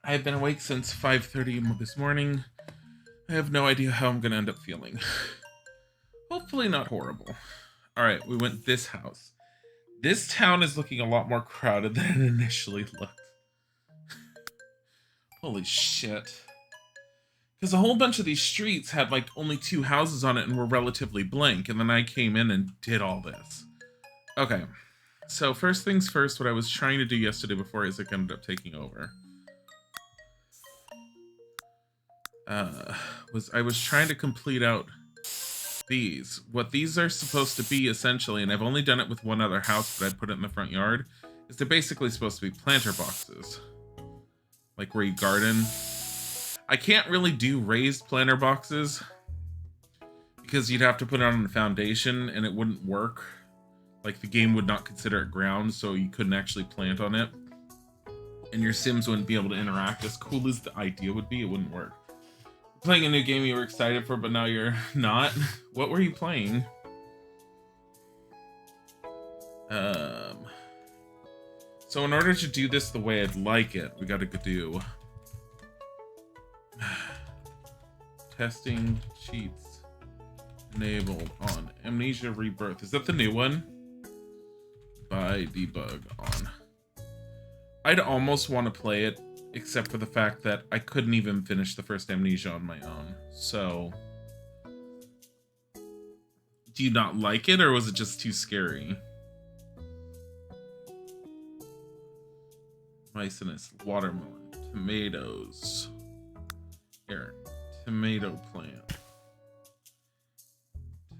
I've been awake since 5:30 this morning. I have no idea how I'm gonna end up feeling. Hopefully not horrible. Alright, we went this house. This town is looking a lot more crowded than it initially looked. Holy shit. Because a whole bunch of these streets had like only 2 houses on it and were relatively blank, and then I came in and did all this. Okay, so first things first, what I was trying to do yesterday before Isaac ended up taking over. I was trying to complete out these. What these are supposed to be, essentially, and I've only done it with one other house, but I put it in the front yard, is they're basically supposed to be planter boxes. Like where you garden. I can't really do raised planter boxes because you'd have to put it on the foundation and it wouldn't work. Like the game would not consider it ground, so you couldn't actually plant on it. And your Sims wouldn't be able to interact. As cool as the idea would be, it wouldn't work. Playing a new game you were excited for, but now you're not. What were you playing? So in order to do this the way I'd like it, we gotta do testing cheats enabled on Amnesia Rebirth. Is that the new one? By debug on. I'd almost want to play it, except for the fact that I couldn't even finish the first Amnesia on my own. So, do you not like it, or was it just too scary? Mycinus, watermelon, tomatoes. Here, tomato plant.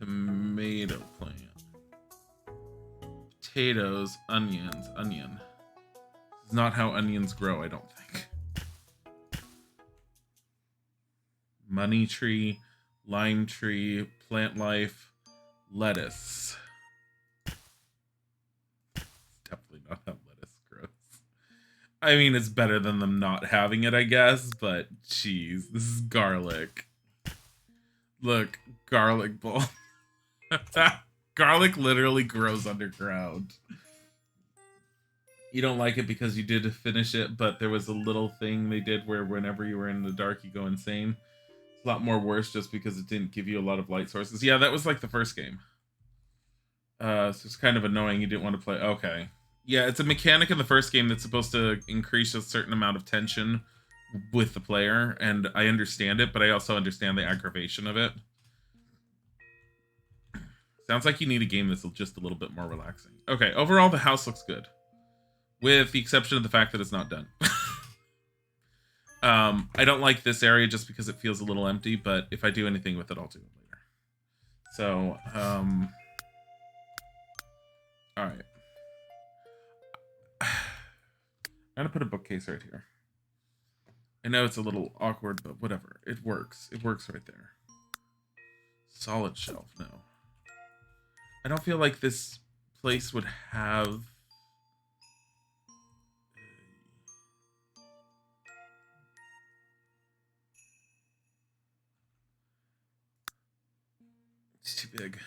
Tomato plant. Potatoes, onions, onion. This is not how onions grow, I don't think. Money tree, lime tree, plant life, lettuce. It's definitely not how lettuce grows. I mean, it's better than them not having it, I guess, but geez, this is garlic. Look, garlic ball. Garlic literally grows underground. You don't like it because you did finish it, but there was a little thing they did where whenever you were in the dark, you go insane. It's a lot more worse just because it didn't give you a lot of light sources. Yeah, that was like the first game. So it's kind of annoying you didn't want to play. Okay. Yeah, it's a mechanic in the first game that's supposed to increase a certain amount of tension with the player, and I understand it, but I also understand the aggravation of it. Sounds like you need a game that's just a little bit more relaxing. Okay, overall the house looks good. With the exception of the fact that it's not done. I don't like this area just because it feels a little empty, but if I do anything with it, I'll do it later. So, alright. I'm gonna put a bookcase right here. I know it's a little awkward, but whatever. It works. It works right there. Solid shelf, no. I don't feel like this place would have... It's too big.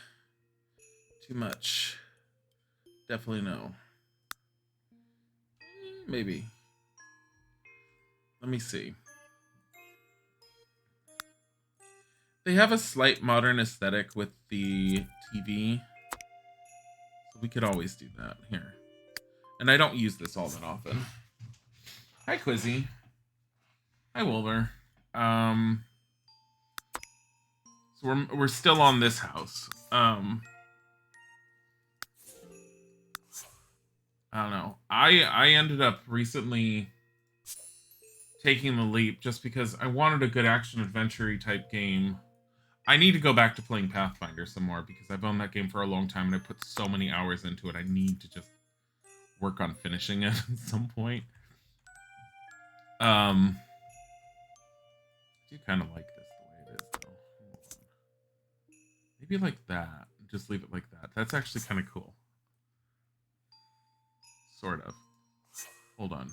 Too much. Definitely no. Maybe. Let me see. They have a slight modern aesthetic with the TV. So we could always do that. Here. And I don't use this all that often. Hi, Quizzy. Hi, Wolver. So we're still on this house. I don't know. I ended up recently taking the leap just because I wanted a good action adventure type game. I need to go back to playing Pathfinder some more because I've owned that game for a long time and I put so many hours into it. I need to just work on finishing it at some point. I do kind of like this the way it is, though. Hold on. Maybe like that. Just leave it like that. That's actually kind of cool. Sort of. Hold on.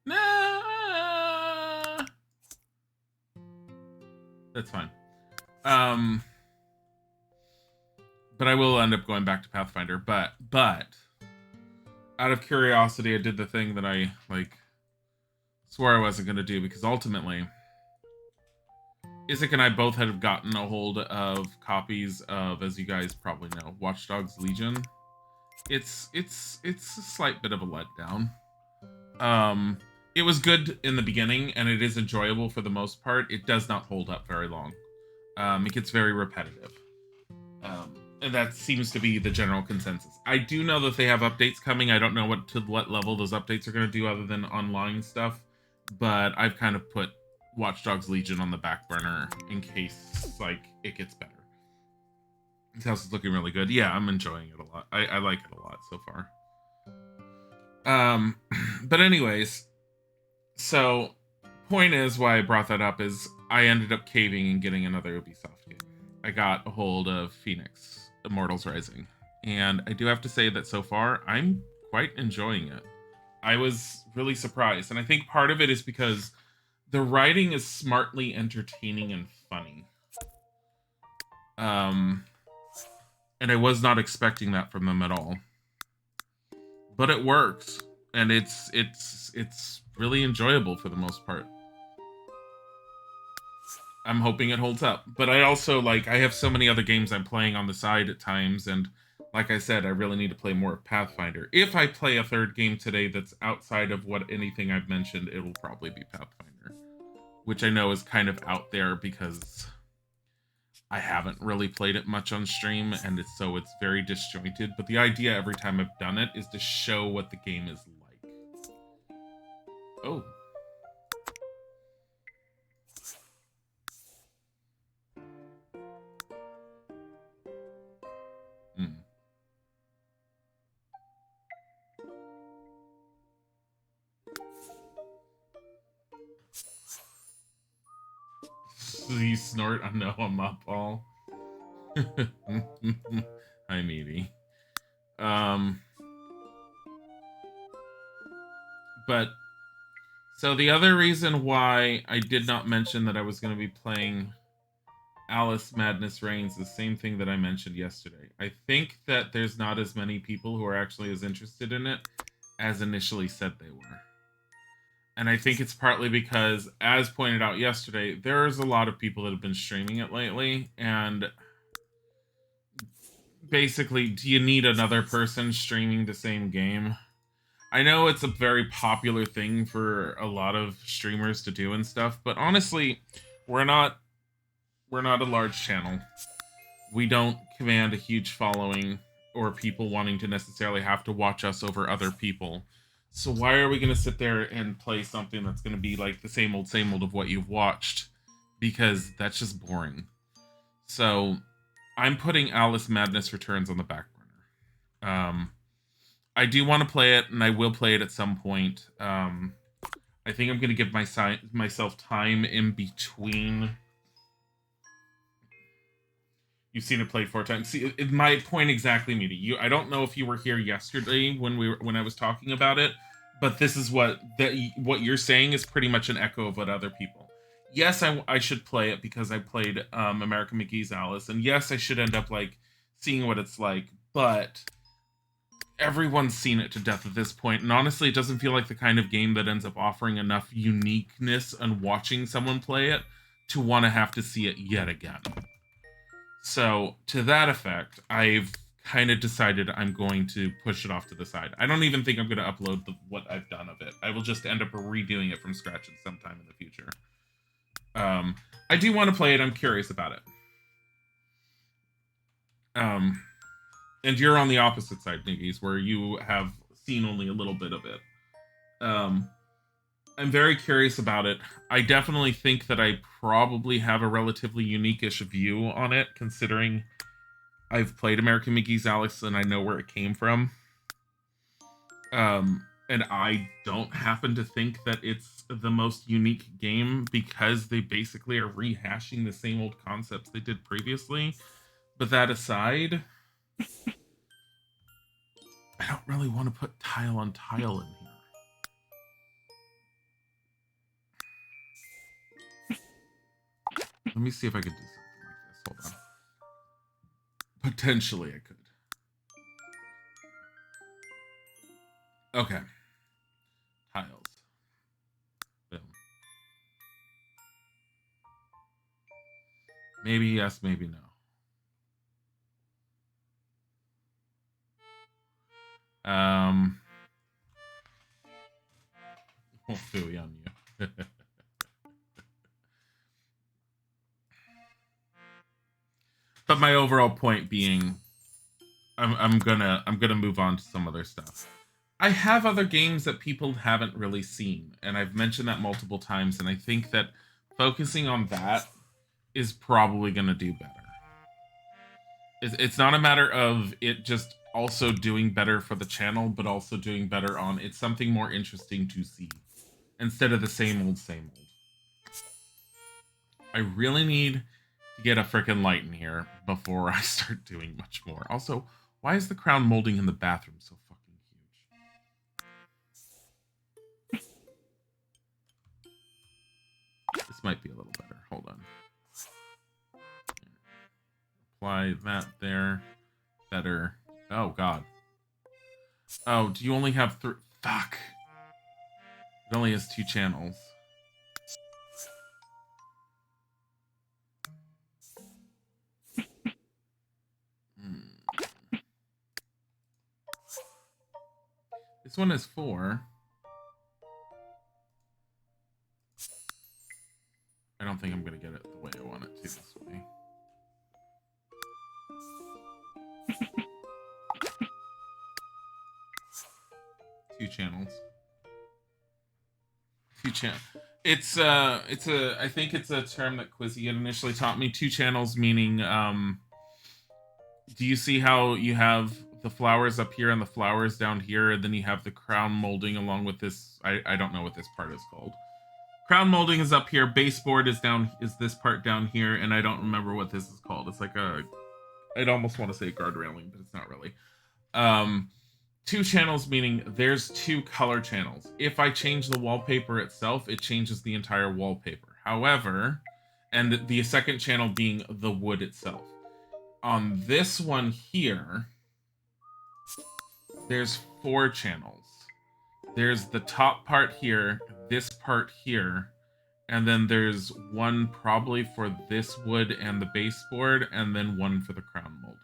Nah! That's fine. But I will end up going back to Pathfinder. But out of curiosity, I did the thing that I, like, swore I wasn't going to do, because ultimately, Isaac and I both had gotten a hold of copies of, as you guys probably know, Watch Dogs Legion. It's a slight bit of a letdown. It was good in the beginning, and it is enjoyable for the most part. It does not hold up very long. It gets very repetitive. And that seems to be the general consensus. I do know that they have updates coming. I don't know what level those updates are going to do other than online stuff, but I've kind of put Watch Dogs Legion on the back burner in case, like, it gets better. This house is looking really good. Yeah, I'm enjoying it a lot. I like it a lot so far. But anyways, so point is why I brought that up is I ended up caving and getting another Ubisoft game. I got a hold of Phoenix Immortals Rising, and I do have to say that so far I'm quite enjoying it. I was really surprised, and I think part of it is because the writing is smartly entertaining and funny. And I was not expecting that from them at all. But it works, and it's really enjoyable for the most part. I'm hoping it holds up. But I also, like, I have so many other games I'm playing on the side at times, and like I said, I really need to play more of Pathfinder. If I play a third game today that's outside of what anything I've mentioned, it will probably be Pathfinder. Which I know is kind of out there because I haven't really played it much on stream, and it's very disjointed. But the idea every time I've done it is to show what the game is like. Oh. Please snort. I know I'm up, Paul. Hi, Meaty. But so the other reason why I did not mention that I was going to be playing Alice Madness Reigns, the same thing that I mentioned yesterday. I think that there's not as many people who are actually as interested in it as initially said they were. And I think it's partly because, as pointed out yesterday, there's a lot of people that have been streaming it lately, and basically, do you need another person streaming the same game? I know it's a very popular thing for a lot of streamers to do and stuff, but honestly, we're not a large channel. We don't command a huge following or people wanting to necessarily have to watch us over other people. So why are we going to sit there and play something that's going to be like the same old of what you've watched? Because that's just boring. So I'm putting Alice Madness Returns on the back burner. I do want to play it, and I will play it at some point. I think I'm going to give myself time in between. You've seen it played 4 times. See, my point exactly, Meaty. I don't know if you were here yesterday when I was talking about it, but this is what you're saying is pretty much an echo of what other people. Yes, I should play it because I played American McGee's Alice, and yes, I should end up like seeing what it's like, but everyone's seen it to death at this point, and honestly, it doesn't feel like the kind of game that ends up offering enough uniqueness and watching someone play it to want to have to see it yet again. So, to that effect, I've kind of decided I'm going to push it off to the side. I don't even think I'm going to upload what I've done of it. I will just end up redoing it from scratch at some time in the future. I do want to play it. I'm curious about it. And you're on the opposite side, Niggies, where you have seen only a little bit of it. I'm very curious about it. I definitely think that I probably have a relatively unique-ish view on it, considering I've played American McGee's Alice and I know where it came from. And I don't happen to think that it's the most unique game because they basically are rehashing the same old concepts they did previously. But that aside, I don't really want to put tile on tile in here. Let me see if I could do something like this. Hold on. Potentially I could. Okay. Tiles. Boom. Maybe yes, maybe no. Won't fooey on you. But my overall point being, I'm gonna move on to some other stuff. I have other games that people haven't really seen, and I've mentioned that multiple times, and I think that focusing on that is probably gonna do better. It's not a matter of it just also doing better for the channel, but also doing better on it's something more interesting to see instead of the same old, same old. I really need to get a freaking light in here before I start doing much more. Also, why is the crown molding in the bathroom so fucking huge? This might be a little better. Hold on. Apply that there. Better. Oh, God. Oh, do you only have three? Fuck. It only has 2 channels. This one is 4. I don't think I'm going to get it the way I want it to this way. Two channels. It's I think it's a term that Quizzy had initially taught me. 2 channels meaning, do you see how you have the flowers up here and the flowers down here, and then you have the crown molding along with this, I don't know what this part is called. Crown molding is up here, baseboard is this part down here, and I don't remember what this is called. It's like I'd almost want to say guard railing, but it's not really. 2 channels meaning there's 2 color channels. If I change the wallpaper itself, it changes the entire wallpaper. However, and the second channel being the wood itself. On this one here, there's 4 channels. There's the top part here, this part here, and then there's one probably for this wood and the baseboard, and then one for the crown molding.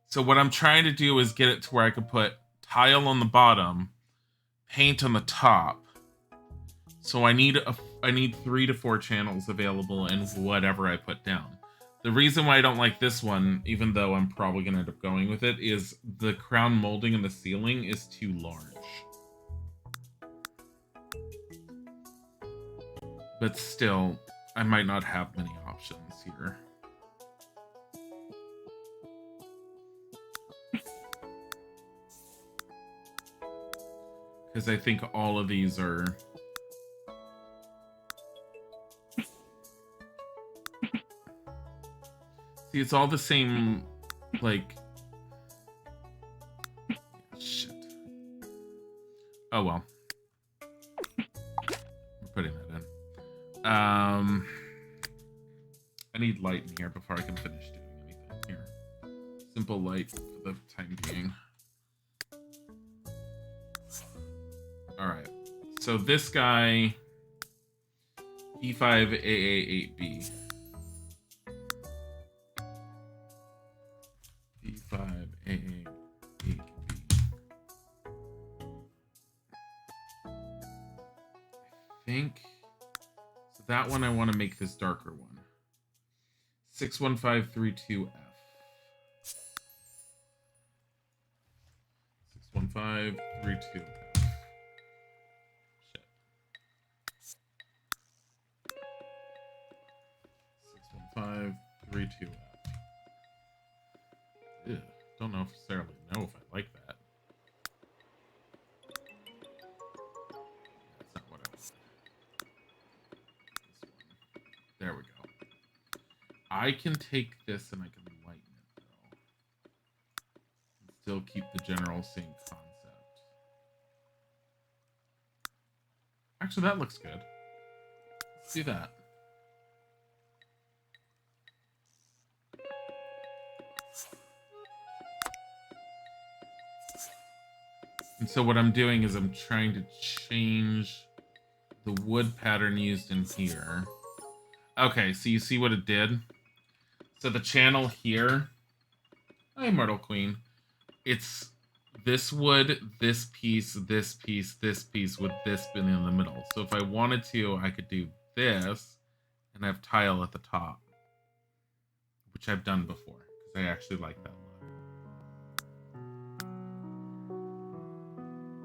So what I'm trying to do is get it to where I could put tile on the bottom, paint on the top. So I need 3 to 4 channels available in whatever I put down. The reason why I don't like this one, even though I'm probably going to end up going with it, is the crown molding in the ceiling is too large. But still, I might not have many options here. Because I think all of these are... See, it's all the same, like... Shit. Oh, well. We're putting that in. I need light in here before I can finish doing anything here. Simple light for the time being. Alright. So this guy... B5AA8B. B5AA8B. I think... So that one I want to make this darker one. 61532F. 61532F. Shit. 61532F. Ew, don't necessarily know if I like that. That's not what I wanted. This one. There we go. I can take this and I can lighten it, though. And still keep the general same concept. Actually, that looks good. Let's do that. And so what I'm doing is I'm trying to change the wood pattern used in here. Okay, so you see what it did? So the channel here, hi Immortal Queen, it's this wood, this piece, this piece, this piece, with this bin in the middle. So if I wanted to, I could do this and have tile at the top, which I've done before, because I actually like that look.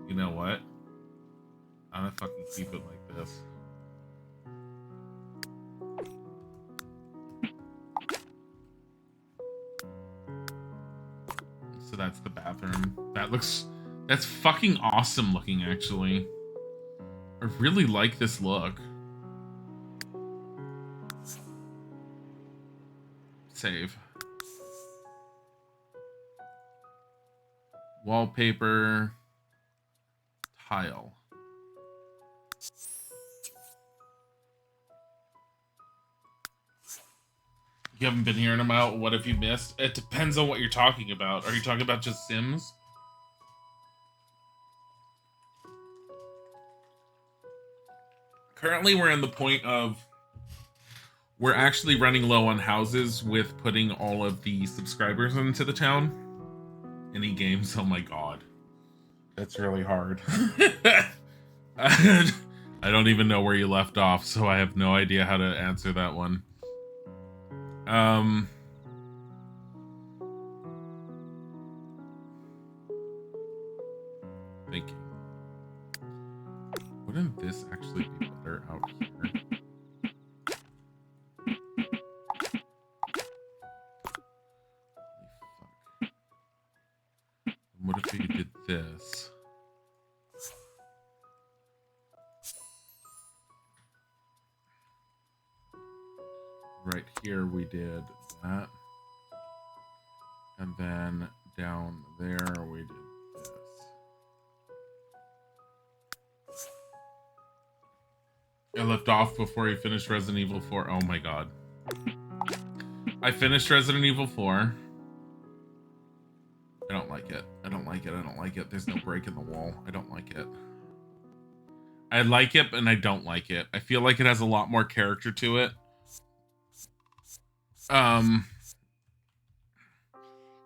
You know what? I'm gonna fucking keep it like this. So that's the bathroom. That's fucking awesome looking, actually. I really like this look. Save. Wallpaper. Tile. You haven't been hearing about what have you missed? It depends on what you're talking about. Are you talking about just Sims? Currently, we're in the point of we're actually running low on houses with putting all of the subscribers into the town. Any games? Oh my god. That's really hard. I don't even know where you left off, so I have no idea how to answer that one. Thinking. Wouldn't this actually be better out here? Fuck. What if we did this? Right here we did that. And then down there we did this. I left off before you finished Resident Evil 4. Oh my god. I finished Resident Evil 4. I don't like it. I don't like it. I don't like it. There's no break in the wall. I don't like it. I like it, and I don't like it. I feel like it has a lot more character to it.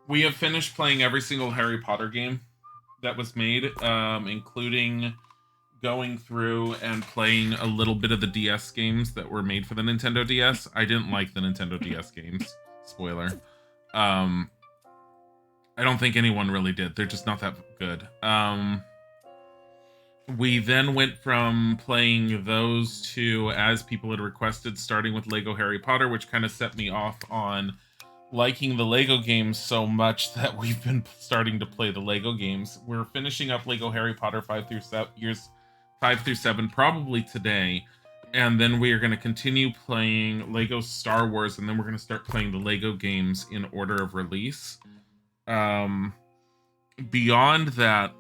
We have finished playing every single Harry Potter game that was made, including going through and playing a little bit of the DS games that were made for the Nintendo DS. I didn't like the Nintendo DS games. Spoiler. I don't think anyone really did. They're just not that good. We then went from playing those to, as people had requested, starting with Lego Harry Potter, which kind of set me off on liking the Lego games so much that we've been starting to play the Lego games. We're finishing up Lego Harry Potter 5 through 7 probably today, and then we are going to continue playing Lego Star Wars, and then we're going to start playing the Lego games in order of release. Beyond that,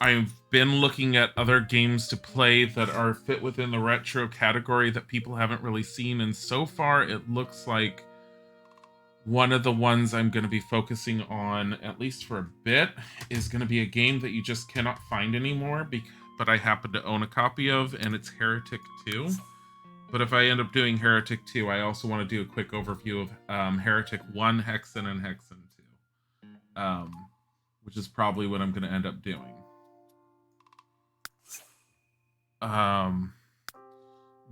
I've been looking at other games to play that are fit within the retro category that people haven't really seen, and so far it looks like one of the ones I'm going to be focusing on, at least for a bit, is going to be a game that you just cannot find anymore, but I happen to own a copy of, and it's Heretic 2. But if I end up doing Heretic 2, I also want to do a quick overview of Heretic 1, Hexen, and Hexen 2, which is probably what I'm going to end up doing.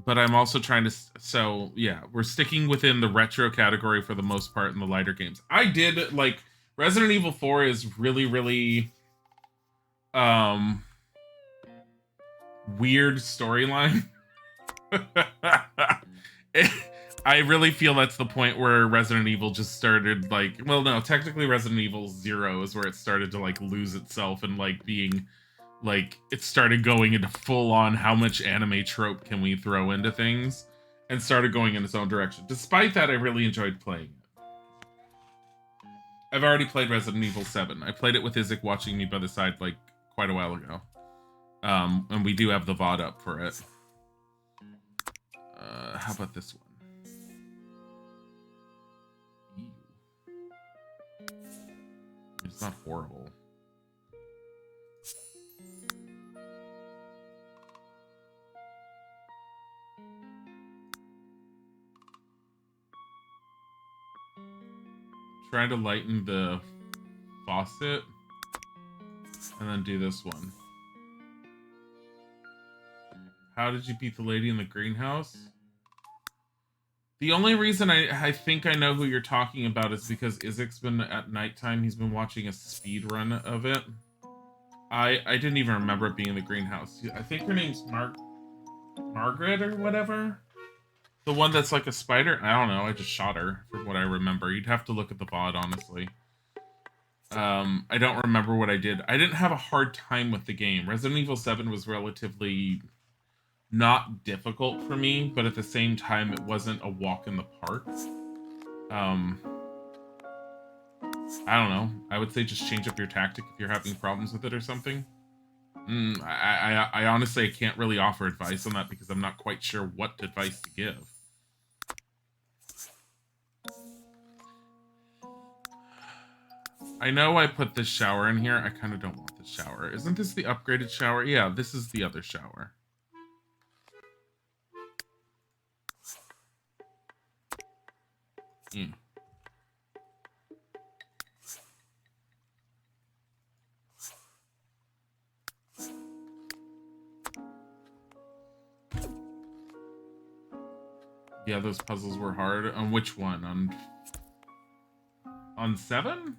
But I'm also trying to, so yeah, we're sticking within the retro category for the most part in the lighter games. I did, like, Resident Evil 4 is really, really weird storyline. I really feel that's the point where Resident Evil just started, like, well, no, technically Resident Evil 0 is where it started to, like, lose itself and, like, being, like, it started going into full-on how much anime trope can we throw into things, and started going in its own direction. Despite that, I really enjoyed playing it. I've already played Resident Evil 7. I played it with Isaac watching me by the side, like, quite a while ago. And we do have the VOD up for it. How about this one? Ew. It's not horrible. Try to lighten the faucet. And then do this one. How did you beat the lady in the greenhouse? The only reason I think I know who you're talking about is because Isaac's been at nighttime. He's been watching a speed run of it. I didn't even remember it being in the greenhouse. I think her name's Margaret or whatever. The one that's like a spider? I don't know. I just shot her from what I remember. You'd have to look at the VOD, honestly. I don't remember what I did. I didn't have a hard time with the game. Resident Evil 7 was relatively not difficult for me, but at the same time, it wasn't a walk in the park. I don't know. I would say just change up your tactic if you're having problems with it or something. I honestly can't really offer advice on that because I'm not quite sure what advice to give. I know I put this shower in here. I kind of don't want this shower. Isn't this the upgraded shower? Yeah, this is the other shower. Mm. Yeah, those puzzles were hard. On which one? On 7?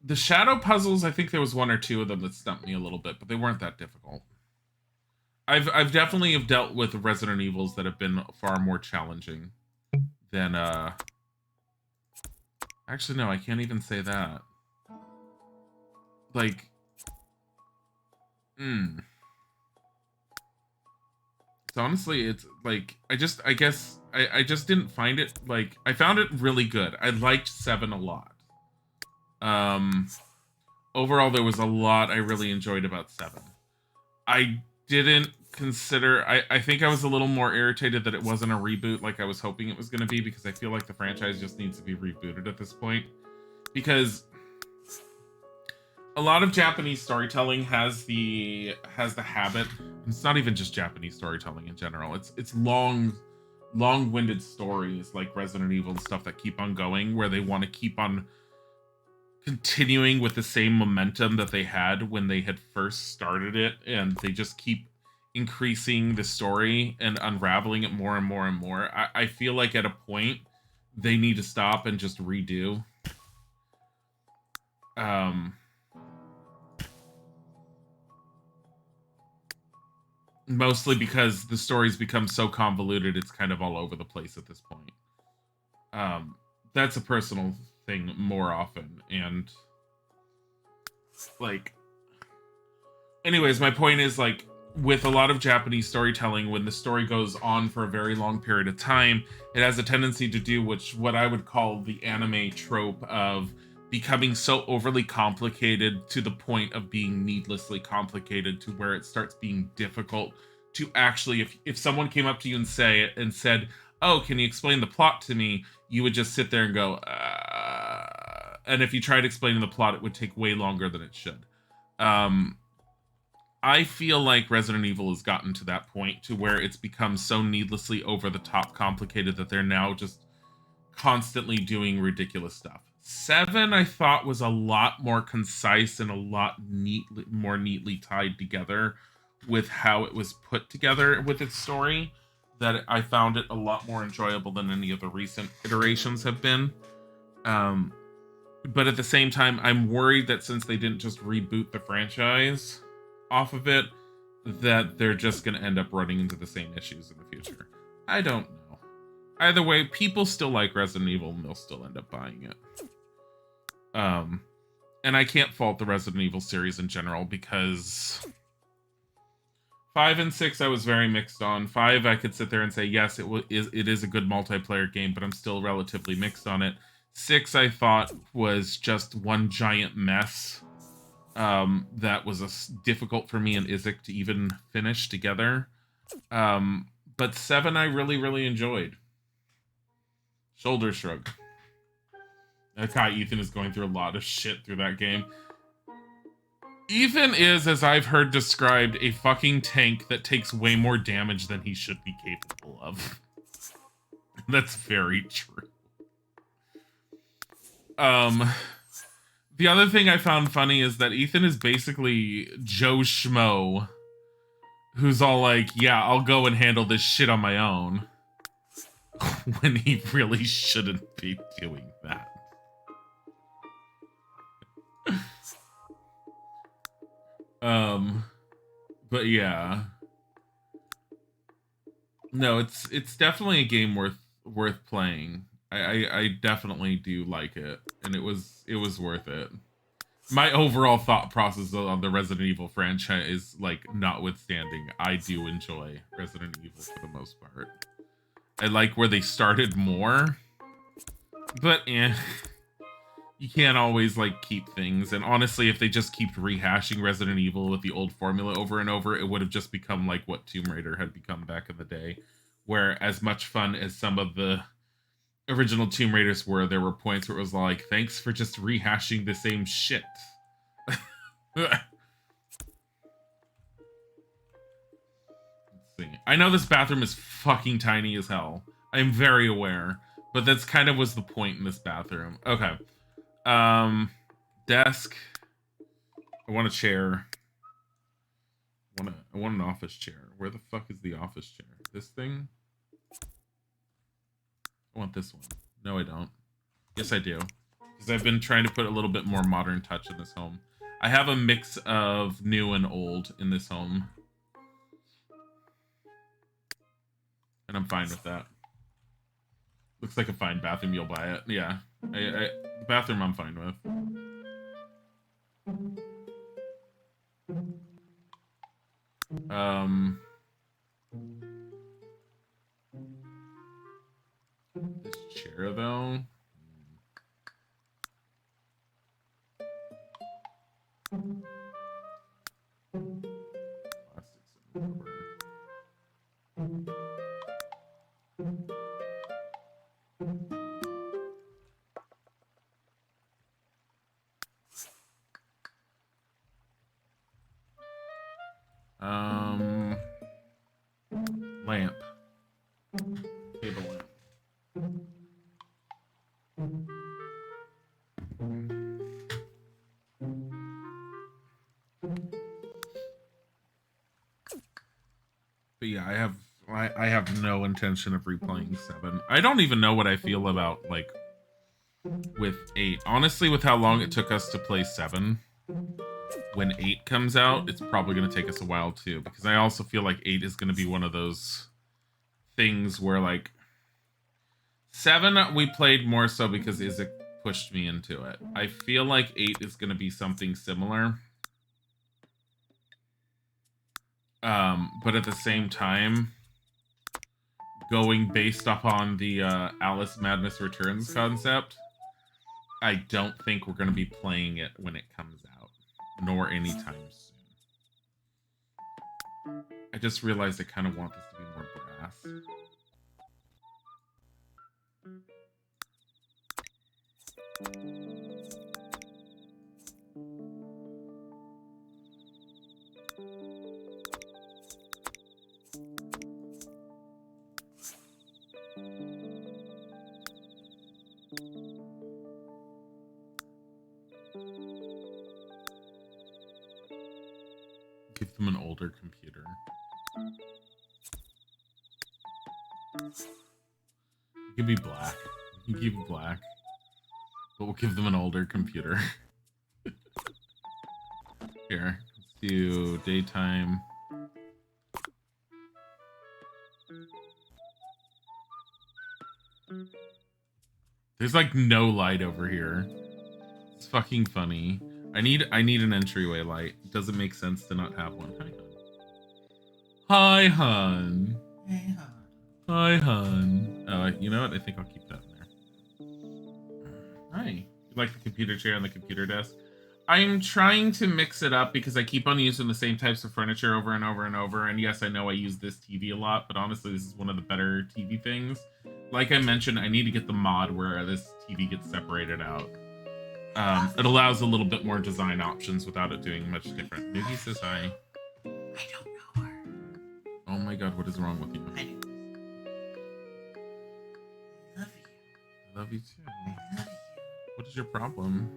The shadow puzzles, I think there was one or two of them that stumped me a little bit, but they weren't that difficult. I've definitely have dealt with Resident Evils that have been far more challenging than actually no, I can't even say that. Like So honestly, it's like I guess I just didn't find it like I found it really good. I liked 7 a lot. Overall there was a lot I really enjoyed about 7. I didn't consider I think I was a little more irritated that it wasn't a reboot like I was hoping it was going to be, because I feel like the franchise just needs to be rebooted at this point, because a lot of Japanese storytelling has the habit, and it's not even just Japanese storytelling in general, it's long-winded stories like Resident Evil and stuff that keep on going, where they want to keep on continuing with the same momentum that they had when they had first started it, and they just keep increasing the story and unraveling it more and more and more. I feel like at a point they need to stop and just redo. Mostly because the story's become so convoluted, it's kind of all over the place at this point. That's a personal thing more often, and like anyways, my point is, like, with a lot of Japanese storytelling, when the story goes on for a very long period of time, it has a tendency to do what I would call the anime trope of becoming so overly complicated to the point of being needlessly complicated, to where it starts being difficult to actually, if someone came up to you and said, oh, can you explain the plot to me? You would just sit there and go, and if you tried explaining the plot, it would take way longer than it should. I feel like Resident Evil has gotten to that point to where it's become so needlessly over the top complicated that they're now just constantly doing ridiculous stuff. 7, I thought, was a lot more concise and a lot more neatly tied together with how it was put together with its story, that I found it a lot more enjoyable than any of the recent iterations have been. But at the same time, I'm worried that since they didn't just reboot the franchise off of it, that they're just going to end up running into the same issues in the future. I don't know. Either way, people still like Resident Evil and they'll still end up buying it. And I can't fault the Resident Evil series in general, because 5 and 6 I was very mixed on. 5 I could sit there and say, yes, it is a good multiplayer game, but I'm still relatively mixed on it. 6 I thought was just one giant mess. That was difficult for me and Isaac to even finish together. But 7 I really, really enjoyed. Shoulder shrug. Kai Ethan is going through a lot of shit through that game. Ethan is, as I've heard described, a fucking tank that takes way more damage than he should be capable of. That's very true. The other thing I found funny is that Ethan is basically Joe Schmo, who's all like, yeah, I'll go and handle this shit on my own. When he really shouldn't be doing that. But yeah. No, it's definitely a game worth playing. I definitely do like it, and it was worth it. My overall thought process on the Resident Evil franchise is like notwithstanding, I do enjoy Resident Evil for the most part. I like where they started more, but you can't always like keep things. And honestly, if they just keep rehashing Resident Evil with the old formula over and over, it would have just become like what Tomb Raider had become back in the day, where as much fun as some of the original Tomb Raiders were, there were points where it was like, thanks for just rehashing the same shit. Let's see. I know this bathroom is fucking tiny as hell. I'm very aware, but that's kind of was the point in this bathroom. Okay. Desk. I want a chair. I want an office chair. Where the fuck is the office chair? This thing? I want this one. No, I don't. Yes, I do. Because I've been trying to put a little bit more modern touch in this home. I have a mix of new and old in this home. And I'm fine with that. Looks like a fine bathroom, you'll buy it. Yeah. The bathroom I'm fine with. This chair though. Plastics and rubber. Lamp. Table lamp. But yeah, I have no intention of replaying 7. I don't even know what I feel about like with 8. Honestly, with how long it took us to play 7, when 8 comes out, it's probably going to take us a while too, because I also feel like 8 is going to be one of those things where like 7 we played more so because Isaac pushed me into it. I feel like 8 is going to be something similar. But at the same time, going based upon the Alice Madness Returns concept, I don't think we're going to be playing it when it comes out, nor anytime soon. I just realized I kind of want this to be more brass. Give them an older computer. It can be black. We can keep it black. But we'll give them an older computer. Here, let's do daytime. There's like no light over here. It's fucking funny. I need an entryway light. It doesn't make sense to not have one. Hi, hun. Hey, hun. Hi, hun. Oh, you know what? I think I'll keep that in there. Hi. You like the computer chair and the computer desk? I'm trying to mix it up because I keep on using the same types of furniture over and over and over. And yes, I know I use this TV a lot, but honestly, this is one of the better TV things. Like I mentioned, I need to get the mod where this TV gets separated out. It allows a little bit more design options without it doing much different. Noogie says hi. I don't know her. Oh my god, what is wrong with you? I do. I love you. I love you too. I love you. What is your problem?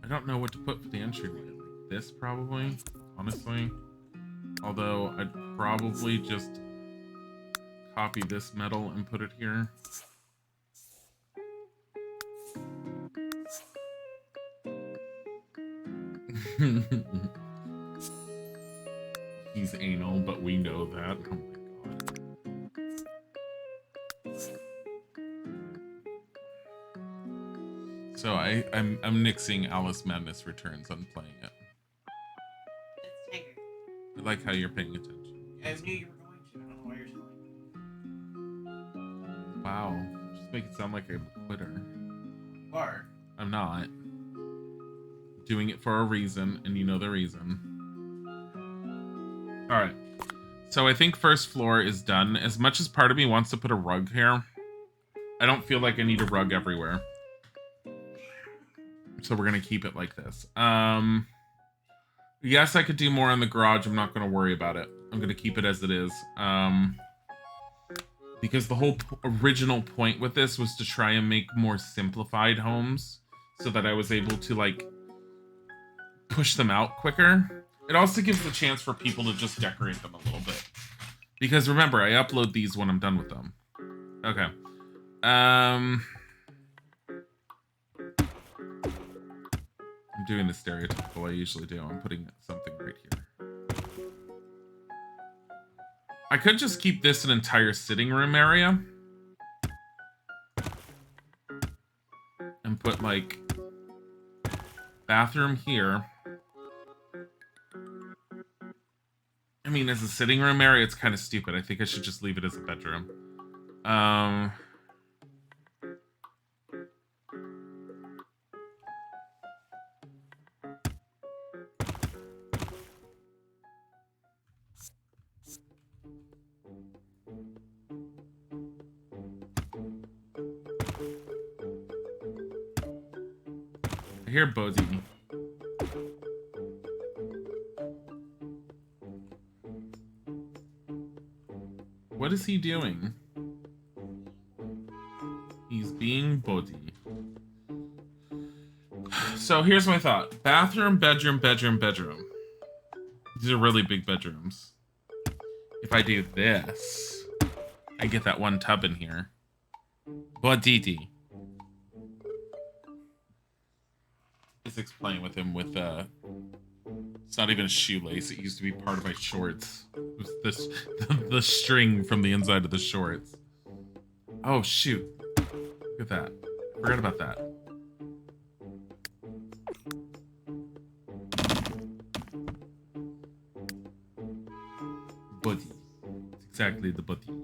I don't know what to put for the entryway. Like this, probably, honestly. Although I'd probably just copy this metal and put it here. He's anal, but we know that. Oh my god. So I'm nixing Alice Madness Returns on playing it. It's Tiger. I like how you're paying attention. I knew you were going to. I don't know why you're telling me. Wow. Just make it sound like I'm a quitter. You are. I'm not. Doing it for a reason, and you know the reason. Alright. So I think first floor is done. As much as part of me wants to put a rug here, I don't feel like I need a rug everywhere. So we're going to keep it like this. Yes, I could do more in the garage. I'm not going to worry about it. I'm going to keep it as it is. Because the whole original point with this was to try and make more simplified homes so that I was able to, like, push them out quicker. It also gives the chance for people to just decorate them a little bit. Because remember, I upload these when I'm done with them. Okay. I'm doing the stereotypical I usually do. I'm putting something right here. I could just keep this an entire sitting room area. And put, like, bathroom here. I mean, as a sitting room area, it's kind of stupid. I think I should just leave it as a bedroom. I hear Bodhi. What is he doing? He's being Bodhi. So here's my thought. Bathroom, bedroom, bedroom, bedroom. These are really big bedrooms. If I do this, I get that one tub in here. Bodhi. Physics playing with him with it's not even a shoelace. It used to be part of my shorts. It was this the string from the inside of the shorts. Oh shoot. Look at that. Forgot about that. Buddy. It's exactly the buddy.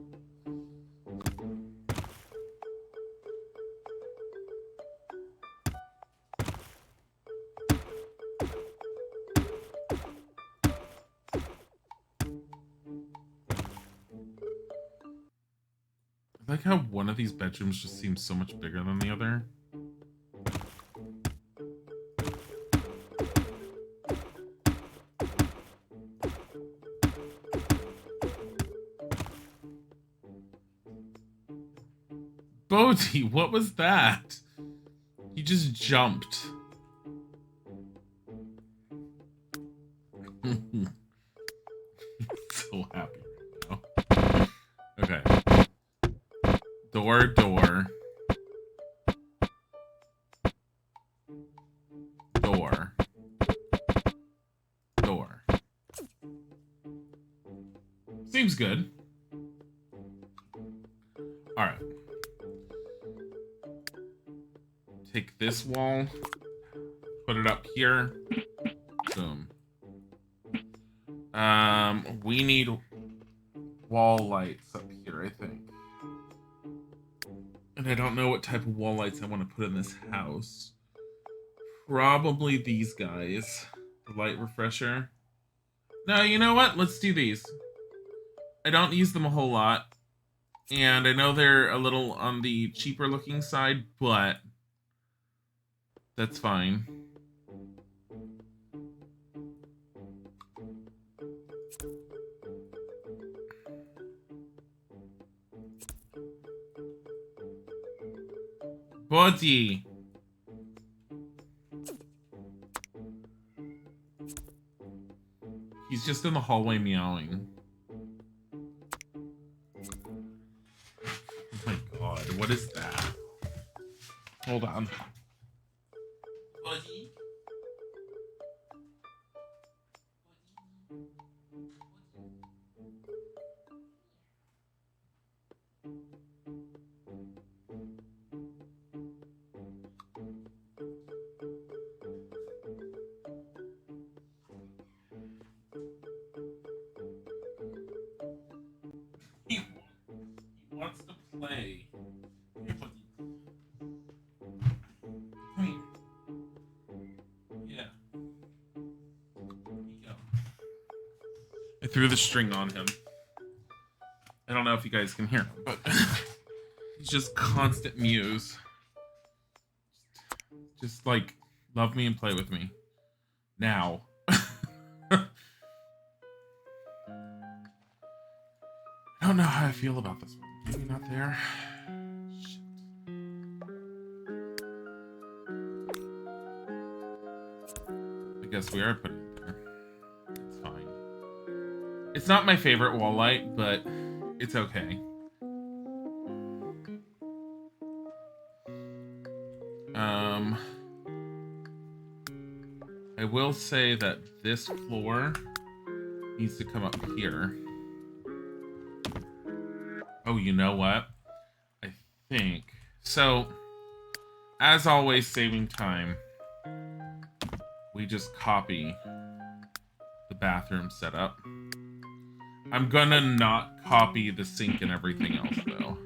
I like how one of these bedrooms just seems so much bigger than the other. Bodhi, what was that? He just jumped. So happy right now. Okay. Door, door. Door. Door. Seems good. Alright. Take this wall. Put it up here. Boom. We need wall lights up here, I think. And I don't know what type of wall lights I want to put in this house. Probably these guys. The light refresher. No, you know what? Let's do these. I don't use them a whole lot. And I know they're a little on the cheaper looking side, but that's fine. Body. He's just in the hallway meowing. Oh my god, what is that? Hold on. Body. He wants to play. Come here. Yeah. Here you go. I threw the string on him. I don't know if you guys can hear him, but he's just constant mews. Just like, love me and play with me. Now. I don't know how I feel about this one. Maybe not there. Shit. I guess we are putting it there. It's fine. It's not my favorite wall light, but it's okay. I will say that this floor needs to come up here. Oh, you know what? I think. So, as always, saving time, we just copy the bathroom setup. I'm gonna not copy the sink and everything else, though.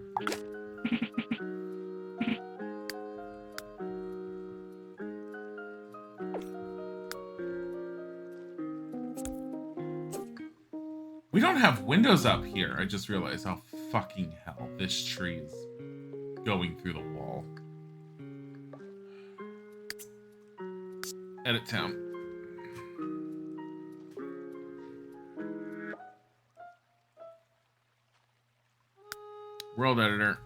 We don't have windows up here. I just realized how fucking hell this tree is going through the wall. Edit town. World editor.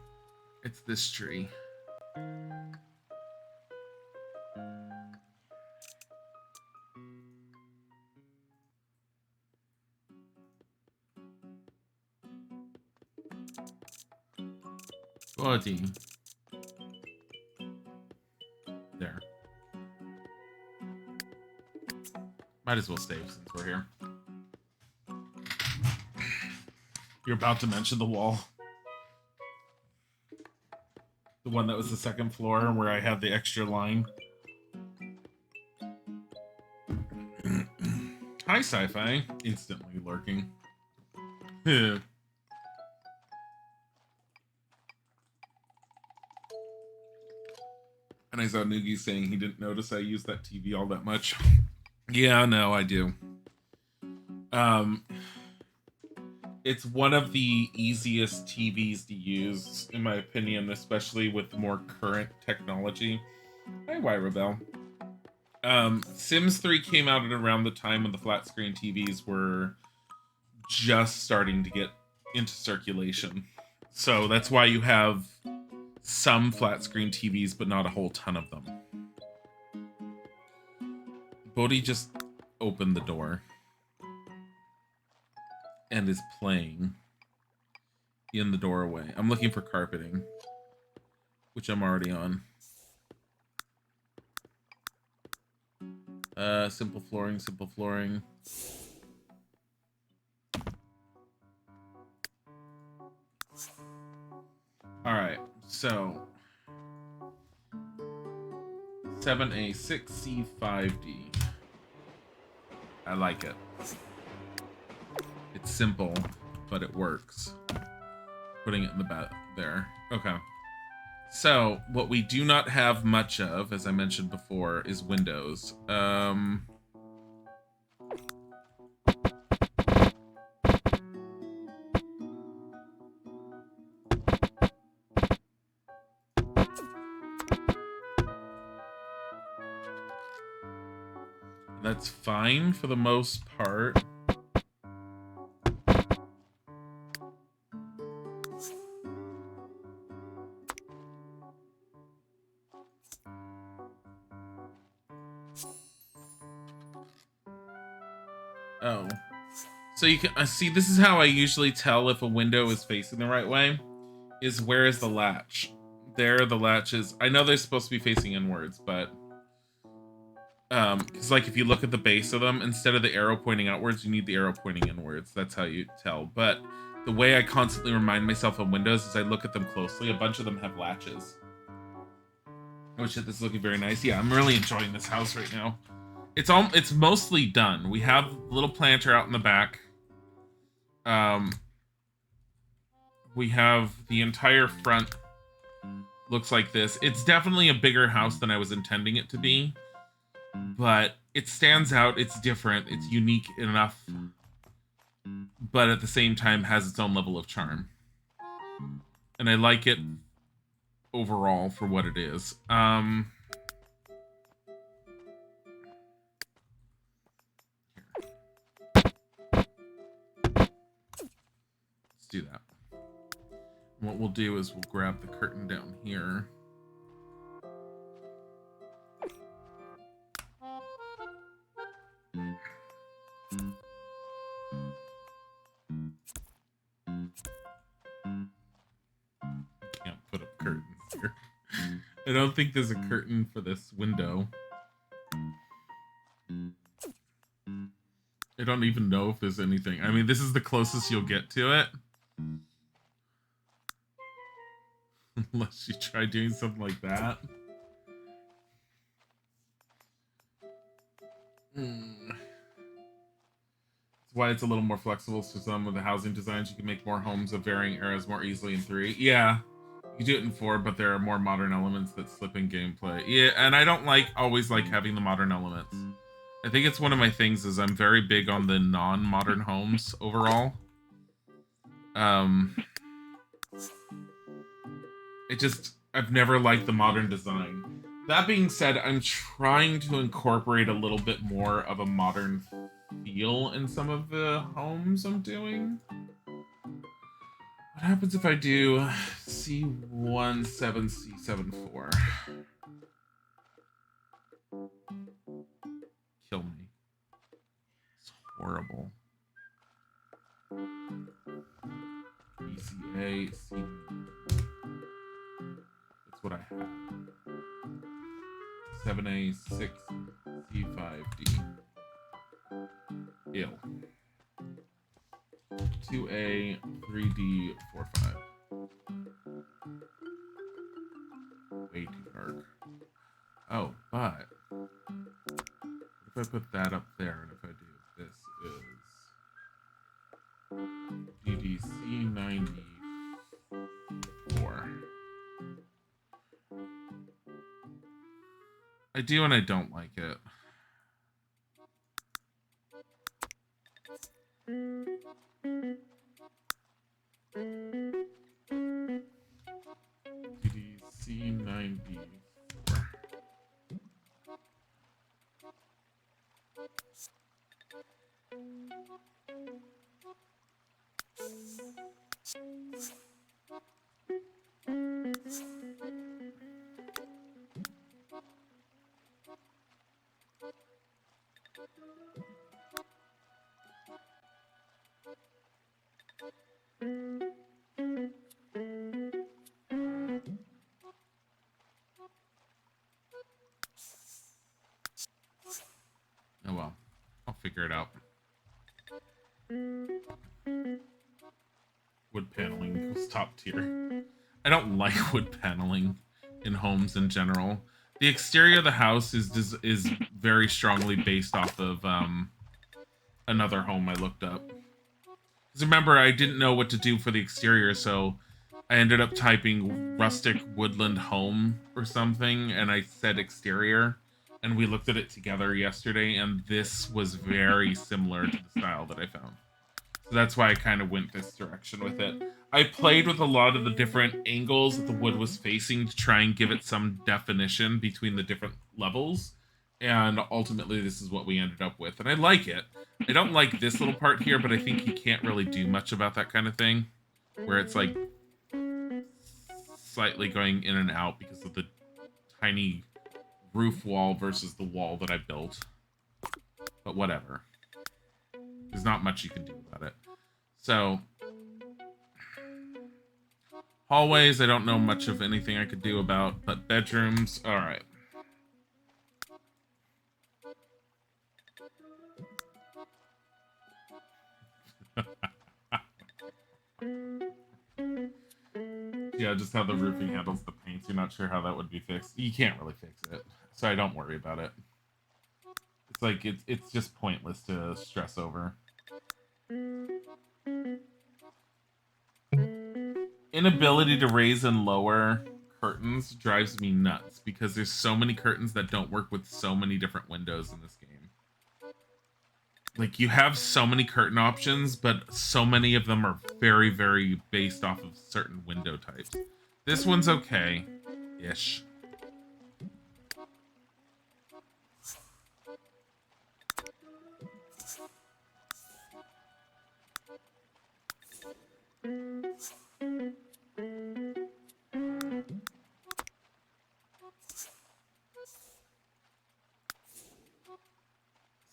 It's this tree. Body. There. Might as well save since we're here. You're about to mention the wall. The one that was the second floor where I had the extra line. Hi, sci-fi. Instantly lurking. And I saw Noogie saying he didn't notice I used that TV all that much. Yeah, no, I do. It's one of the easiest TVs to use, in my opinion, especially with more current technology. Hi, Wyra Bell. Sims 3 came out at around the time when the flat screen TVs were just starting to get into circulation. So that's why you have some flat screen TVs, but not a whole ton of them. Bodhi just opened the door and is playing in the doorway. I'm looking for carpeting, which I'm already on. Simple flooring, simple flooring. All right, so 7A, 6C, 5D. I like it. It's simple, but it works. Putting it in the back there. Okay. So, what we do not have much of, as I mentioned before, is windows. That's fine for the most part. Oh. So you can see, this is how I usually tell if a window is facing the right way, is where is the latch? There, the latch is. I know they're supposed to be facing inwards, but because like if you look at the base of them, instead of the arrow pointing outwards, you need the arrow pointing inwards. That's how you tell. But the way I constantly remind myself of windows is I look at them closely. A bunch of them have latches. Oh shit, this is looking very nice. Yeah, I'm really enjoying this house right now. It's mostly done. We have a little planter out in the back. We have the entire front looks like this. It's definitely a bigger house than I was intending it to be, but it stands out. It's different. It's unique enough, but at the same time has its own level of charm. And I like it overall for what it is. Let's do that. What we'll do is we'll grab the curtain down here. Can't put up curtains here. I don't think there's a curtain for this window. I don't even know if there's anything. I mean, this is the closest you'll get to it. Unless you try doing something like that. That's why it's a little more flexible. So some of the housing designs, you can make more homes of varying eras more easily in 3. Yeah, you do it in 4, but there are more modern elements that slip in gameplay. Yeah, and I don't always like having the modern elements. I think it's one of my things is I'm very big on the non-modern homes overall. I've never liked the modern design. That being said, I'm trying to incorporate a little bit more of a modern feel in some of the homes I'm doing. What happens if I do C17, C74? Kill me. It's horrible. BCA, C. That's what I have. 7A, 6, C5D. Ill. 2A, 3D, 4-5. Way too dark. Oh, but if I put that up there, and if I do this is DDC 94. I do and I don't like it. DDC 94. Oh well, I'll figure it out. Wood paneling goes top tier. I don't like wood paneling in homes in general. The exterior of the house is very strongly based off of another home I looked up. Because remember, I didn't know what to do for the exterior, so I ended up typing rustic woodland home or something, and I said exterior, and we looked at it together yesterday, and this was very similar to the style that I found. So that's why I kind of went this direction with it. I played with a lot of the different angles that the wood was facing to try and give it some definition between the different levels, And ultimately, this is what we ended up with. And I like it. I don't like this little part here, but I think you can't really do much about that kind of thing. Where it's like slightly going in and out because of the tiny roof wall versus the wall that I built. But whatever. There's not much you can do about it. So, hallways, I don't know much of anything I could do about, but bedrooms, alright. Yeah, just how the roofing handles the paints. You're not sure how that would be fixed. You can't really fix it, so I don't worry about it. It's like, it's just pointless to stress over. Inability to raise and lower curtains drives me nuts because there's so many curtains that don't work with so many different windows in this game. Like, you have so many curtain options, but so many of them are very, very based off of certain window types. This one's okay-ish.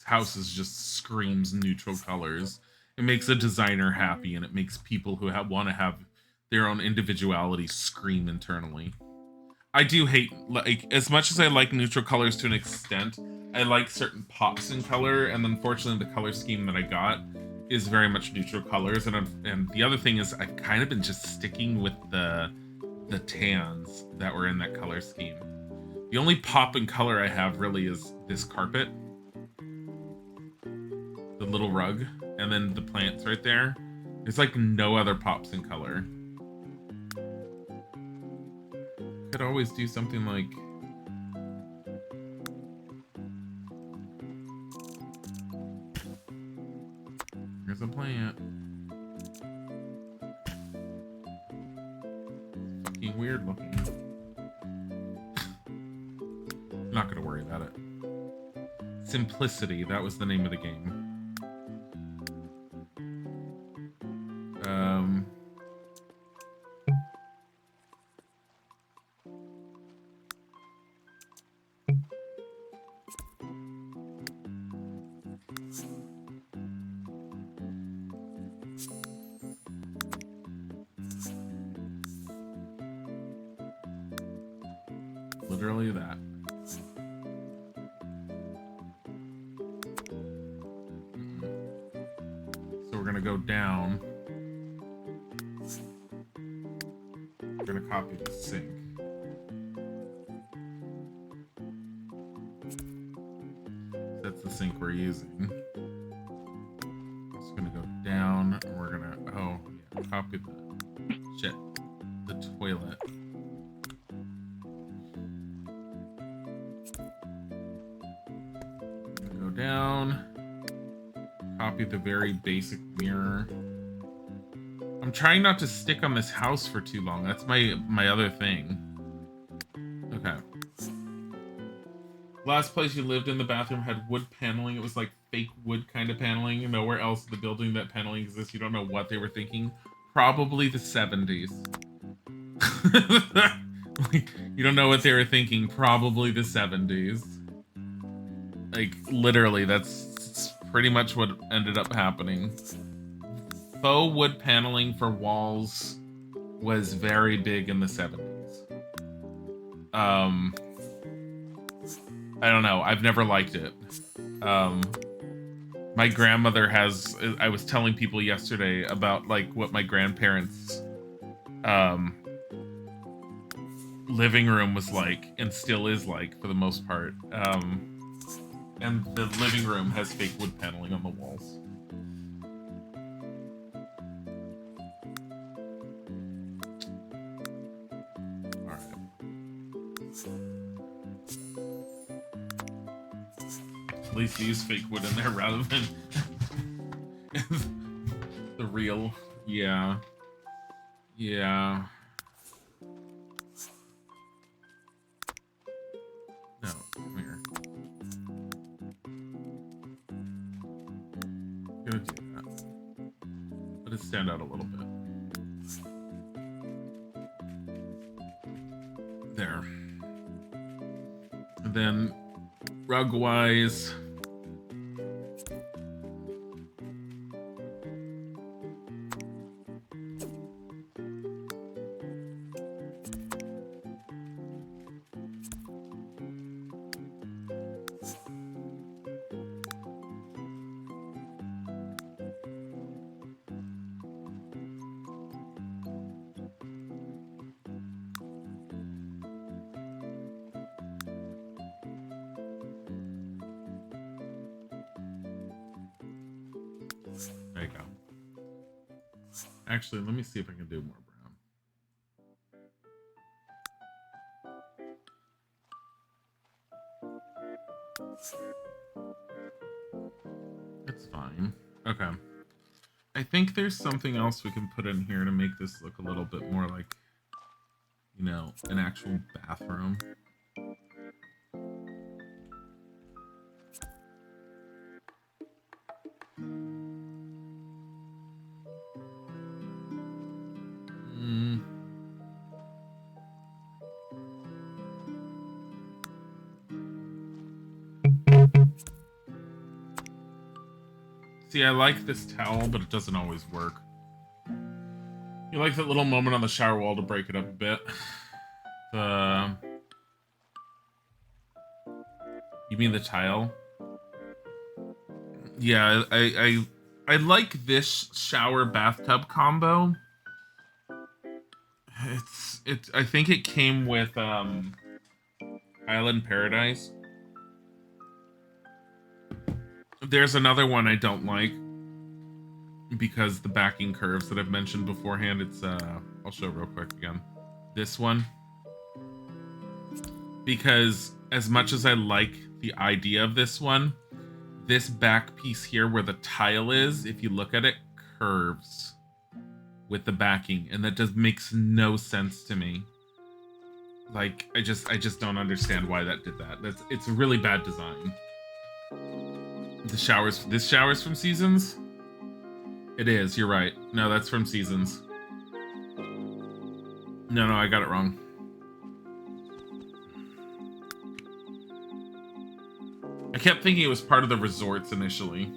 Houses just screams neutral colors. It makes a designer happy, and it makes people who want to have their own individuality scream internally. I do hate, like, as much as I like neutral colors to an extent, I like certain pops in color, and unfortunately the color scheme that I got is very much neutral colors, and the other thing is I've kind of been just sticking with the tans that were in that color scheme. The only pop in color I have really is this carpet, the little rug, and then the plants right there. There's like no other pops in color. Could always do something like here's a plant. Fucking weird looking. Not gonna worry about it. Simplicity, that was the name of the game. Literally that. So we're gonna go down. We're gonna copy the sink. That's the sink we're using. Also gonna go down, and we're gonna copy the toilet. Go down. Copy the very basic mirror. I'm trying not to stick on this house for too long. That's my other thing. Okay. Last place you lived in, the bathroom had wood paneling. It was like fake wood kind of paneling. Nowhere else in the building that paneling exists. You don't know what they were thinking. Probably the 70s. Like, you don't know what they were thinking. Probably the 70s. Like, literally, that's pretty much what ended up happening. Faux wood paneling for walls was very big in the 70s. I don't know. I've never liked it. My grandmother has... I was telling people yesterday about, like, what my grandparents' living room was like, and still is like, for the most part. And the living room has fake wood paneling on the walls. At least use fake wood in there rather than the real. Yeah. Yeah. No, come here. this stand out a little bit. There. And then rug-wise, there you go. Actually, let me see if I can do more brown. It's fine. Okay. I think there's something else we can put in here to make this look a little bit more like, you know, an actual bathroom. See, I like this towel, but it doesn't always work. You like that little moment on the shower wall to break it up a bit. You mean the tile? Yeah, I like this shower bathtub combo. I think it came with Island Paradise. There's another one I don't like because the backing curves that I've mentioned beforehand. It's I'll show real quick again. This one, because as much as I like the idea of this one, this back piece here where the tile is, if you look at it, curves with the backing, and that just makes no sense to me. Like, I just don't understand why that did that. It's a really bad design. This shower's from Seasons? It is, you're right. No, that's from Seasons. No, I got it wrong. I kept thinking it was part of the resorts initially.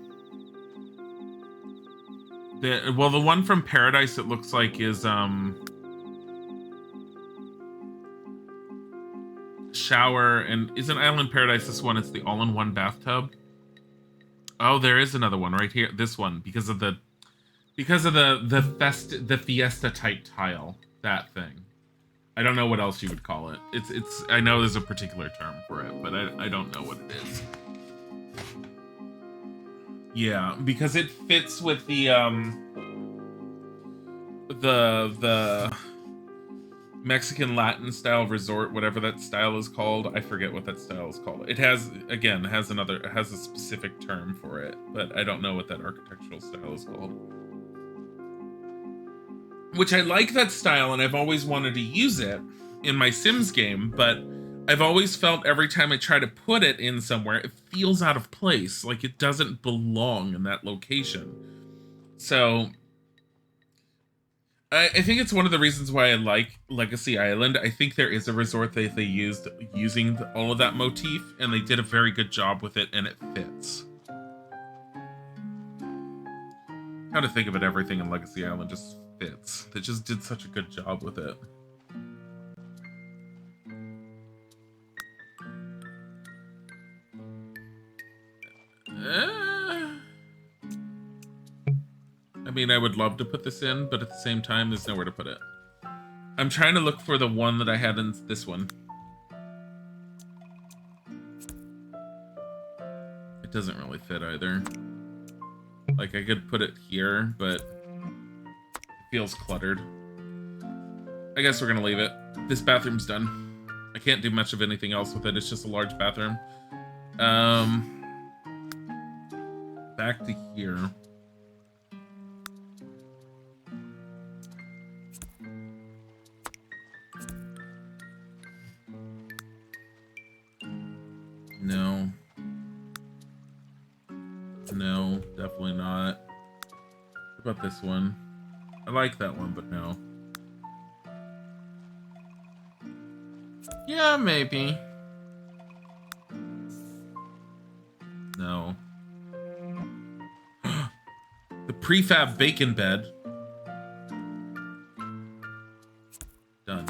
The one from Paradise it looks like is shower, and isn't Island Paradise this one? It's the all-in-one bathtub. Oh, there is another one right here. This one, because of the Fiesta type tile. That thing. I don't know what else you would call it. It's. I know there's a particular term for it, but I don't know what it is. Yeah, because it fits with the Mexican Latin style resort, whatever that style is called. I forget what that style is called. It has a specific term for it, but I don't know what that architectural style is called. Which I like that style, and I've always wanted to use it in my Sims game, but I've always felt every time I try to put it in somewhere, it feels out of place, like it doesn't belong in that location. So I think it's one of the reasons why I like Legacy Island. I think there is a resort that they used using all of that motif, and they did a very good job with it, and it fits. How to think of it, everything in Legacy Island just fits. They just did such a good job with it. I mean, I would love to put this in, but at the same time, there's nowhere to put it. I'm trying to look for the one that I had in this one. It doesn't really fit either. Like, I could put it here, but it feels cluttered. I guess we're gonna leave it. This bathroom's done. I can't do much of anything else with it. It's just a large bathroom. Back to here. No. No, definitely not. What about this one? like that one, but no. Yeah, maybe. No. The prefab bacon bed. Done.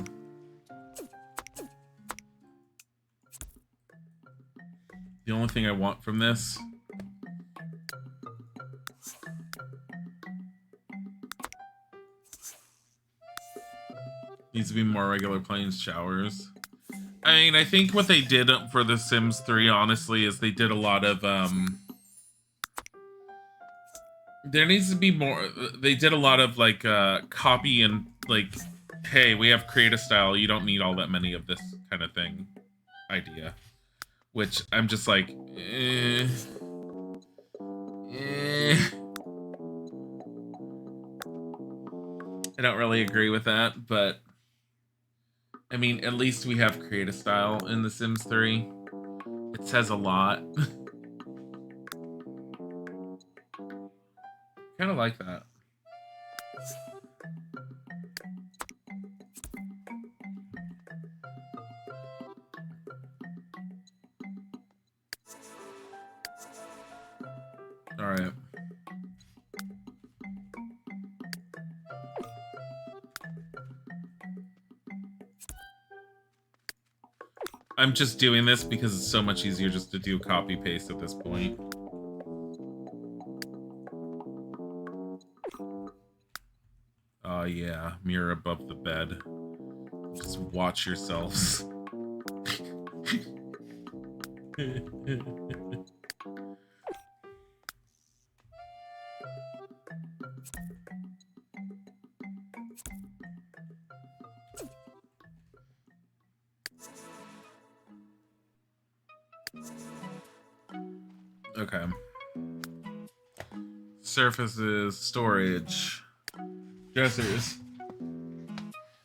The only thing I want from this needs to be more regular plains showers. I mean, I think what they did for The Sims 3, honestly, is they did a lot of, there needs to be more, they did a lot of, like, copy and, like, hey, we have creative style, you don't need all that many of this kind of thing idea. Which, I'm just like, I don't really agree with that, but I mean, at least we have creative style in The Sims 3. It says a lot. Kind of like that. All right. I'm just doing this because it's so much easier just to do copy paste at this point. Oh yeah, mirror above the bed. Just watch yourselves. Okay. Surfaces, storage, dressers.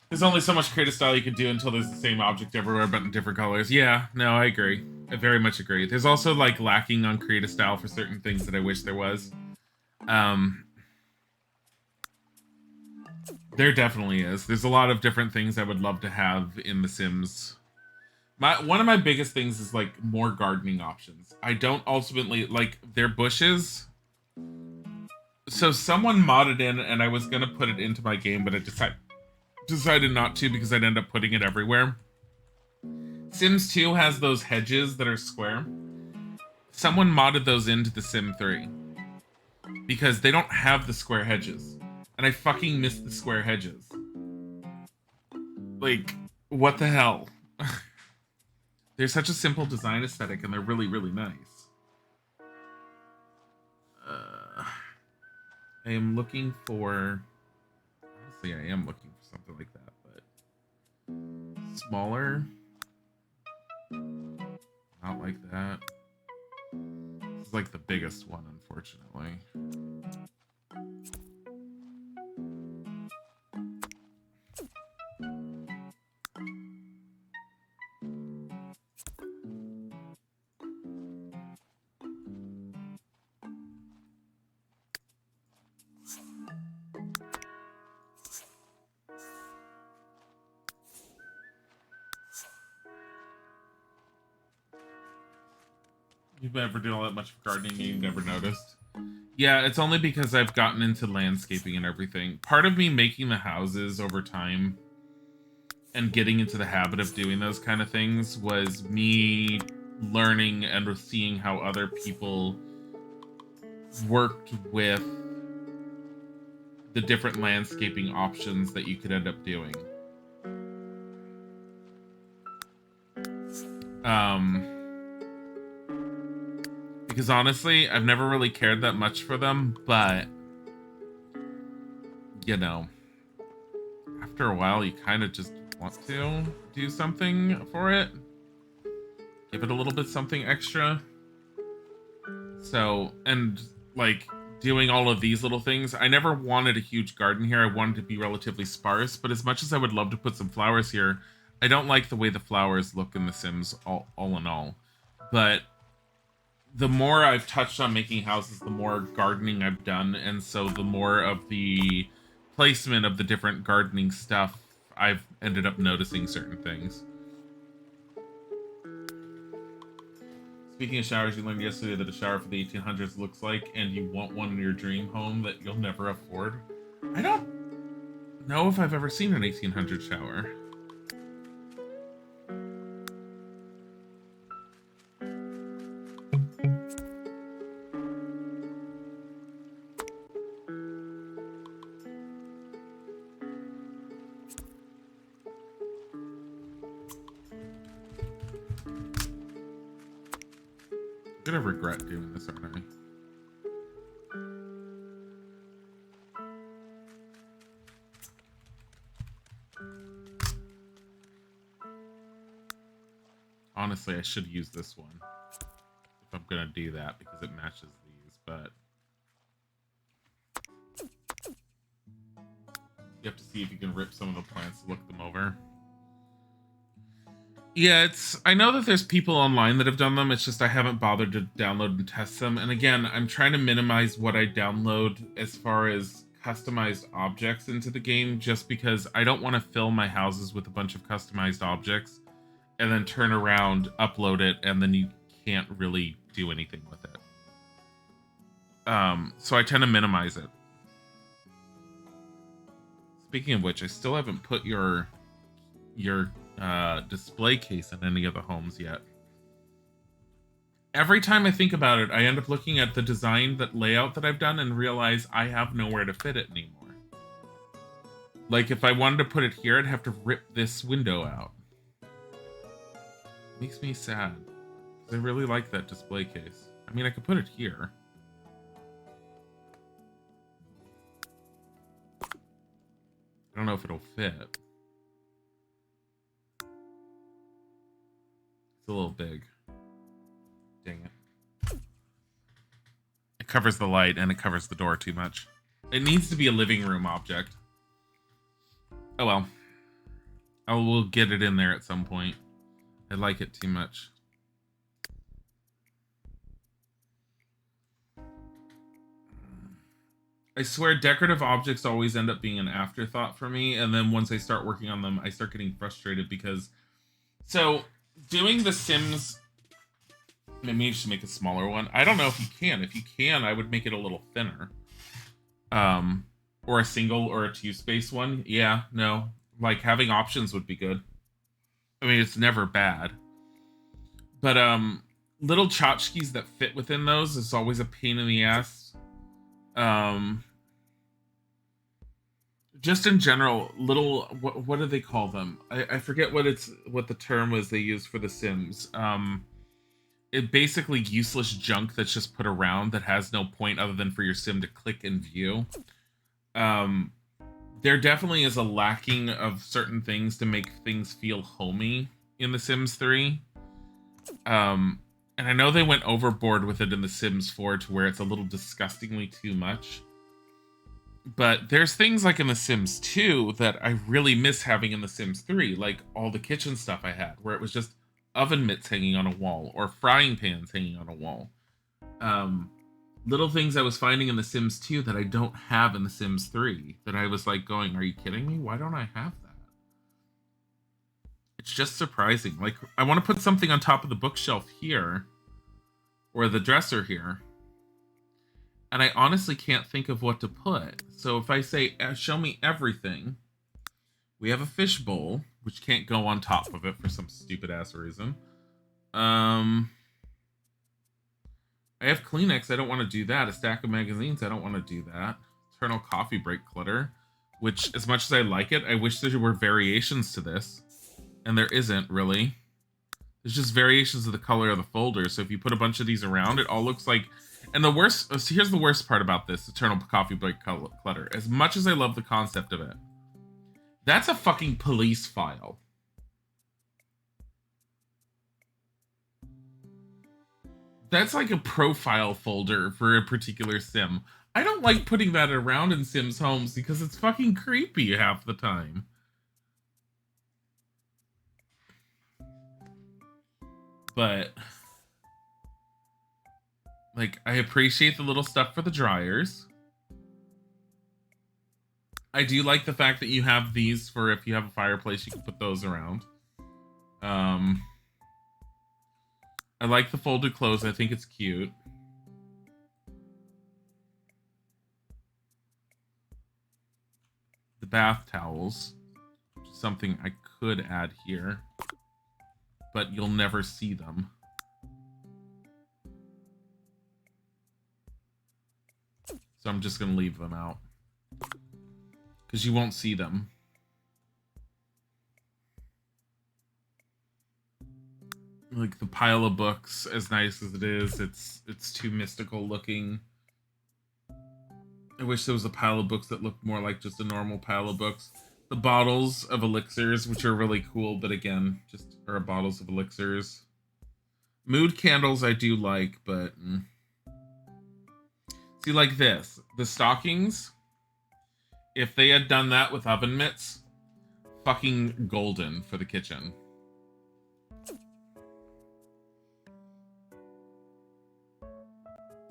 There's only so much creative style you can do until there's the same object everywhere but in different colors. Yeah, no, I agree. I very much agree. There's also like lacking on creative style for certain things that I wish there was. There definitely is. There's a lot of different things I would love to have in The Sims. One of my biggest things is like more gardening options. I don't ultimately like their bushes. So someone modded in, and I was gonna put it into my game, but I decided not to because I'd end up putting it everywhere. Sims 2 has those hedges that are square. Someone modded those into the Sim 3 because they don't have the square hedges, and I fucking miss the square hedges. Like, what the hell? They're such a simple design aesthetic, and they're really, really nice. I am looking for... Honestly, I am looking for something like that, but... Smaller? Not like that. This is like the biggest one, unfortunately. You've never done all that much gardening and you've never noticed? Yeah, it's only because I've gotten into landscaping and everything. Part of me making the houses over time and getting into the habit of doing those kind of things was me learning and seeing how other people worked with the different landscaping options that you could end up doing. Because honestly, I've never really cared that much for them, but, you know, after a while, you kind of just want to do something for it. Give it a little bit something extra. So, and, like, doing all of these little things, I never wanted a huge garden here. I wanted to be relatively sparse, but as much as I would love to put some flowers here, I don't like the way the flowers look in The Sims, all in all. But the more I've touched on making houses, the more gardening I've done, and so the more of the placement of the different gardening stuff, I've ended up noticing certain things. Speaking of showers, you learned yesterday that a shower for the 1800s looks like, and you want one in your dream home that you'll never afford. I don't know if I've ever seen an 1800 shower. I'm gonna regret doing this, aren't I? Honestly, I should use this one if I'm gonna do that because it matches these, but you have to see if you can rip some of the plants to look them over. Yeah, I know that there's people online that have done them. It's just I haven't bothered to download and test them. And again, I'm trying to minimize what I download as far as customized objects into the game, just because I don't want to fill my houses with a bunch of customized objects and then turn around, upload it, and then you can't really do anything with it. So I tend to minimize it. Speaking of which, I still haven't put your display case in any of the homes yet. Every time I think about it, I end up looking at the design, that layout that I've done, and realize I have nowhere to fit it anymore. Like, if I wanted to put it here, I'd have to rip this window out. Makes me sad, because I really like that display case. I mean, I could put it here. I don't know if it'll fit. It's a little big. Dang it. It covers the light and it covers the door too much. It needs to be a living room object. Oh well. I will get it in there at some point. I like it too much. I swear decorative objects always end up being an afterthought for me, and then once I start working on them, I start getting frustrated because... So, doing The Sims... Maybe you should make a smaller one. I don't know if you can. If you can, I would make it a little thinner. Or a single or a two-space one. Yeah, no. Like, having options would be good. I mean, it's never bad. But, little tchotchkes that fit within those is always a pain in the ass. Just in general, little... What do they call them? I forget what the term was they use for The Sims. It basically useless junk that's just put around that has no point other than for your sim to click and view. There definitely is a lacking of certain things to make things feel homey in The Sims 3. And I know they went overboard with it in The Sims 4 to where it's a little disgustingly too much. But there's things like in The Sims 2 that I really miss having in The Sims 3, like all the kitchen stuff I had, where it was just oven mitts hanging on a wall or frying pans hanging on a wall. Little things I was finding in The Sims 2 that I don't have in The Sims 3 that I was like going, are you kidding me? Why don't I have that? It's just surprising. Like, I want to put something on top of the bookshelf here or the dresser here. And I honestly can't think of what to put. So if I say, show me everything, we have a fish bowl, which can't go on top of it for some stupid ass reason. I have Kleenex. I don't want to do that. A stack of magazines. I don't want to do that. Eternal coffee break clutter, which, as much as I like it, I wish there were variations to this. And there isn't, really. There's just variations of the color of the folder. So if you put a bunch of these around, it all looks like... And the worst... So here's the worst part about this Eternal coffee break clutter. As much as I love the concept of it, that's a fucking police file. That's like a profile folder for a particular sim. I don't like putting that around in Sims homes because it's fucking creepy half the time. But, like, I appreciate the little stuff for the dryers. I do like the fact that you have these for if you have a fireplace, you can put those around. I like the folded clothes. I think it's cute. The bath towels, which is something I could add here, but you'll never see them. So I'm just going to leave them out because you won't see them. Like the pile of books, as nice as it is, it's too mystical looking. I wish there was a pile of books that looked more like just a normal pile of books. The bottles of elixirs, which are really cool, but again, just are bottles of elixirs. Mood candles I do like, but... See, like this. The stockings, if they had done that with oven mitts, fucking golden for the kitchen.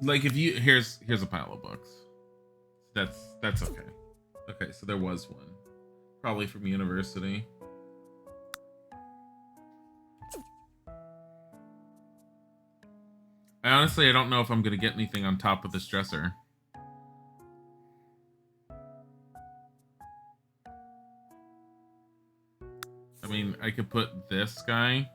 Like if you... Here's a pile of books. That's okay. Okay, so there was one. Probably from university. I don't know if I'm gonna get anything on top of this dresser. I mean, I could put this guy.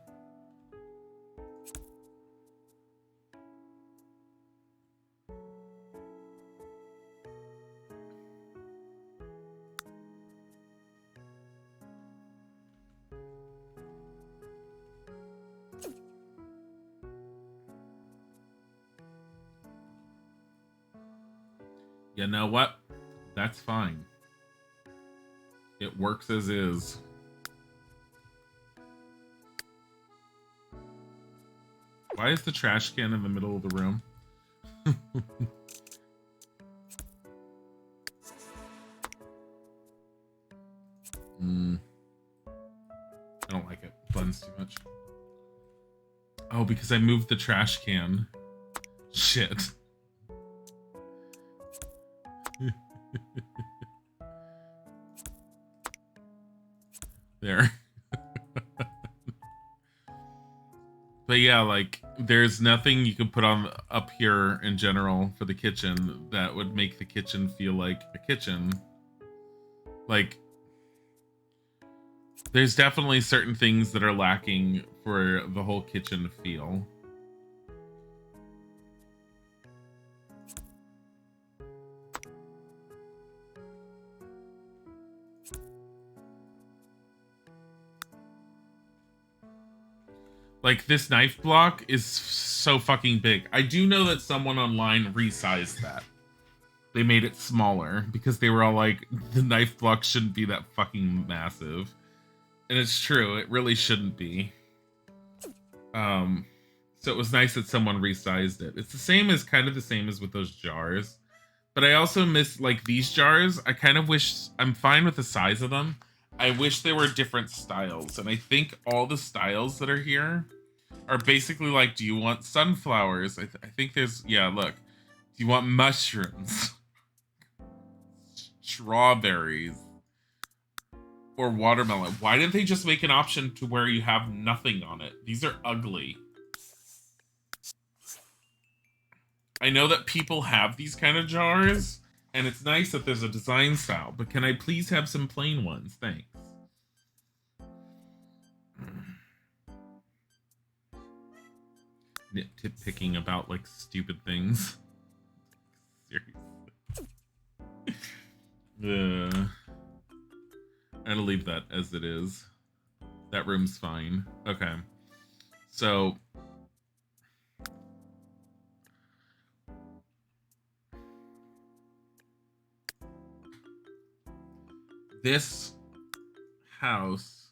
You know what? That's fine. It works as is. Why is the trash can in the middle of the room? I don't like it. Blends too much. Oh, because I moved the trash can. Shit. There. But yeah, like, there's nothing you can put on up here in general for the kitchen that would make the kitchen feel like a kitchen. Like, there's definitely certain things that are lacking for the whole kitchen feel. Like, this knife block is so fucking big. I do know that someone online resized that. They made it smaller because they were all like, the knife block shouldn't be that fucking massive. And it's true, it really shouldn't be. So it was nice that someone resized it. It's the same as, kind of the same as with those jars. But I also miss, like, these jars. I kind of wish, I'm fine with the size of them. I wish there were different styles. And I think all the styles that are here are basically like, do you want sunflowers? I think there's, yeah, look. Do you want mushrooms? Strawberries? Or watermelon? Why didn't they just make an option to where you have nothing on it? These are ugly. I know that people have these kind of jars, and it's nice that there's a design style, but can I please have some plain ones? Thanks. Nitpicking about, like, stupid things. Seriously. I'm gonna leave that as it is. That room's fine. Okay. So... this house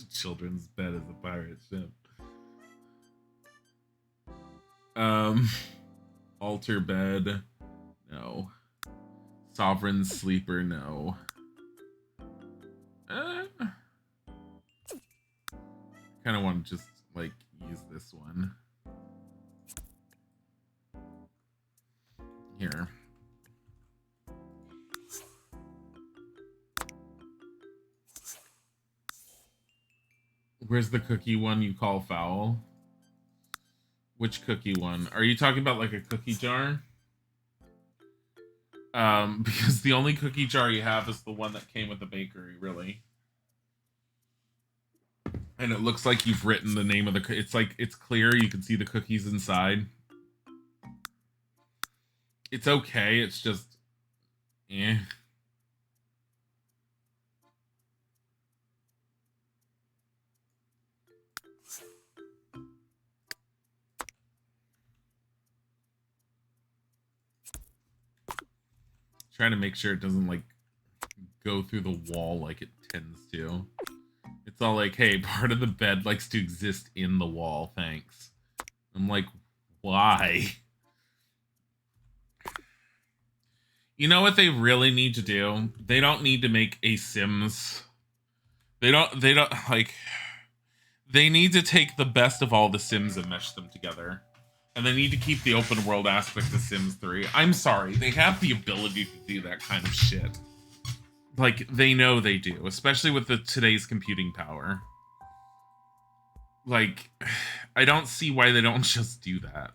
children's bed is a pirate ship. Altar bed, no. Sovereign sleeper, no. kind of want to just like use this one here. Where's the cookie one you call foul? Which cookie one? Are you talking about like a cookie jar? Because the only cookie jar you have is the one that came with the bakery, really. And it looks like you've written the name of the... It's like, it's clear. You can see the cookies inside. It's okay. It's just... eh. Trying to make sure it doesn't, like, go through the wall like it tends to. It's all like, hey, part of the bed likes to exist in the wall, thanks. I'm like, why? You know what they really need to do? They don't need to make a Sims. They don't, like... They need to take the best of all the Sims and mesh them together. And they need to keep the open world aspect of Sims 3. I'm sorry, they have the ability to do that kind of shit. Like, they know they do, especially with today's computing power. Like, I don't see why they don't just do that.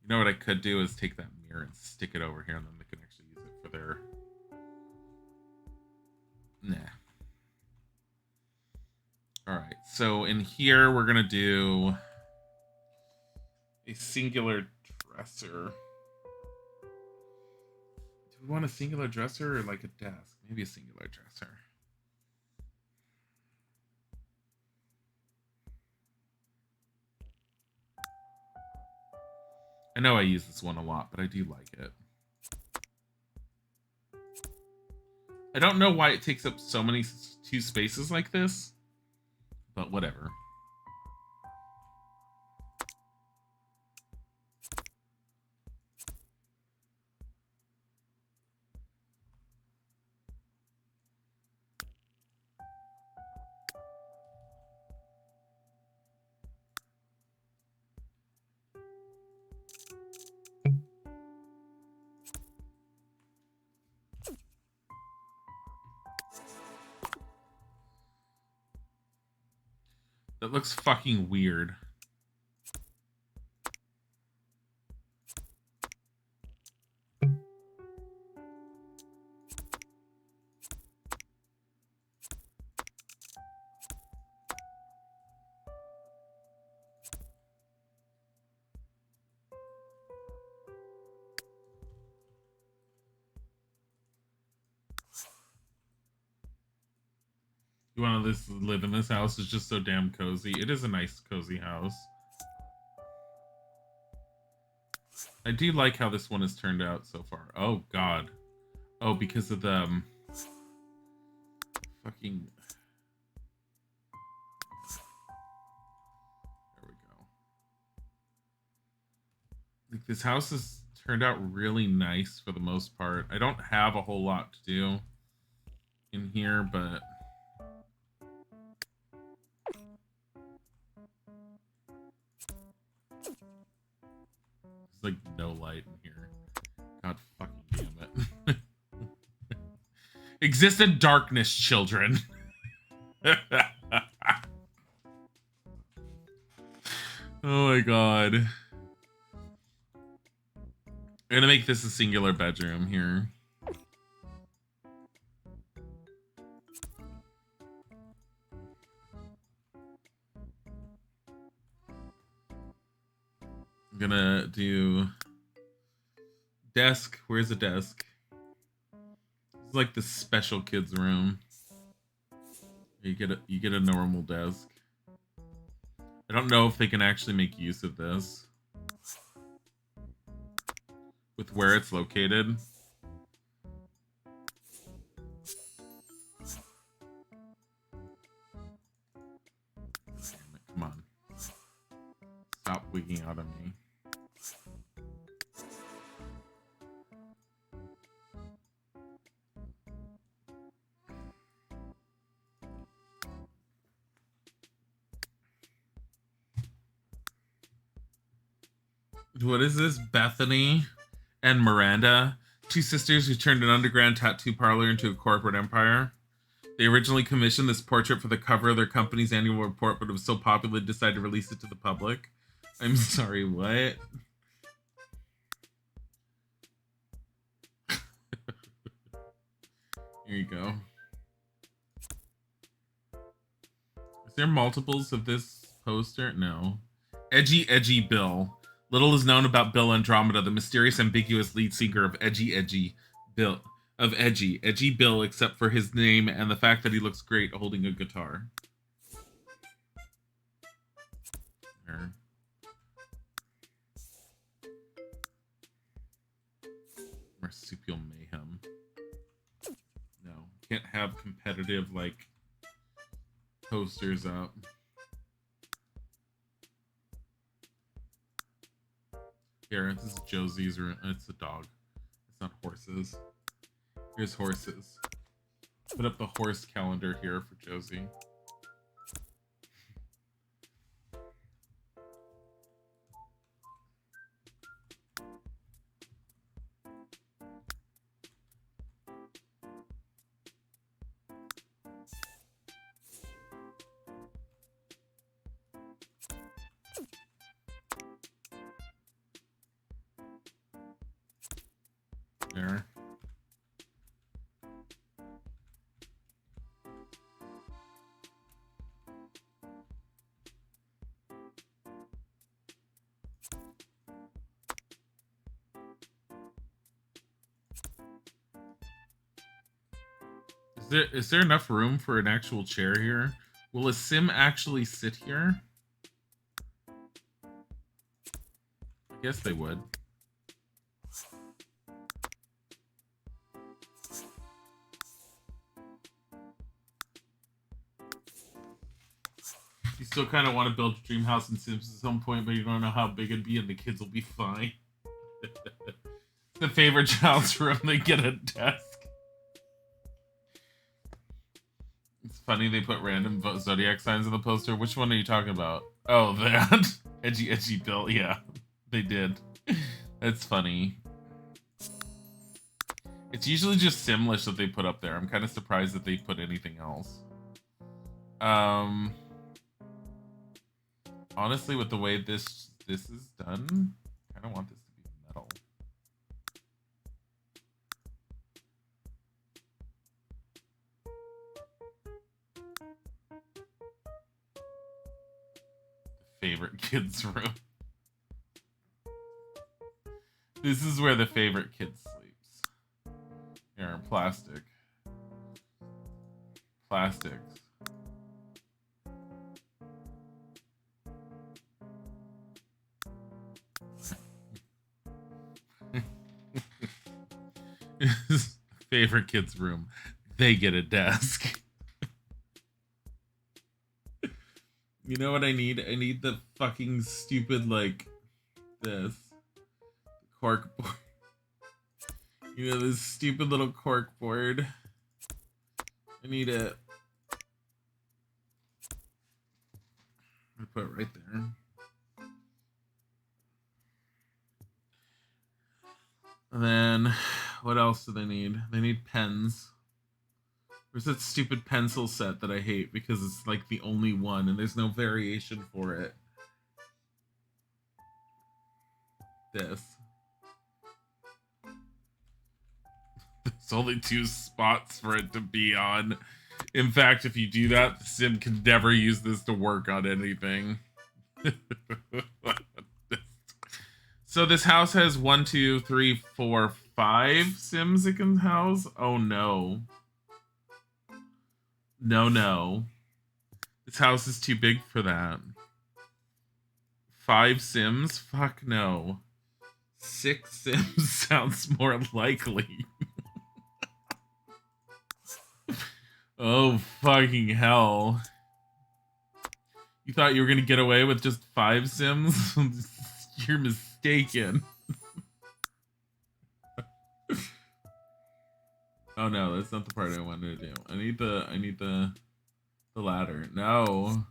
You know what I could do is take that mirror and stick it over here, and then they can actually use it for their... Nah. Alright, so in here, we're gonna do a singular dresser. Do we want a singular dresser or like a desk? Maybe a singular dresser. I know I use this one a lot, but I do like it. I don't know why it takes up so many two spaces like this, but whatever. That looks fucking weird. You want to live in this house? It's just so damn cozy. It is a nice, cozy house. I do like how this one has turned out so far. Oh, God. Oh, because of the... fucking... There we go. Like, this house has turned out really nice for the most part. I don't have a whole lot to do in here, but... There's, like, no light in here. God fucking damn it. Exist in darkness, children. Oh my god. I'm gonna make this a singular bedroom here. I'm gonna do desk. Where's the desk? It's like the special kids room. You get a normal desk. I don't know if they can actually make use of this with where it's located. Damn it, come on. Stop wigging out of me. What is this? Bethany and Miranda, two sisters who turned an underground tattoo parlor into a corporate empire. They originally commissioned this portrait for the cover of their company's annual report, but it was so popular they decided to release it to the public. I'm sorry, what? Here you go. Is there multiples of this poster? No. Edgy Bill. Little is known about Bill Andromeda, the mysterious, ambiguous lead singer of Edgy Bill. Edgy Bill, except for his name and the fact that he looks great holding a guitar. There. Marsupial mayhem. No, can't have competitive like posters up. Here, this is Josie's room. It's a dog. It's not horses. Here's horses. Put up the horse calendar here for Josie. There. Is there enough room for an actual chair here? Will a sim actually sit here? I guess they would. You still kind of want to build a dream house in Sims at some point, but you don't know how big it'd be, and the kids will be fine. The favorite child's room, they get a desk. It's funny they put random zodiac signs in the poster. Which one are you talking about? Oh, that. Edgy Bill. Yeah, they did. That's funny. It's usually just Simlish that they put up there. I'm kind of surprised that they put anything else. Honestly, with the way this is done, I kind of want this to be metal. Favorite kid's room. This is where the favorite kid sleeps. Here, plastics. His favorite kid's room. They get a desk. You know what I need? I need the fucking stupid, like, this. Cork board. You know, this stupid little cork board. I need it. I put it right there. And then, what else do they need? They need pens. There's that stupid pencil set that I hate because it's like the only one and there's no variation for it. This. There's only 2 spots for it to be on. In fact, if you do that, the sim can never use this to work on anything. So this house has 1, 2, 3, 4, 5 sims it can house? Oh no. No. This house is too big for that. 5 sims? Fuck no. 6 sims sounds more likely. Oh, fucking hell. You thought you were gonna get away with just 5 sims? You're mistaken. Oh no, that's not the part I wanted to do. I need the ladder. No.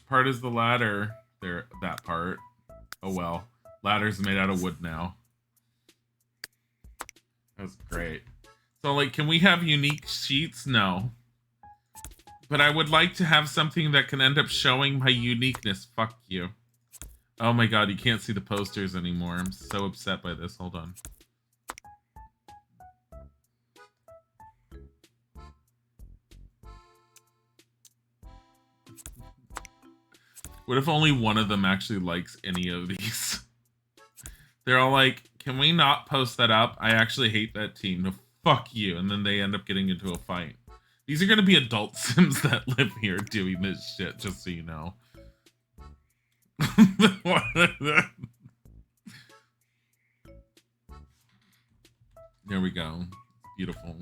part is the ladder? There, that part. Oh well. Ladder's made out of wood now. That's great. So, like, can we have unique sheets? No. But I would like to have something that can end up showing my uniqueness. Fuck you. Oh my god, you can't see the posters anymore. I'm so upset by this. Hold on. What if only one of them actually likes any of these? They're all like, can we not post that up? I actually hate that team. No, fuck you. And then they end up getting into a fight. These are going to be adult Sims that live here doing this shit, just so you know. There we go. Beautiful.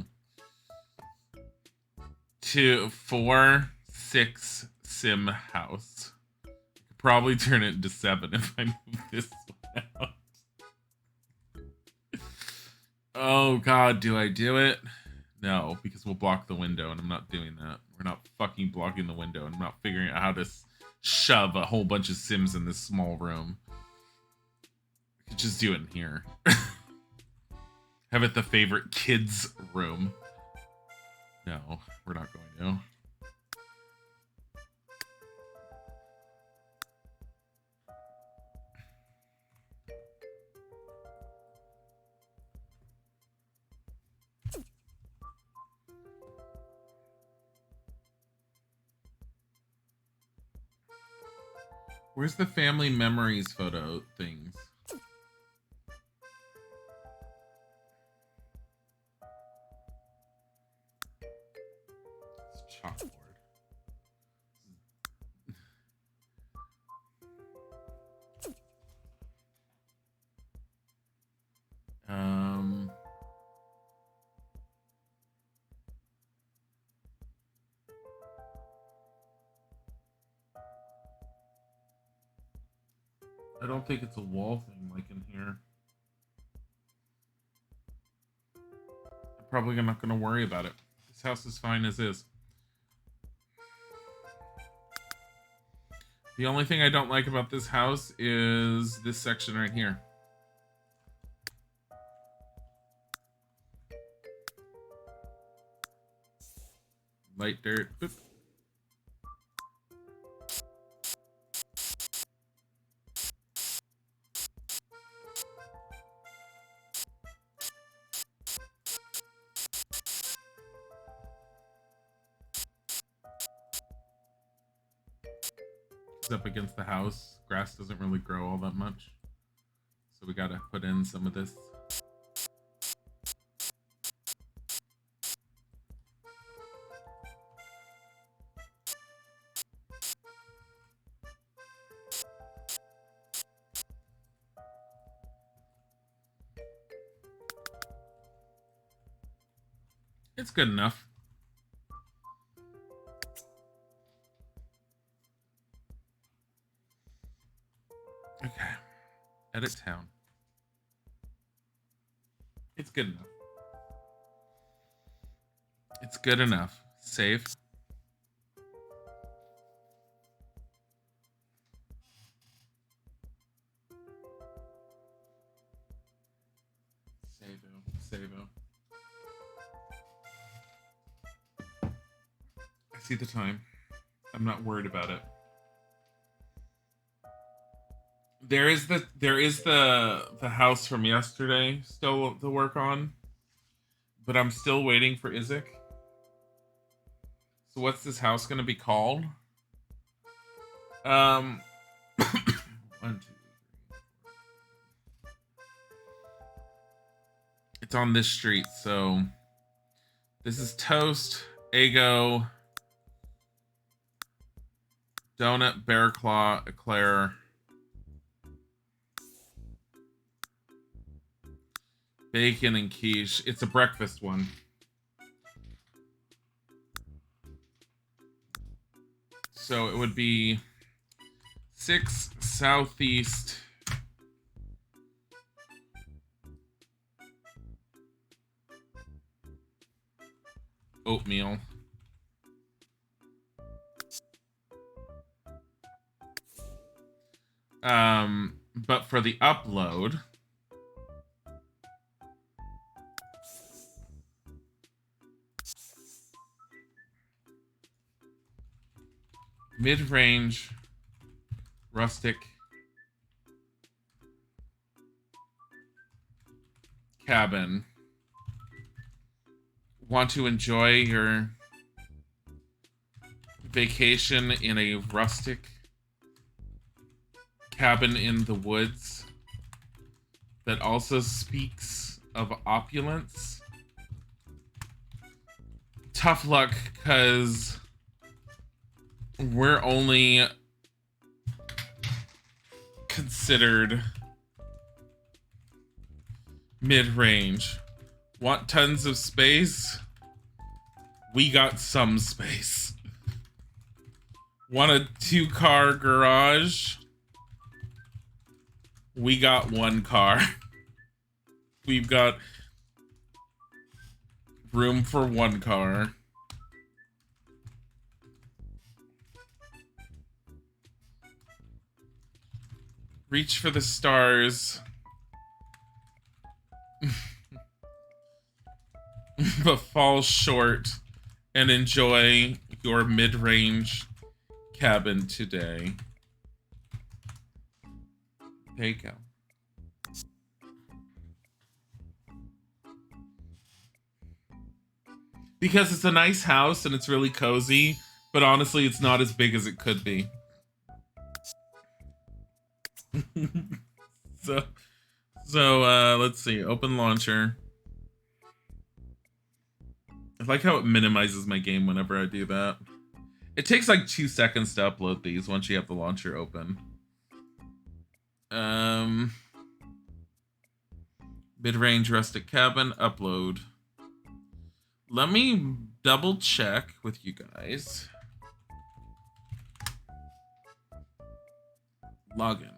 2, 4, 6 Sim house. I could probably turn it into 7 if I move this one out. Oh god, do I do it? No, because we'll block the window, and I'm not doing that. We're not fucking blocking the window, and I'm not figuring out how to shove a whole bunch of Sims in this small room. I could just do it in here. Have it the favorite kids room. No, we're not going to. Where's the family memories photo things? It's chalkboard. I don't think it's a wall thing like in here. I'm probably not going to worry about it. This house is fine as is. The only thing I don't like about this house is this section right here. Light dirt. Boop. It's up against the house. Grass doesn't really grow all that much. So we gotta put in some of this. It's good enough. Okay. Edit town. It's good enough. It's good enough. Save. Save. Save. I see the time. I'm not worried about it. There is the house from yesterday still to work on, but I'm still waiting for Isaac. So what's this house gonna be called? 1, 2, 3. It's on this street, so this is Toast, Eggo, Donut, Bear Claw, Eclair, Bacon, and Quiche. It's a breakfast one. So it would be 6 Southeast. Oatmeal. But for the upload, mid-range rustic cabin. Want to enjoy your vacation in a rustic cabin in the woods that also speaks of opulence? Tough luck, because we're only considered mid-range. Want tons of space? We got some space. Want a 2-car garage? We got 1 car. We've got room for 1 car. Reach for the stars. But fall short and enjoy your mid-range cabin today. There you go. Because it's a nice house and it's really cozy, but honestly, it's not as big as it could be. So let's see. Open launcher. I like how it minimizes my game whenever I do that. It takes like 2 seconds to upload these once you have the launcher open. Mid-range rustic cabin, upload. Let me double check with you guys. Login.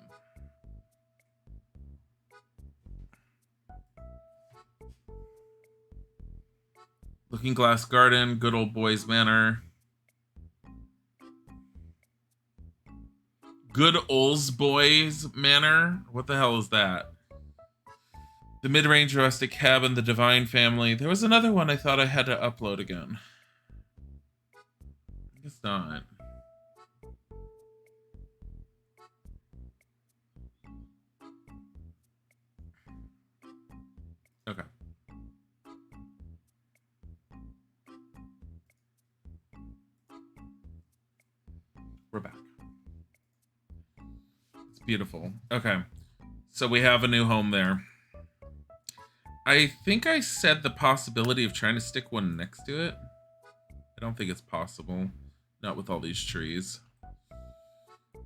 Looking Glass Garden, Good Old Boys Manor. Good Old Boys Manor? What the hell is that? The Mid-Range Rustic Cabin, The Divine Family. There was another one I thought I had to upload again. I guess not. Okay. We're back. It's beautiful. Okay. So we have a new home there. I think I said the possibility of trying to stick one next to it. I don't think it's possible. Not with all these trees.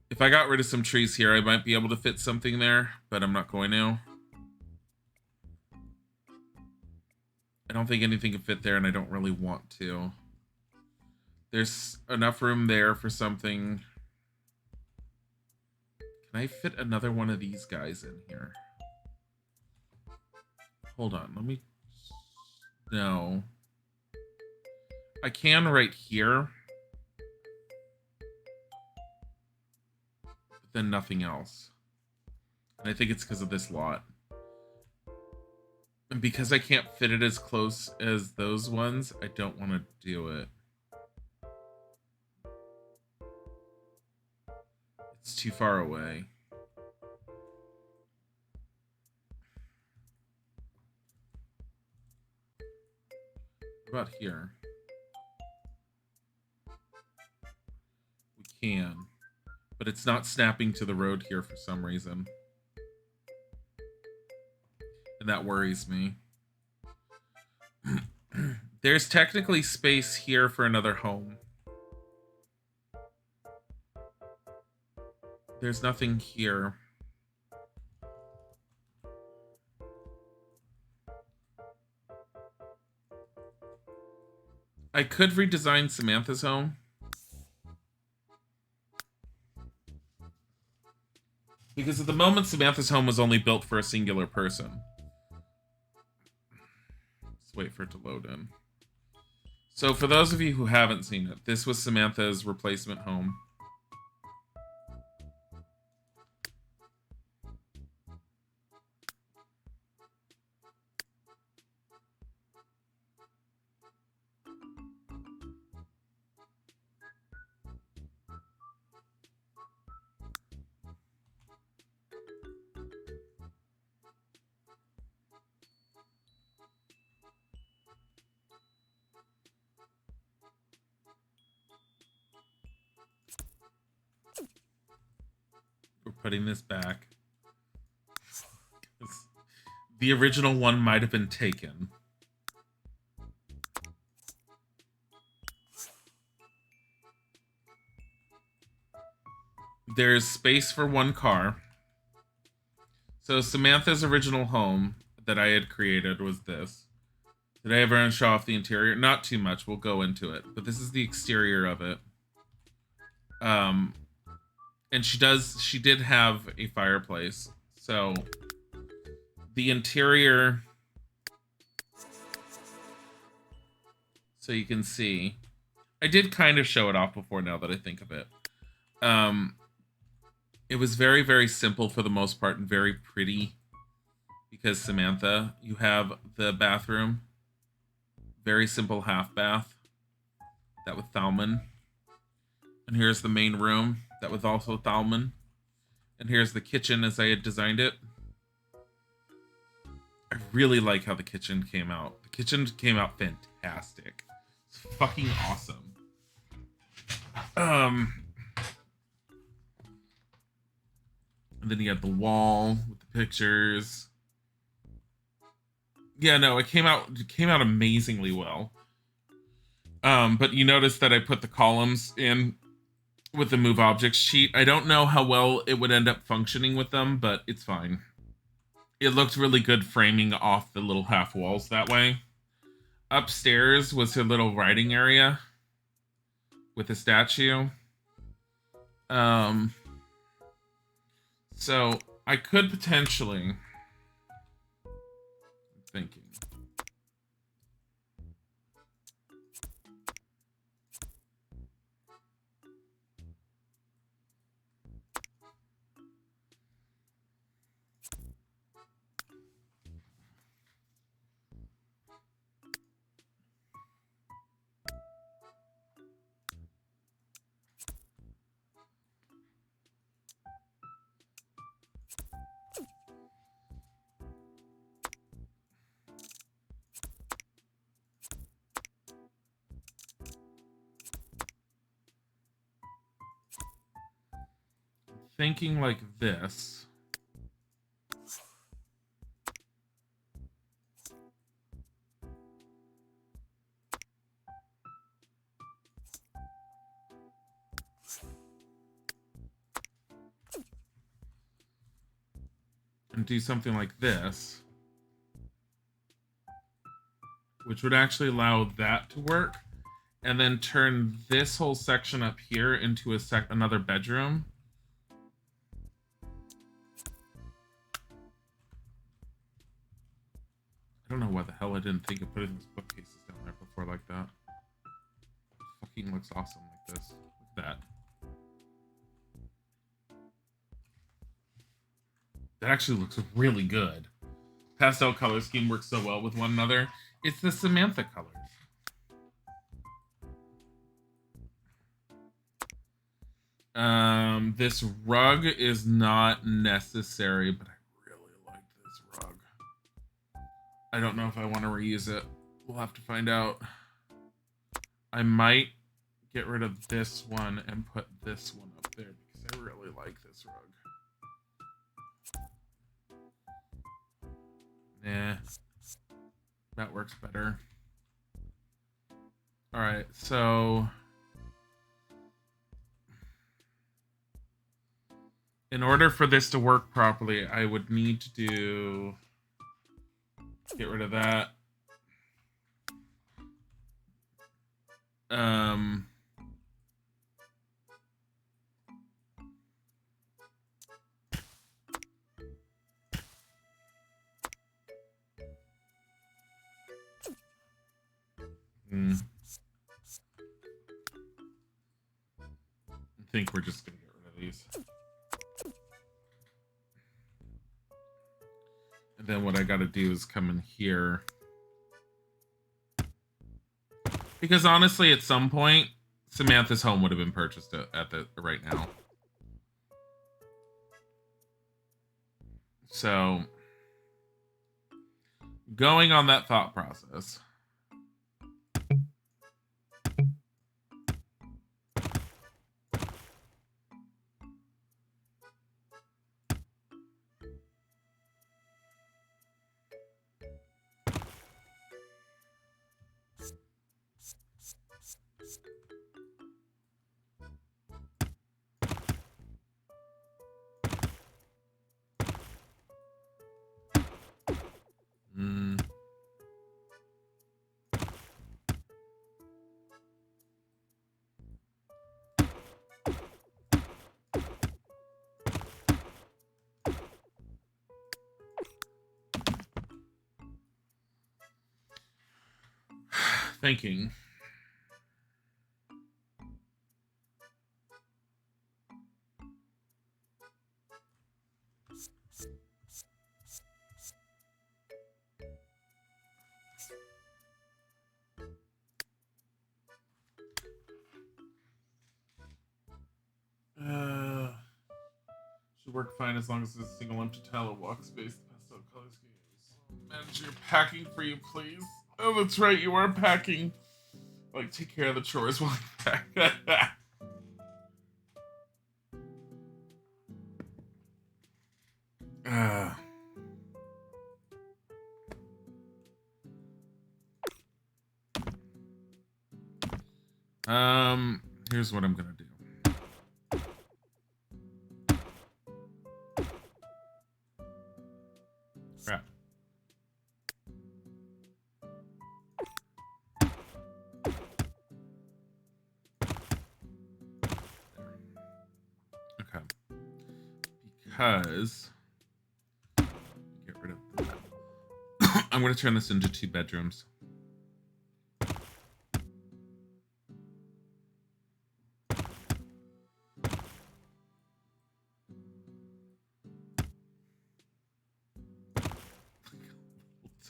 If I got rid of some trees here, I might be able to fit something there, but I'm not going to. I don't think anything can fit there, and I don't really want to. There's enough room there for something. Can I fit another one of these guys in here? Hold on, let me... No. I can right here. But then nothing else. And I think it's because of this lot. And because I can't fit it as close as those ones, I don't want to do it. It's too far away. What about here? We can. But it's not snapping to the road here for some reason. And that worries me. There's technically space here for another home. There's nothing here. I could redesign Samantha's home. Because at the moment, Samantha's home was only built for a singular person. Let's wait for it to load in. So for those of you who haven't seen it, this was Samantha's replacement home. putting this back. The original one might have been taken. There's space for one car. So Samantha's original home that I had created was this. Did I ever show off the interior? Not too much. We'll go into it. But this is the exterior of it. And she did have a fireplace. So the interior, so you can see, I did kind of show it off before now that I think of it. It was very, very simple for the most part and very pretty because Samantha, you have the bathroom, very simple half bath, that with Thalman. And here's the main room, that was also Thalman. And here's the kitchen as I had designed it. I really like how the kitchen came out. The kitchen came out fantastic. It's fucking awesome. And then you had the wall with the pictures. Yeah, no, it came out amazingly well. But you notice that I put the columns in with the move objects sheet. I don't know how well it would end up functioning with them, but it's fine. It looked really good framing off the little half walls that way. Upstairs was her little writing area with a statue. So I could potentially, I'm thinking, like this. And do something like this, which would actually allow that to work, and then turn this whole section up here into another bedroom. I don't know why the hell I didn't think of putting these bookcases down there before like that. It fucking looks awesome like this. Look at that. That actually looks really good. Pastel color scheme works so well with one another. It's the Samantha colors. This rug is not necessary, but I really like this rug. I don't know if I want to reuse it. We'll have to find out. I might get rid of this one and put this one up there because I really like this rug. Nah, that works better. All right, so in order for this to work properly, I would need to get rid of that. I think we're just gonna get rid of these. And then what I gotta do is come in here. Because honestly, at some point, Samantha's home would have been purchased at the right now. So, going on that thought process. thinking. Should work fine as long as it's a single empty tile or walk space. The pastel colors can use. Manager, packing for you, please. Oh, that's right, you are packing. Like, take care of the chores while you pack. Here's what I'm gonna do. Crap. Okay. Because get rid of that. I'm gonna turn this into 2 bedrooms.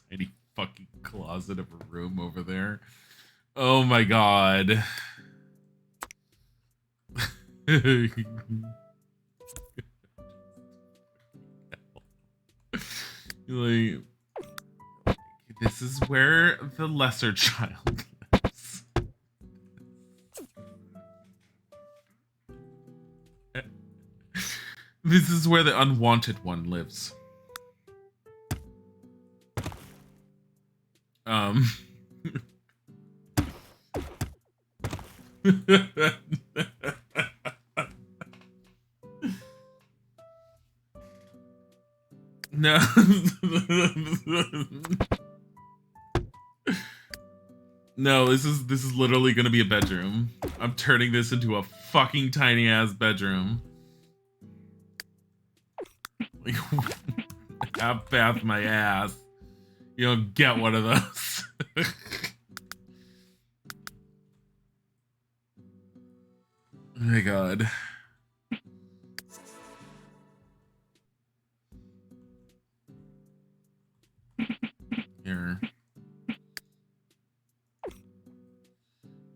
Tiny fucking closet of a room over there. Oh my god. Like, this is where the lesser child lives. This is where the unwanted one lives. No. No, this is literally gonna be a bedroom. I'm turning this into a fucking tiny ass bedroom. Like, half bath my ass. You don't get one of those. Oh my god. Here.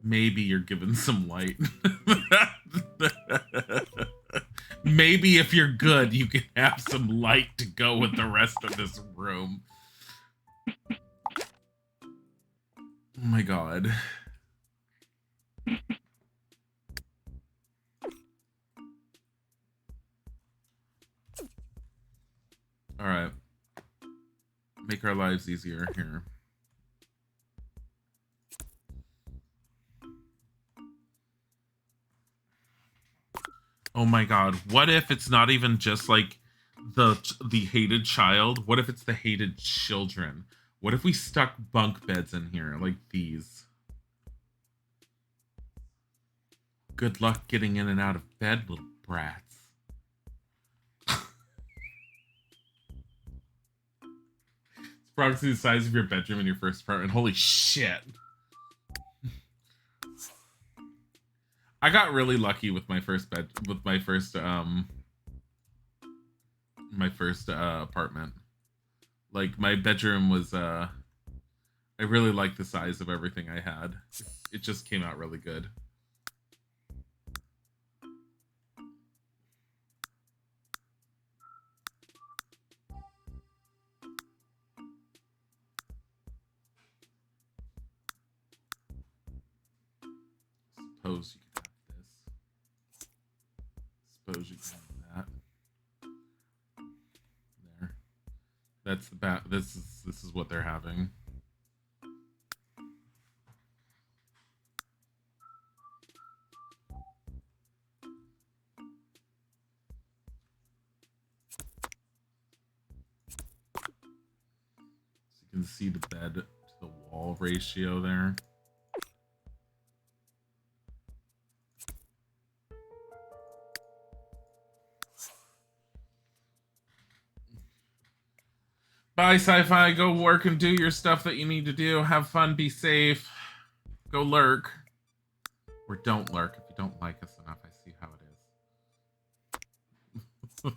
Maybe you're given some light. Maybe if you're good, you can have some light to go with the rest of this room. Oh my god. Alright. Make our lives easier here. Oh my god. What if it's not even just like the hated child? What if it's the hated children? What if we stuck bunk beds in here like these? Good luck getting in and out of bed, little brats. It's approximately the size of your bedroom in your first apartment. Holy shit. I got really lucky with my first apartment. Like, my bedroom was I really liked the size of everything I had. It just came out really good. Suppose you could have this. Suppose you could have that. There. That's the this is what they're having. So you can see the bed to the wall ratio there. Bye, Sci-Fi. Go work and do your stuff that you need to do. Have fun. Be safe. Go lurk. Or don't lurk if you don't like us enough. I see how it is.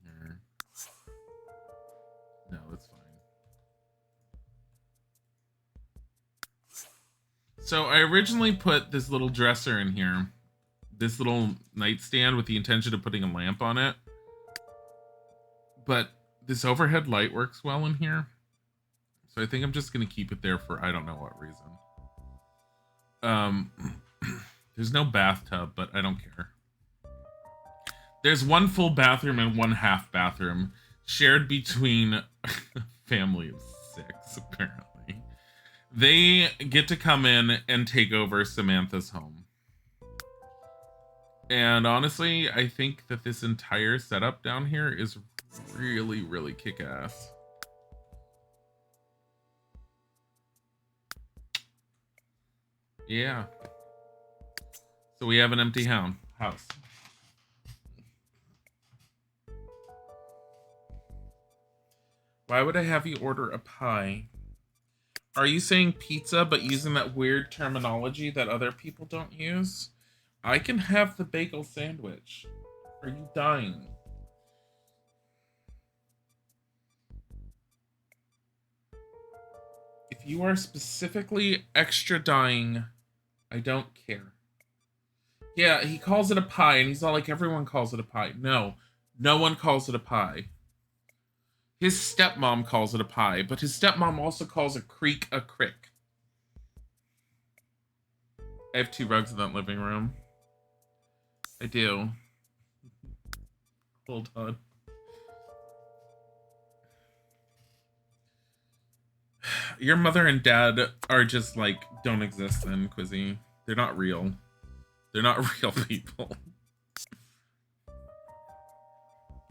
Here. No, it's fine. So I originally put this little dresser in here. This little nightstand with the intention of putting a lamp on it. But this overhead light works well in here. So I think I'm just going to keep it there for I don't know what reason. There's no bathtub, but I don't care. There's one full bathroom and one half bathroom shared between a family of 6, apparently. They get to come in and take over Samantha's home. And honestly, I think that this entire setup down here is really, really kick-ass. Yeah. So we have an empty house. Why would I have you order a pie? Are you saying pizza but using that weird terminology that other people don't use? I can have the bagel sandwich. Are you dying? If you are specifically extra dying, I don't care. Yeah, he calls it a pie, and he's all like, everyone calls it a pie. No, no one calls it a pie. His stepmom calls it a pie, but his stepmom also calls a creek a crick. I have 2 rugs in that living room. I do. Hold on. Your mother and dad are just like, don't exist then, Quizzy. They're not real. They're not real people.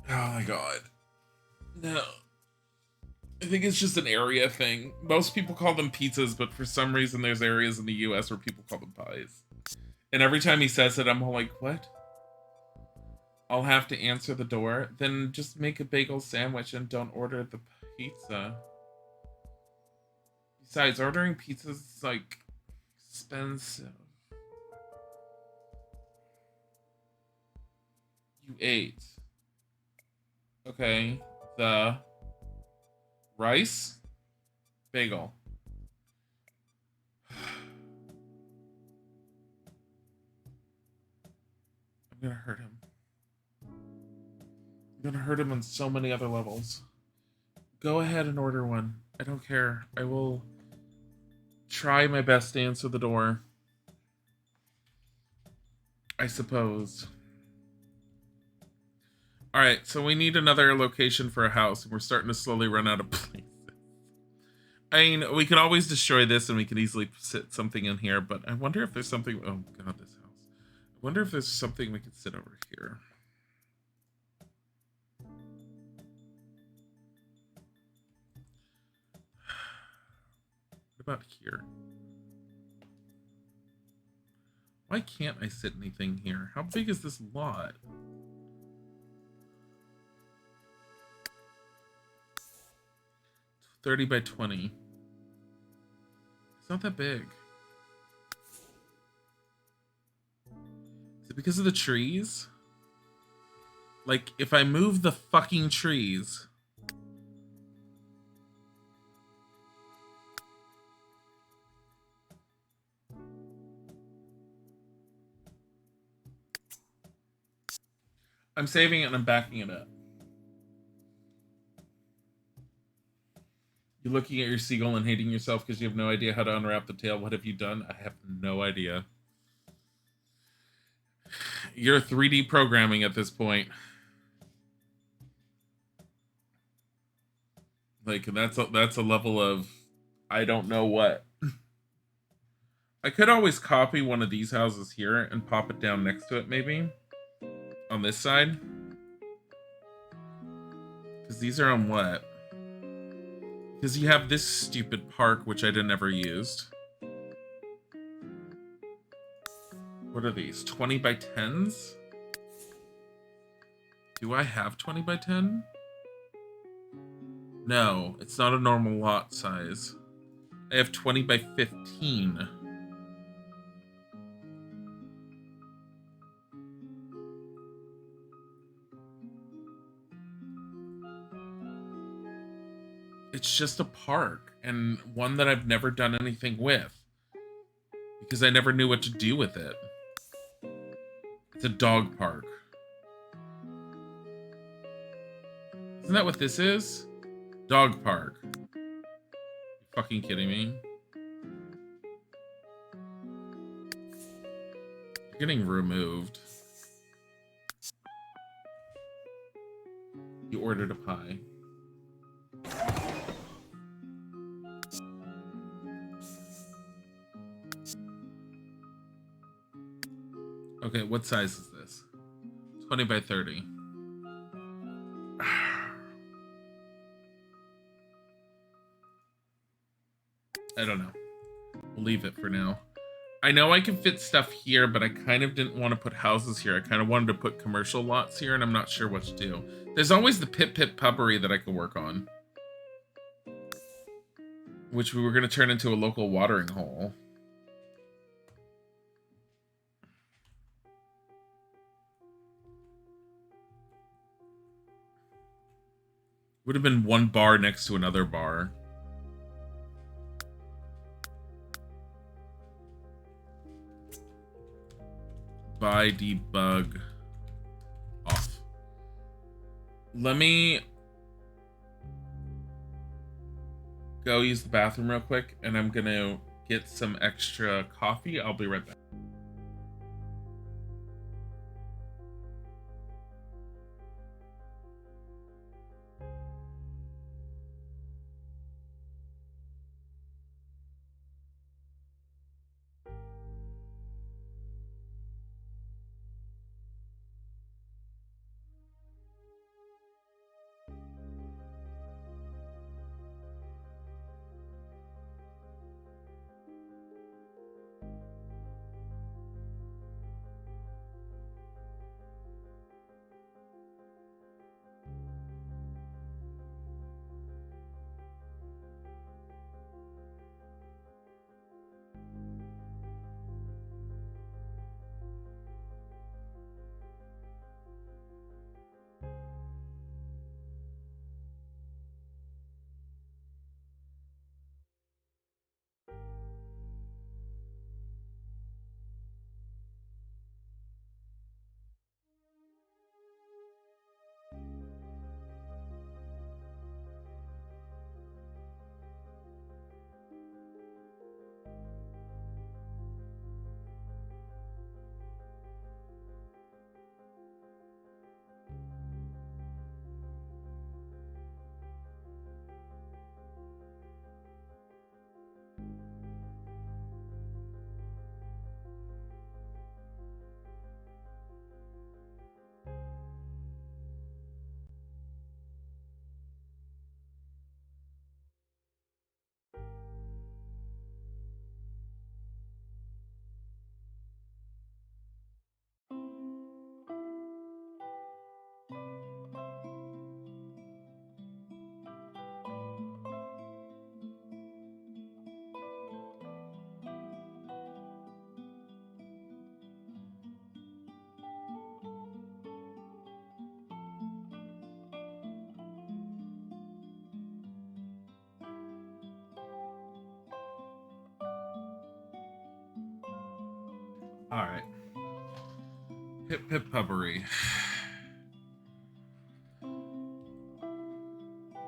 Oh my god. No. I think it's just an area thing. Most people call them pizzas, but for some reason there's areas in the US where people call them pies. And every time he says it, I'm all like, what? I'll have to answer the door. Then just make a bagel sandwich and don't order the pizza. Besides, ordering pizza is, like, expensive. You ate. Okay. The rice? Bagel. I'm gonna hurt him. I'm gonna hurt him on so many other levels. Go ahead and order one. I don't care. I will try my best to answer the door. I suppose. Alright, so we need another location for a house, and we're starting to slowly run out of places. I mean, we could always destroy this, and we could easily sit something in here, but I wonder if there's something... Oh, God, this house. I wonder if there's something we could sit over here. What about here? Why can't I sit anything here? How big is this lot? It's 30 by 20. It's not that big. Is it because of the trees? Like, if I move the fucking trees... I'm saving it and I'm backing it up. You're looking at your seagull and hating yourself because you have no idea how to unwrap the tail. What have you done? I have no idea. You're 3D programming at this point. Like, that's a level of I don't know what. I could always copy one of these houses here and pop it down next to it, maybe. On this side. Because these are on what? Because you have this stupid park, which I didn't ever used. What are these? 20 by 10s? Do I have 20 by 10? No, it's not a normal lot size. I have 20 by 15. It's just a park, and one that I've never done anything with because I never knew what to do with it. It's a dog park. Isn't that what this is? Dog park. You fucking kidding me? You're getting removed. You ordered a pie. Okay, what size is this? 20 by 30. I don't know. We'll leave it for now. I know I can fit stuff here, but I kind of didn't want to put houses here. I kind of wanted to put commercial lots here, and I'm not sure what to do. There's always the Pip Pip Puppery that I could work on, which we were going to turn into a local watering hole. Would have been one bar next to another bar. Buy debug off. Let me go use the bathroom real quick, and I'm gonna get some extra coffee. I'll be right back. All right. Pip Pip Puppery.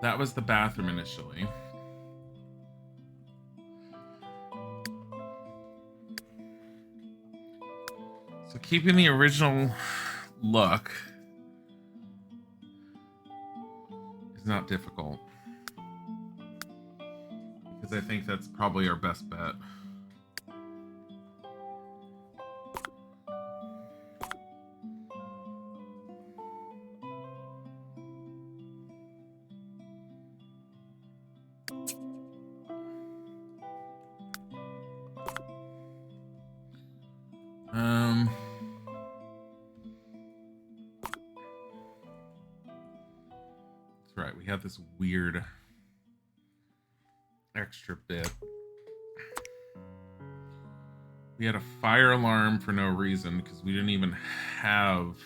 That was the bathroom initially. So keeping the original look is not difficult, because I think that's probably our best bet. That's right. We have this weird extra bit. We had a fire alarm for no reason because we didn't even have...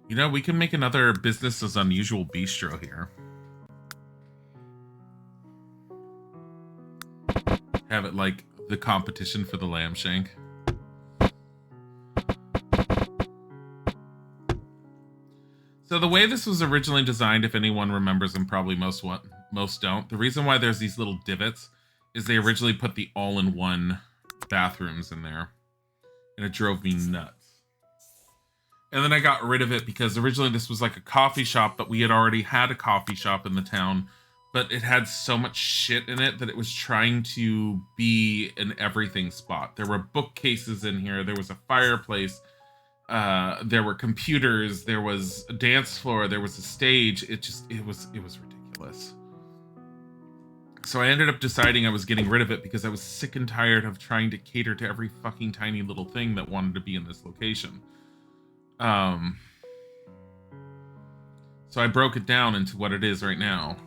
You know, we can make another business as unusual bistro here. Have it like the competition for the lamb shank. So the way this was originally designed, if anyone remembers, and probably most don't, the reason why there's these little divots is they originally put the all-in-one bathrooms in there. And it drove me nuts. And then I got rid of it because originally this was like a coffee shop, but we had already had a coffee shop in the town, but it had so much shit in it that it was trying to be an everything spot. There were bookcases in here. There was a fireplace. There were computers. There was a dance floor. There was a stage. It was ridiculous. So I ended up deciding I was getting rid of it because I was sick and tired of trying to cater to every fucking tiny little thing that wanted to be in this location. So I broke it down into what it is right now.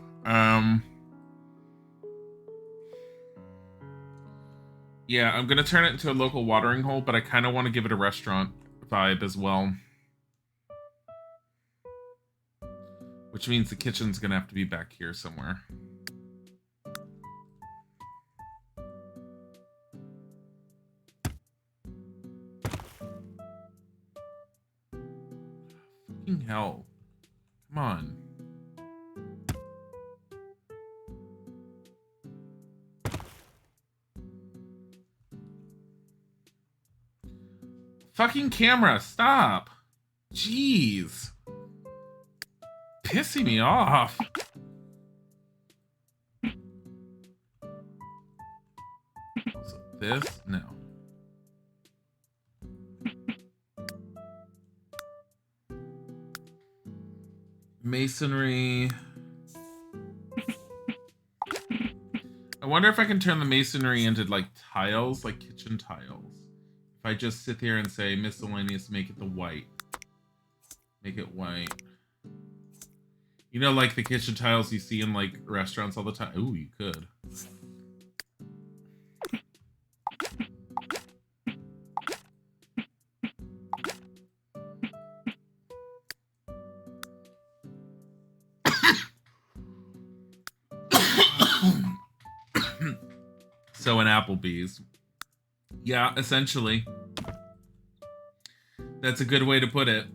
Yeah, I'm gonna turn it into a local watering hole, but I kind of want to give it a restaurant vibe as well. Which means the kitchen's gonna have to be back here somewhere. Fucking hell. Come on. Fucking camera, stop. Jeez. Pissing me off. So this? No. Masonry. I wonder if I can turn the masonry into like tiles, like kitchen tiles. If I just sit here and say miscellaneous, make it the white. Make it white. You know, like the kitchen tiles you see in like restaurants all the time. Ooh, you could. So an Applebee's. Yeah, essentially. That's a good way to put it.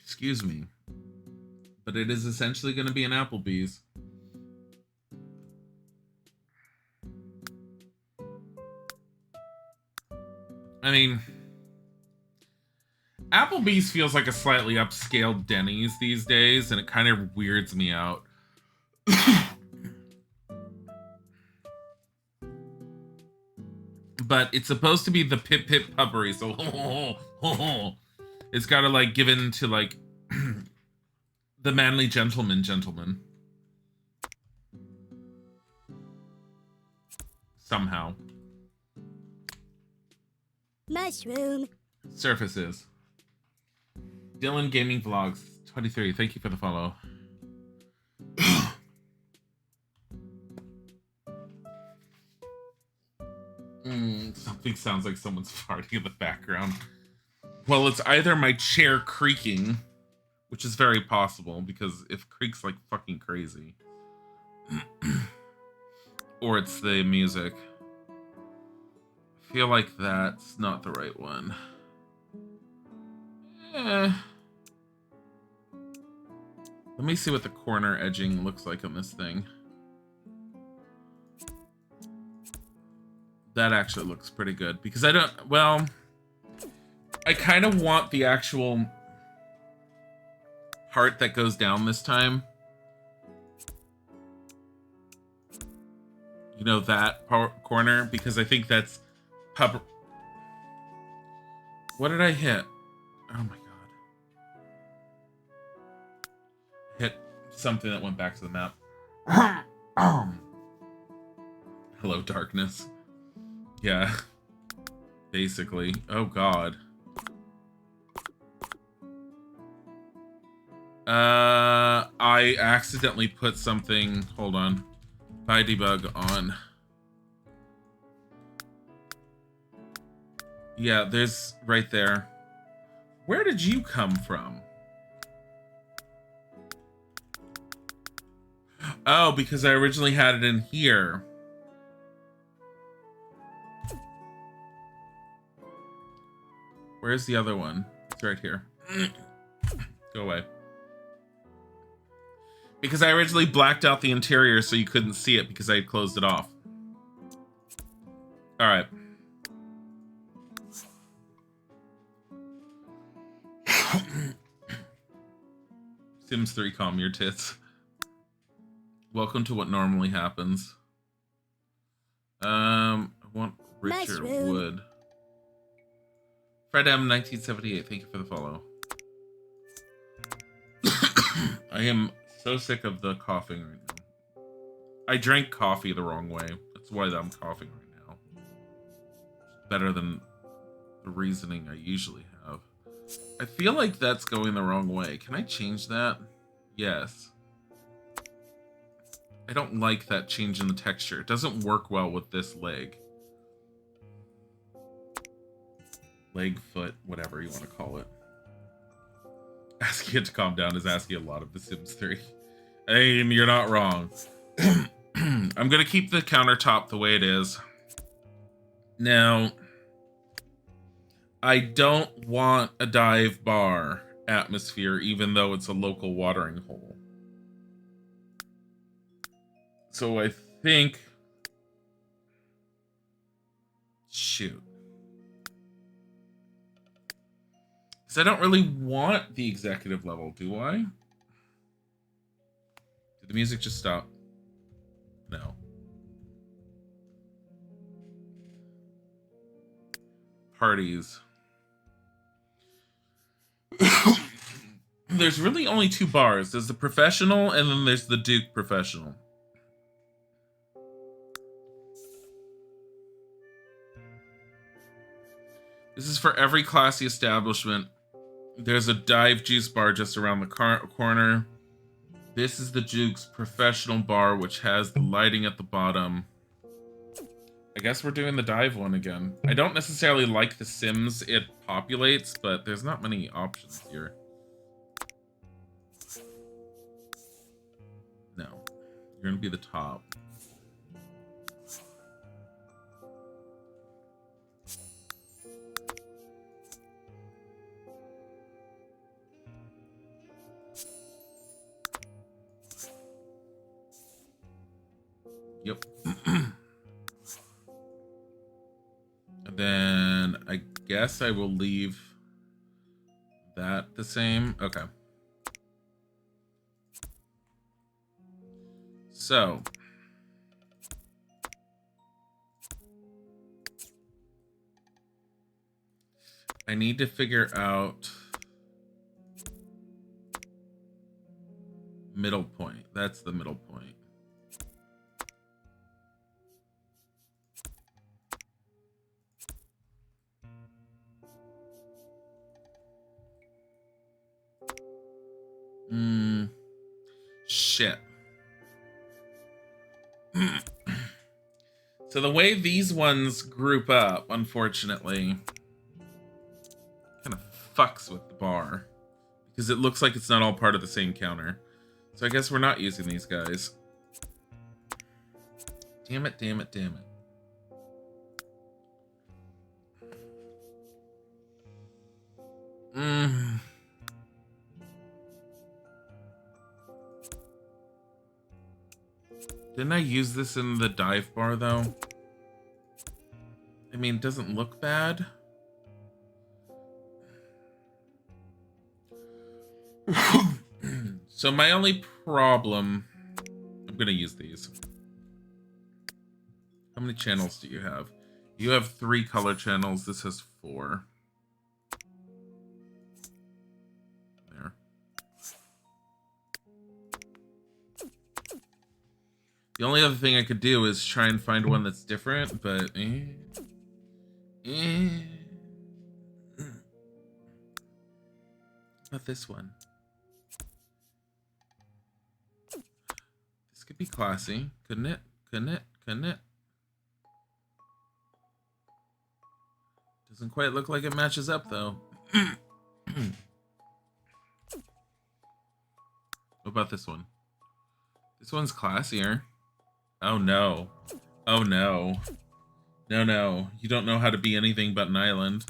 Excuse me. But it is essentially going to be an Applebee's. I mean, Applebee's feels like a slightly upscaled Denny's these days, and it kind of weirds me out. But it's supposed to be the Pip Pip Puppery, so it's got to like give in to like the manly gentleman. Somehow. Mushroom. Surfaces. Dylan Gaming Vlogs 23. Thank you for the follow. Something sounds like someone's farting in the background. Well, it's either my chair creaking, which is very possible because it creaks like fucking crazy, or it's the music. I feel like that's not the right one. Let me see what the corner edging looks like on this thing. That actually looks pretty good because I don't, well, I kind of want the actual heart that goes down this time. You know, that corner, because I think that's What did I hit? Oh my god. Hit something that went back to the map. Hello, darkness. Yeah. basically. Oh god. I accidentally put something, hold on, by debug on. Yeah, there's right there. Where did you come from? Oh, because I originally had it in here. Where's the other one? It's right here. Go away. Because I originally blacked out the interior so you couldn't see it because I had closed it off. Alright. Sims 3, calm your tits. Welcome to what normally happens. I want richer wood. Fred M 1978, thank you for the follow. I am so sick of the coughing right now. I drank coffee the wrong way. That's why I'm coughing right now. Better than the reasoning I usually have. I feel like that's going the wrong way. Can I change that? Yes. I don't like that change in the texture. It doesn't work well with this leg. Leg, foot, whatever you want to call it. Asking it to calm down is asking a lot of The Sims 3. Hey, you're not wrong. I'm going to keep the countertop the way it is. Now, I don't want a dive bar atmosphere, even though it's a local watering hole. So I think... Shoot. Because I don't really want the executive level, do I? Did the music just stop? No. Parties. There's really only two bars. There's the professional and then there's the Duke professional. This is for every classy establishment. There's a dive juice bar just around the corner. This is the Duke's professional bar, which has the lighting at the bottom. I guess we're doing the dive one again. I don't necessarily like the Sims it populates, but there's not many options here. No. You're gonna be the top. Yep. And then I guess I will leave that the same. Okay. So. I need to figure out middle point. That's the middle point. Shit. So the way these ones group up, unfortunately, kind of fucks with the bar. Because it looks like it's not all part of the same counter. So I guess we're not using these guys. Damn it, damn it, damn it. Didn't I use this in the dive bar, though? I mean, it doesn't look bad. So my only problem... I'm gonna use these. How many channels do you have? You have 3 color channels. This has 4. There. The only other thing I could do is try and find one that's different, but Not this one. This could be classy, couldn't it? Couldn't it? Couldn't it? Doesn't quite look like it matches up, though. What about this one? This one's classier. Oh, no. Oh, no. No, no. You don't know how to be anything but an island.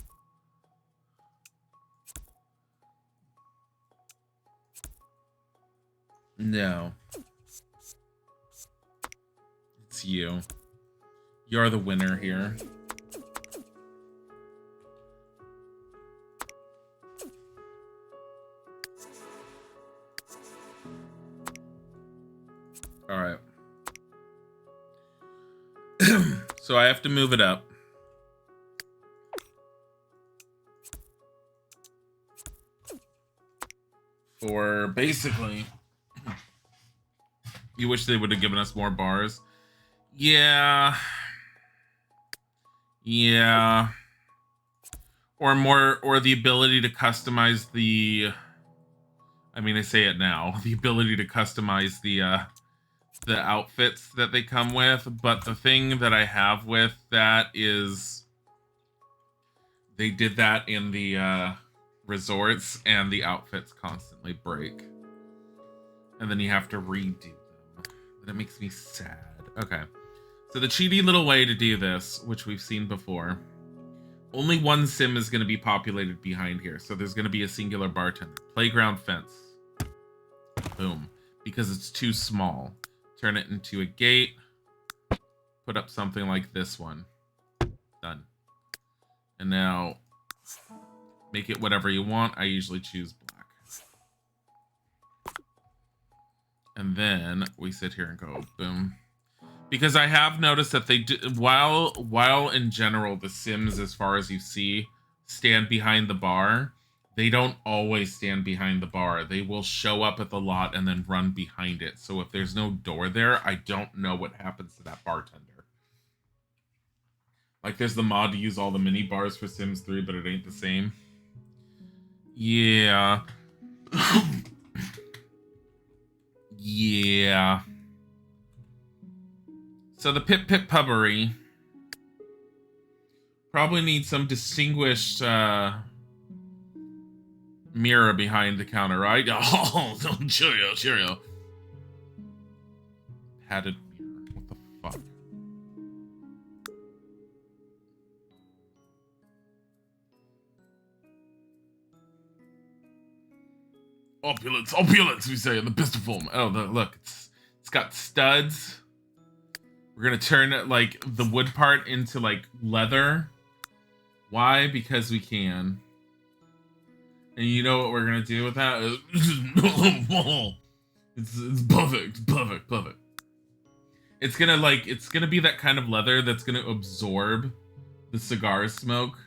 No. It's you. You're the winner here. All right. So I have to move it up. For basically, you wish they would have given us more bars. Yeah. Yeah. Or more, or the ability to customize the, I mean, I say it now, the ability to customize the outfits that they come with. But the thing that I have with that is they did that in the resorts and the outfits constantly break. And then you have to redo them. And it makes me sad. Okay. So the cheaty little way to do this, which we've seen before, only one sim is going to be populated behind here. So there's going to be a singular bartender. Playground fence. Boom. Because it's too small. Turn it into a gate. Put up something like this one. Done. And now, make it whatever you want. I usually choose black. And then we sit here and go, boom. Because I have noticed that they do, while in general the Sims, as far as you see, stand behind the bar, they don't always stand behind the bar. They will show up at the lot and then run behind it. So if there's no door there, I don't know what happens to that bartender. Like there's the mod to use all the mini bars for Sims 3, but it ain't the same. Yeah. Yeah. So the Pip Pip Pubbery probably needs some distinguished mirror behind the counter, right? Oh, cheerio, cheerio. Padded mirror. What the fuck? Opulence, opulence, we say in the pistol form. Oh, look, it's got studs. We're gonna turn it, like, the wood part into, like, leather. Why? Because we can. And you know what we're gonna do with that? It's perfect, perfect, perfect. It's gonna be that kind of leather that's gonna absorb the cigar smoke.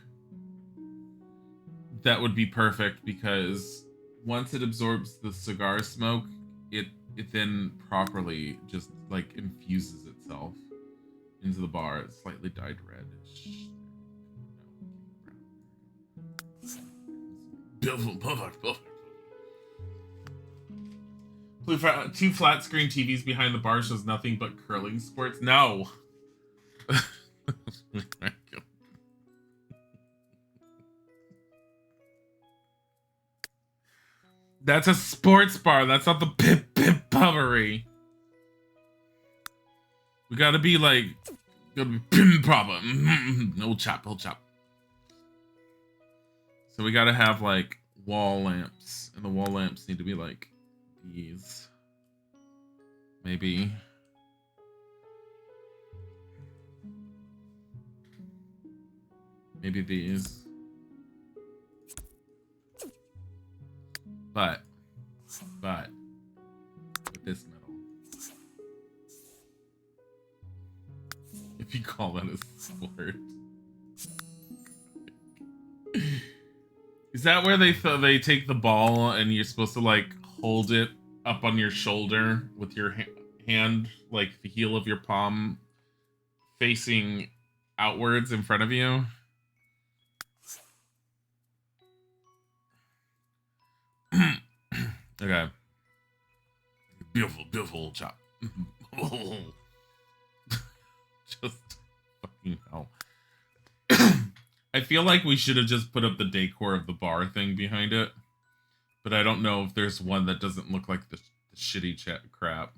That would be perfect because once it absorbs the cigar smoke, it then properly just, like, infuses itself into the bar. It's slightly dyed red. Perfect. Two flat screen TVs behind the bar shows nothing but curling sports. No. That's a sports bar. That's not the Pip Pip Pubbery. We gotta be like, pim proper. Old chap. So we gotta have like wall lamps, and the wall lamps need to be like these. Maybe. Maybe these. But with this metal. If you call that a sport. Is that where they take the ball and you're supposed to like hold it up on your shoulder with your hand, like the heel of your palm facing outwards in front of you? Okay. Beautiful, beautiful chop. Just fucking hell. I feel like we should have just put up the decor of the bar thing behind it. But I don't know if there's one that doesn't look like the shitty crap.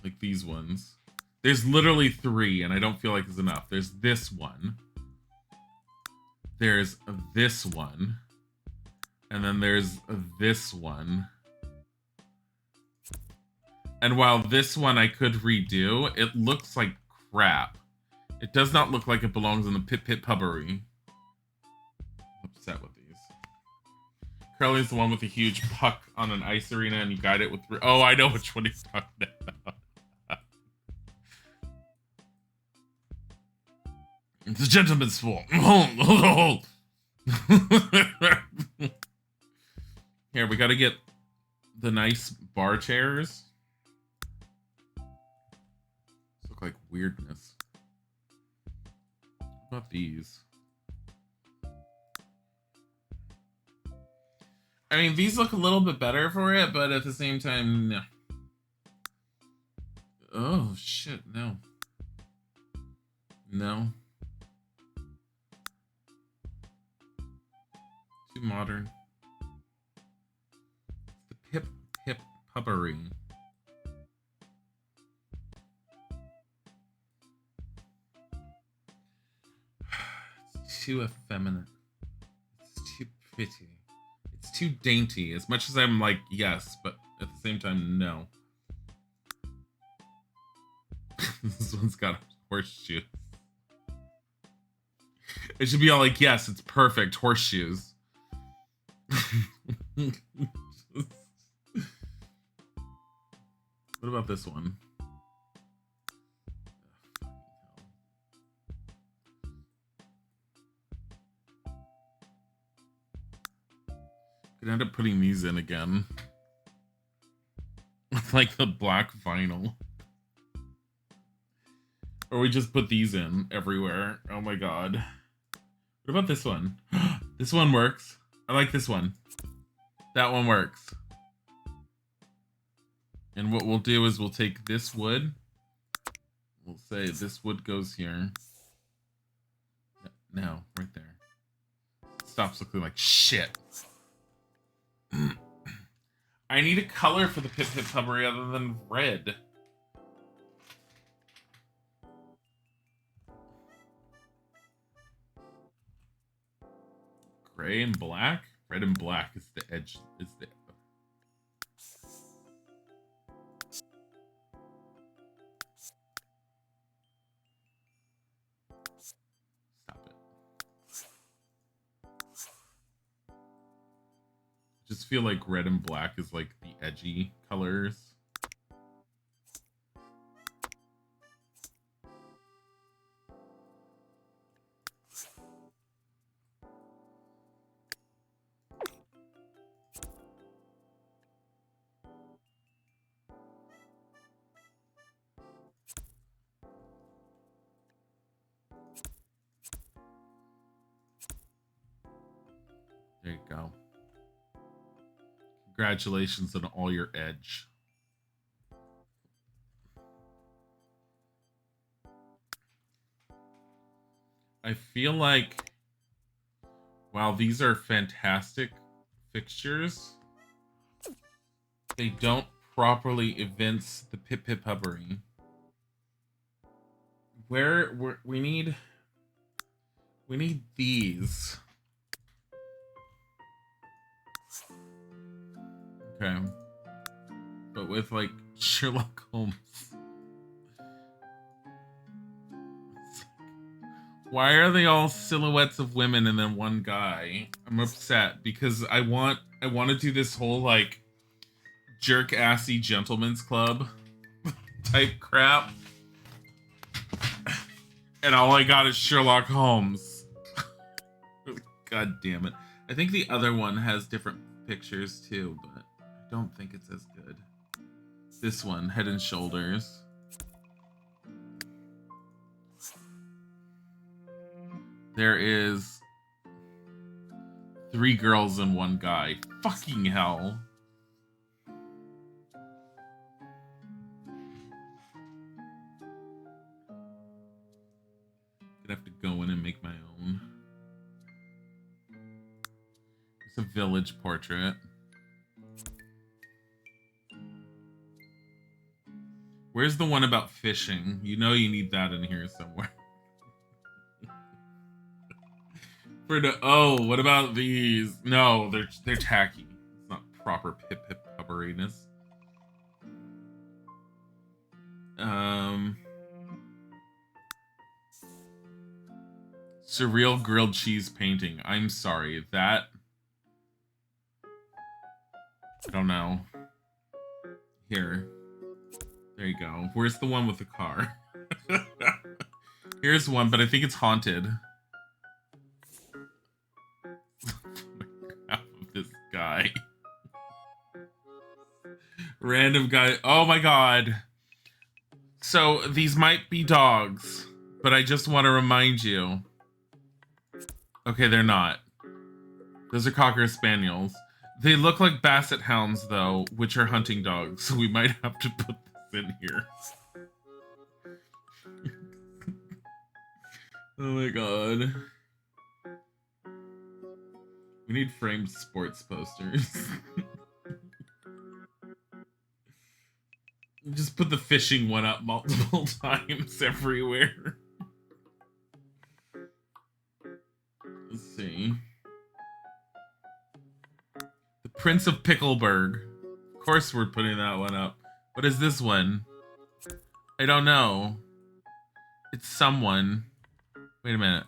Like these ones. There's literally 3, and I don't feel like there's enough. There's this one. There's this one. And then there's this one. And while this one I could redo, it looks like crap. It does not look like it belongs in the Pip Pip Pubbery. I'm upset with these. Curly's the one with the huge puck on an ice arena, and you guide it with... Oh, I know which one he's talking about. It's a gentleman's sport. Here, we gotta get the nice bar chairs. These look like weirdness. What about these? I mean, these look a little bit better for it, but at the same time, no. Oh, shit, no. No. Too modern. The Pip Pip Pubbery. It's too effeminate. It's too pretty. It's too dainty. As much as I'm like, yes, but at the same time, no. This one's got horseshoes. It should be all like, yes, it's perfect. Horseshoes. What about this one? Could end up putting these in again. With like the black vinyl. Or we just put these in everywhere. Oh my god. What about this one? This one works. I like this one. That one works. And what we'll do is we'll take this wood. We'll say this wood goes here. No, right there. It stops looking like shit. I need a color for the Pip Pip Pubbery other than red. Gray and black? Red and black is the edge. Is the... Stop it. I just feel like red and black is like the edgy colors. There you go. Congratulations on all your edge. I feel like while these are fantastic fixtures, they don't properly evince the Pip Pip Pubbery. We need these. Okay. But with like Sherlock Holmes. Why are they all silhouettes of women and then one guy? I'm upset because I want to do this whole like jerk-assy gentleman's club type crap. And all I got is Sherlock Holmes. God damn it. I think the other one has different pictures too, but I don't think it's as good. This one, Head and Shoulders. There is 3 girls and 1 guy. Fucking hell. Gonna have to go in and make my own. It's a village portrait. Where's the one about fishing? You know you need that in here somewhere. Oh, what about these? No, they're tacky. It's not proper pip-pip-pubberiness. Surreal grilled cheese painting. I'm sorry, that... I don't know. Here. There you go. Where's the one with the car? Here's one, but I think it's haunted. Half of this guy. Random guy. Oh my god. So, these might be dogs, but I just want to remind you. Okay, they're not. Those are Cocker Spaniels. They look like Basset Hounds, though, which are hunting dogs, so we might have to put this in here. Oh my god. We need framed sports posters. Just put the fishing one up multiple times everywhere. Let's see. The Prince of Pickleberg. Of course we're putting that one up. What is this one? I don't know. It's someone. Wait a minute.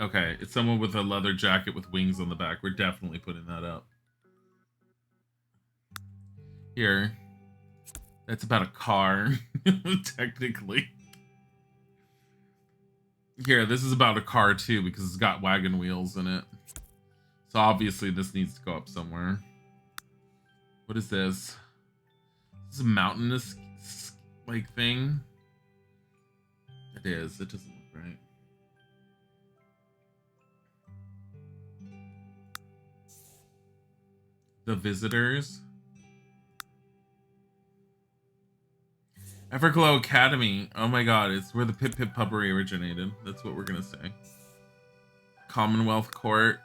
Okay, it's someone with a leather jacket with wings on the back. We're definitely putting that up. Here. That's about a car, technically. Here, this is about a car too, because it's got wagon wheels in it. So obviously this needs to go up somewhere. What is this? This is a mountainous like thing. It is. It doesn't look right. The Visitors. Everglow Academy. Oh my god, it's where the Pip Pip Puppery originated. That's what we're gonna say. Commonwealth Court.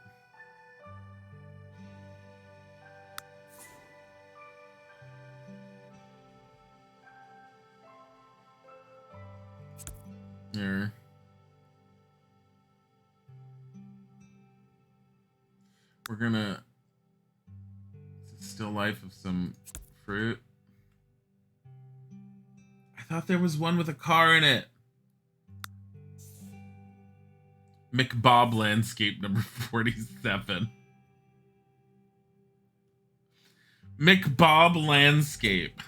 Here. We're gonna... It's a still life of some fruit. I thought there was one with a car in it. McBob Landscape number 47. McBob Landscape.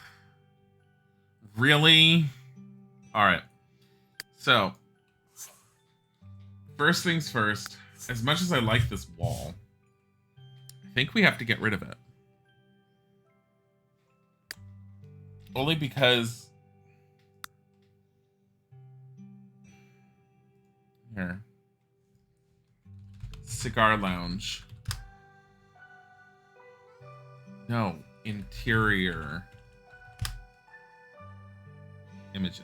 Really? Alright. So, first things first, as much as I like this wall, I think we have to get rid of it. Only because... Here. Cigar lounge. No, interior. Images.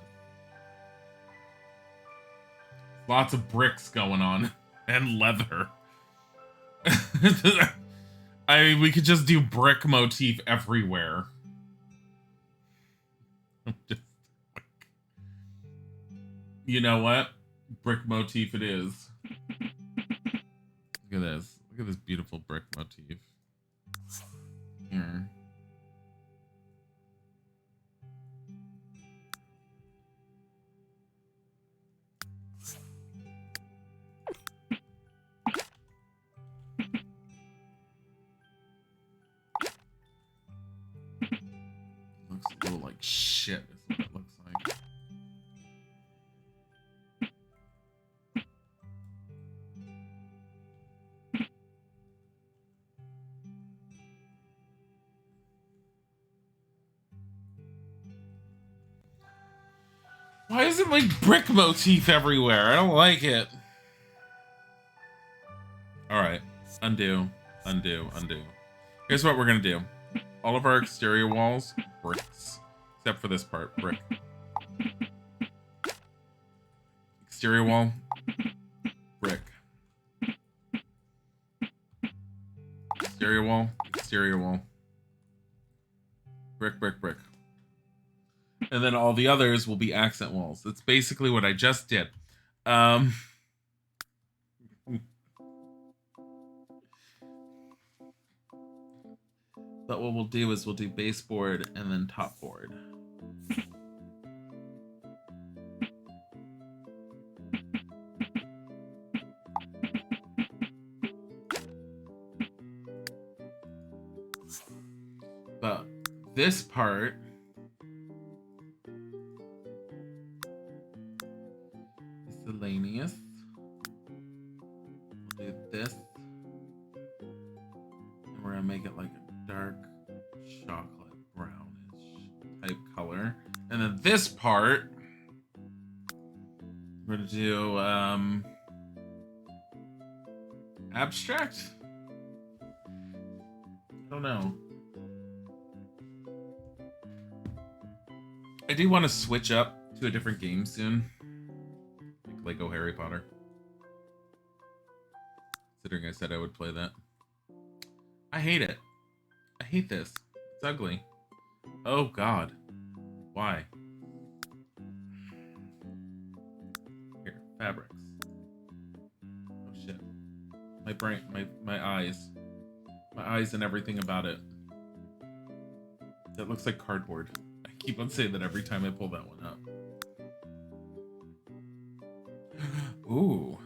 Lots of bricks going on. And leather. I mean, we could just do brick motif everywhere. You know what? Brick motif it is. Look at this. Look at this beautiful brick motif. Here. Looks a little like shit is what it looks like. Why is it like brick motif everywhere? I don't like it. Undo, undo, undo. Here's what we're gonna do. All of our exterior walls, bricks. Except for this part, brick. Exterior wall, brick. Exterior wall, exterior wall. Brick, brick, brick. And then all the others will be accent walls. That's basically what I just did. But what we'll do is we'll do baseboard and then top board. But this part miscellaneous. We'll do this. And we're gonna make it like a dark chocolate brownish type color. And then this part we're gonna do abstract? I don't know. I do want to switch up to a different game soon. Like Lego Harry Potter. Considering I said I would play that. I hate it. I hate this. It's ugly. Oh god. Why? Here, fabrics. Oh shit. My brain, my eyes. My eyes and everything about it. That looks like cardboard. I keep on saying that every time I pull that one up. Ooh.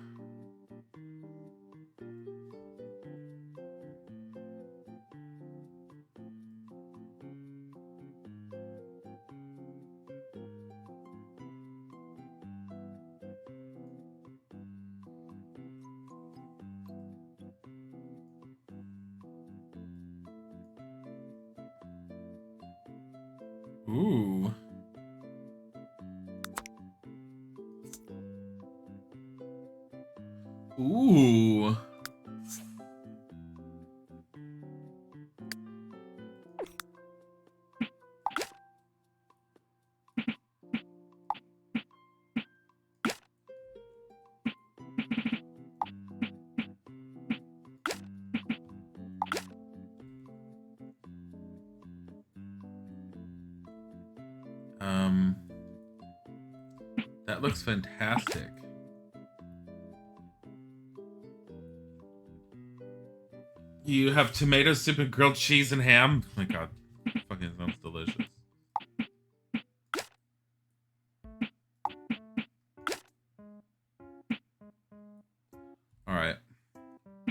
Ooh. Ooh. That looks fantastic. You have tomato soup and grilled cheese and ham? Oh my god. Fucking sounds delicious. Alright.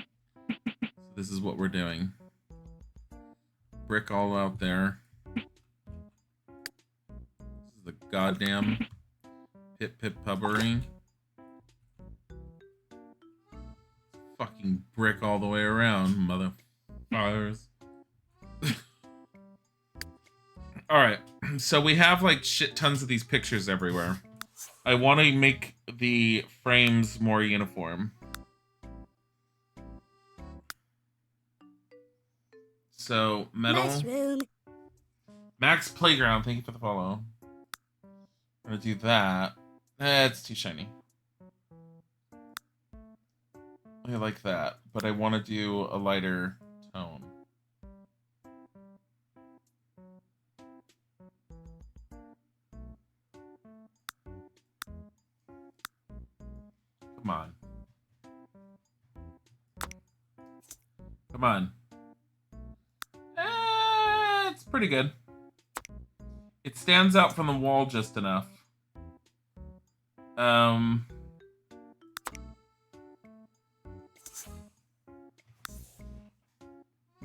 So this is what we're doing. Brick all out there. This is the goddamn pip pip pubbery. Fucking brick all the way around, motherfuckers. Alright, so we have like shit tons of these pictures everywhere. I want to make the frames more uniform. So, metal. Mushroom. Max Playground, thank you for the follow. I'm gonna do that. It's too shiny. I like that, but I want to do a lighter tone. Come on. Come on. It's pretty good. It stands out from the wall just enough.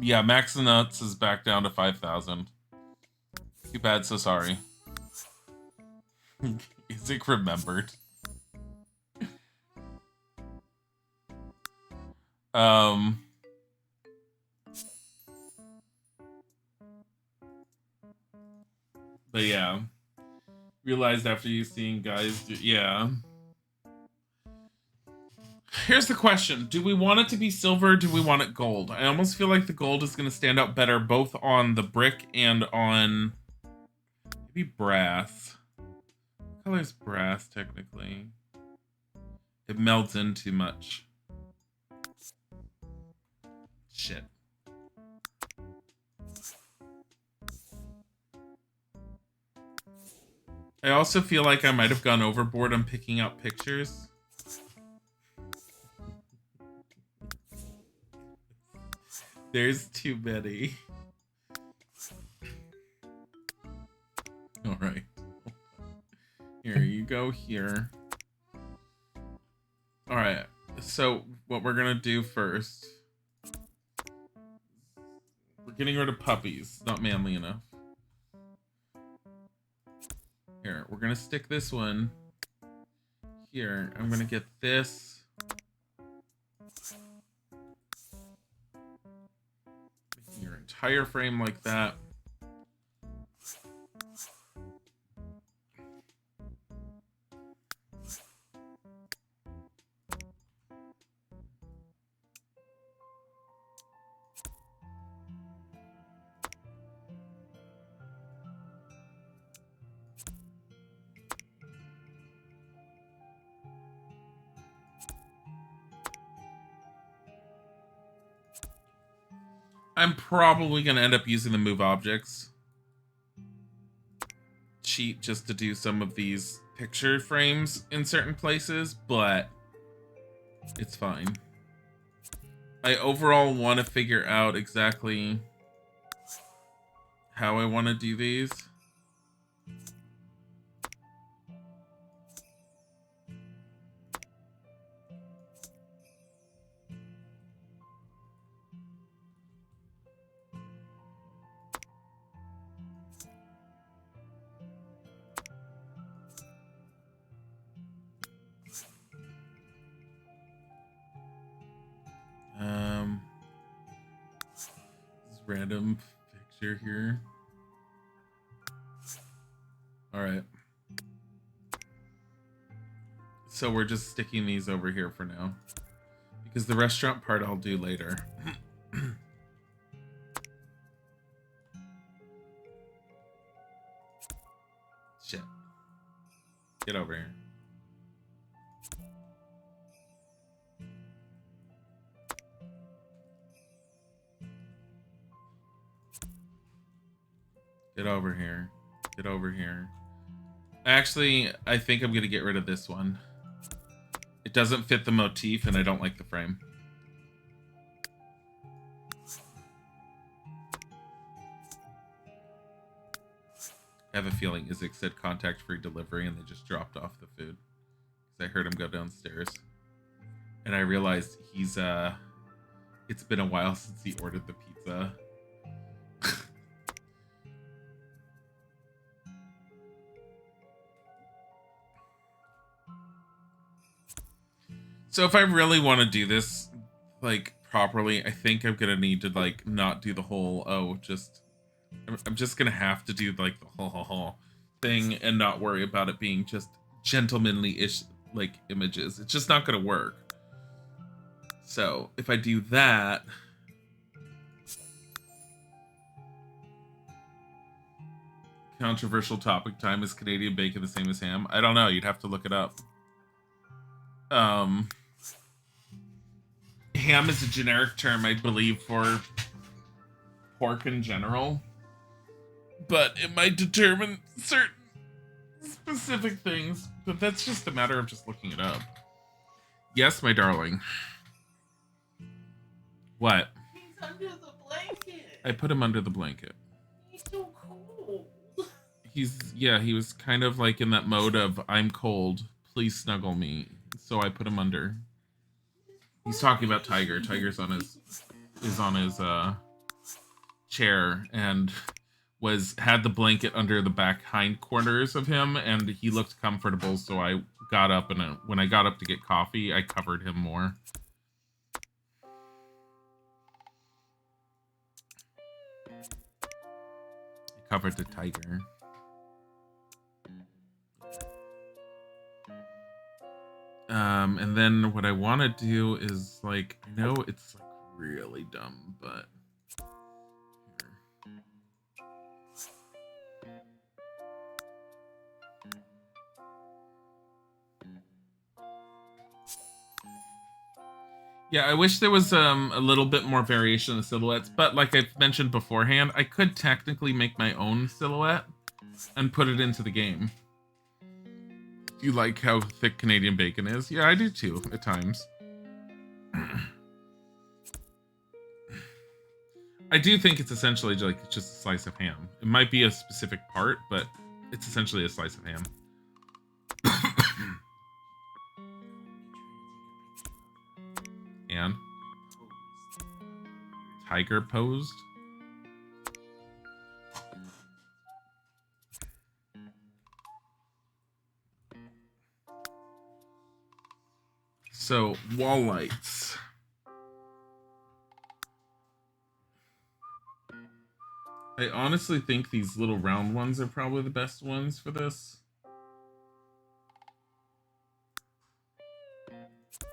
Yeah, Max the Nuts is back down to 5,000. Too bad, so sorry. Isaac remembered. But yeah. Realized after you seeing guys do, yeah. Here's the question. Do we want it to be silver or do we want it gold? I almost feel like the gold is going to stand out better both on the brick and on maybe brass. What color is brass technically? It melts in too much. Shit. I also feel like I might have gone overboard on picking out pictures. There's too many. All right. Here, you go here. All right. So what we're going to do first. We're getting rid of puppies. Not manly enough. Here, we're going to stick this one here. I'm going to get this. Your entire frame like that. I'm probably going to end up using the move objects cheat just to do some of these picture frames in certain places, but it's fine. I overall want to figure out exactly how I want to do these. This random picture here. All right. So we're just sticking these over here for now. Because the restaurant part I'll do later. Shit. Get over here. Get over here. Get over here. Actually, I think I'm going to get rid of this one. It doesn't fit the motif, and I don't like the frame. I have a feeling Isaac said contact-free delivery, and they just dropped off the food. Because I heard him go downstairs. And I realized he's, it's been a while since he ordered the pizza. So if I really want to do this, like, properly, I think I'm going to need to, like, not do the whole, I'm just going to have to do, like, the whole thing and not worry about it being just gentlemanly-ish, like, images. It's just not going to work. So if I do that... Controversial topic time. Is Canadian bacon the same as ham? I don't know. You'd have to look it up. Ham is a generic term, I believe, for pork in general. But it might determine certain specific things. But that's just a matter of just looking it up. Yes, my darling. What? He's under the blanket. I put him under the blanket. He's so cold. He was kind of like in that mode of, I'm cold, please snuggle me. So I put him under. He's talking about Tiger. Tiger's on his chair and had the blanket under the back hind corners of him, and he looked comfortable, so I got up, and when I got up to get coffee, I covered him more. I covered the tiger. And then what I want to do is like, I know it's like really dumb, but here. Yeah, I wish there was a little bit more variation of silhouettes, but like I've mentioned beforehand, I could technically make my own silhouette and put it into the game. You like how thick Canadian bacon is? Yeah, I do too, at times. I do think it's essentially like just a slice of ham. It might be a specific part, but it's essentially a slice of ham. And tiger posed. So wall lights. I honestly think these little round ones are probably the best ones for this.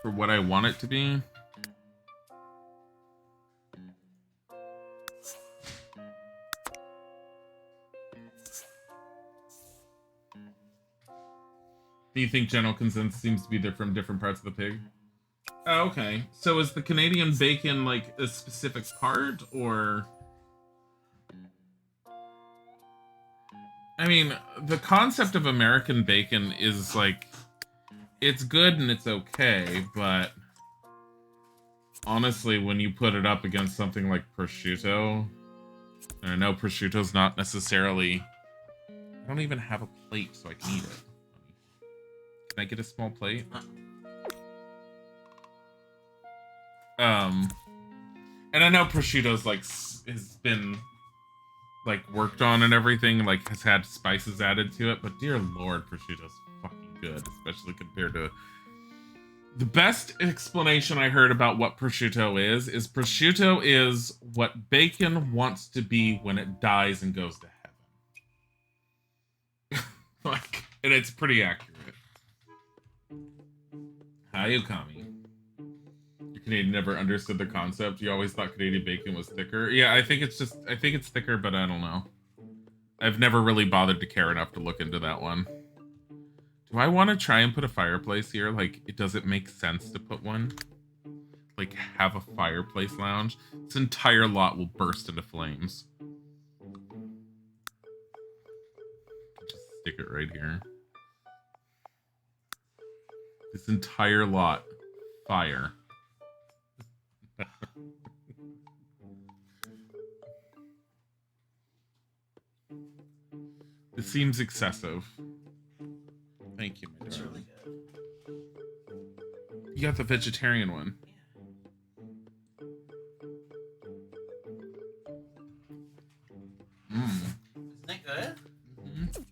For what I want it to be. Do you think general consensus seems to be they're from different parts of the pig? Oh, okay. So is the Canadian bacon like a specific part, or... I mean, the concept of American bacon is like, it's good and it's okay, but honestly, when you put it up against something like prosciutto, and I know prosciutto's not necessarily... I don't even have a plate so I can eat it. Can I get a small plate? And I know prosciutto's like has been like worked on and everything, like has had spices added to it, but dear lord, prosciutto's fucking good, especially compared to the best explanation I heard about what prosciutto is prosciutto is what bacon wants to be when it dies and goes to heaven. Like, and it's pretty accurate. How you Kami? Your Canadian never understood the concept. You always thought Canadian bacon was thicker. Yeah, I think it's thicker, but I don't know. I've never really bothered to care enough to look into that one. Do I want to try and put a fireplace here? Like, does it make sense to put one? Like, have a fireplace lounge? This entire lot will burst into flames. Just stick it right here. This entire lot. Fire. This seems excessive. Thank you, my It's darling. really good. You got the vegetarian one. Yeah. Isn't that good? Mm-hmm.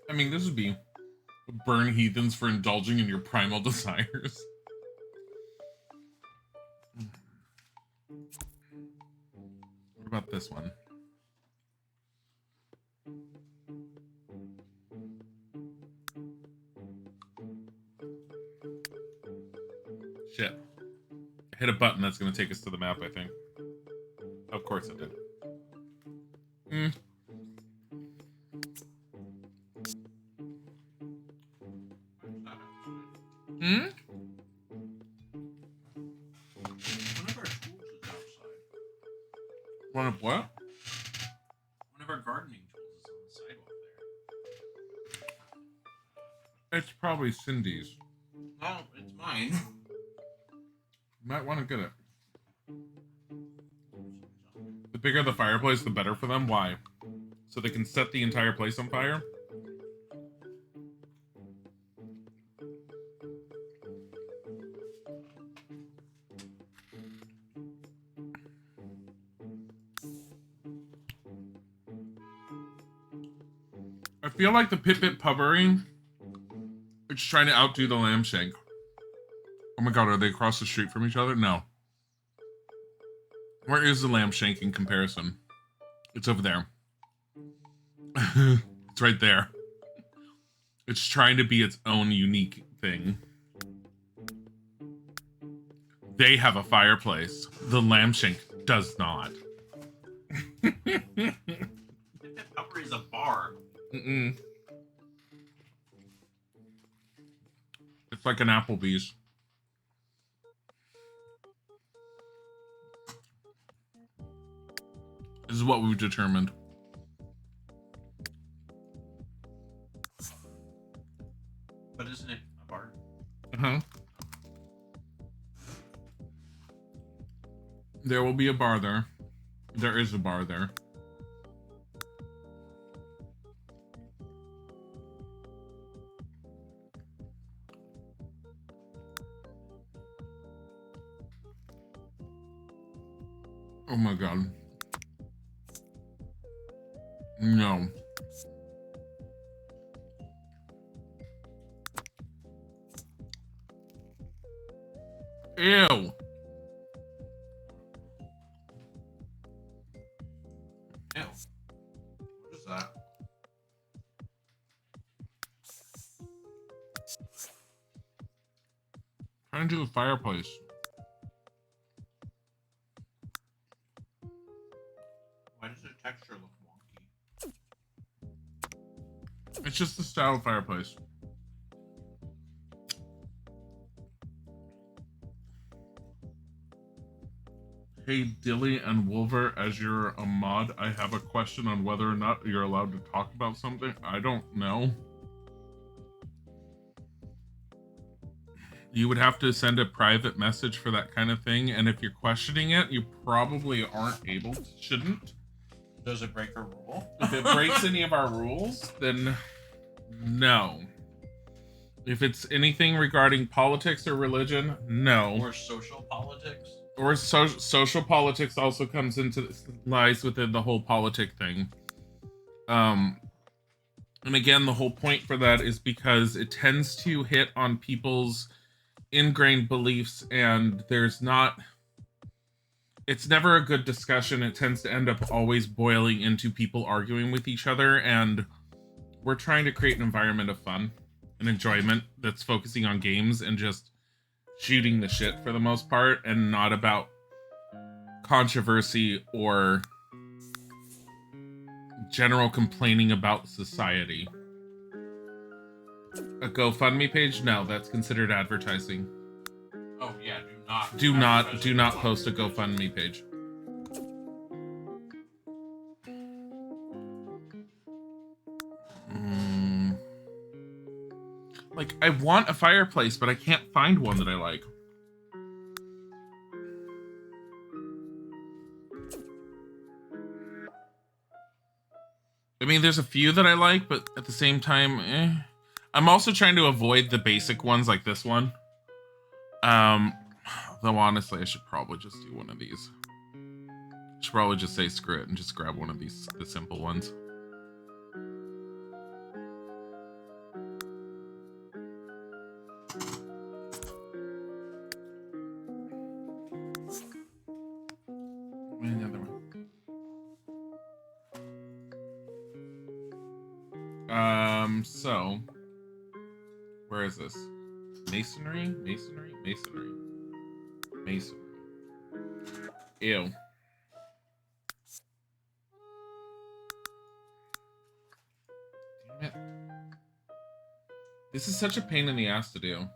I mean, this would be burn heathens for indulging in your primal desires. What about this one? Shit. I hit a button that's going to take us to the map, I think. Of course it did. One of our tools is outside. One of what? One of our gardening tools is on the sidewalk there. It's probably Cindy's. No, it's mine. You might want to get it. The bigger the fireplace, the better for them. Why? So they can set the entire place on fire? I feel like the Pit-Bit Pubbery is trying to outdo the Lamb Shank. Oh my god, are they across the street from each other? No. Where is the lamb shank in comparison? It's over there. It's right there. It's trying to be its own unique thing. They have a fireplace. The lamb shank does not. That pepper is a bar. Mm-mm. It's like an Applebee's. This is what we've determined. But isn't it a bar? Uh-huh. There will be a bar there. There is a bar there. Oh my god. No. Ew. Ew. What is that? Trying to do the fireplace. Why does the texture look wonky? It's just the style of fireplace. Hey, Dilly and Wolver, as you're a mod, I have a question on whether or not you're allowed to talk about something. I don't know. You would have to send a private message for that kind of thing, and if you're questioning it, you probably aren't able to, shouldn't. Does it break a rule? If it breaks any of our rules, then no. If it's anything regarding politics or religion, no. Or social politics? Or social politics also comes into lies within the whole politic thing. And again, the whole point for that is because it tends to hit on people's ingrained beliefs, and it's never a good discussion. It tends to end up always boiling into people arguing with each other, and we're trying to create an environment of fun and enjoyment that's focusing on games and just shooting the shit for the most part, and not about controversy or general complaining about society. A GoFundMe page? No, that's considered advertising. Oh yeah, Do not post a GoFundMe page. Like, I want a fireplace, but I can't find one that I like. I mean, there's a few that I like, but at the same time, I'm also trying to avoid the basic ones like this one. Though honestly, I should probably just do one of these. I should probably just say screw it and just grab one of these, the simple ones. Another one. So where is this? Masonry? Masonry? Masonry. Masonry. Ew. Damn it. This is such a pain in the ass to do.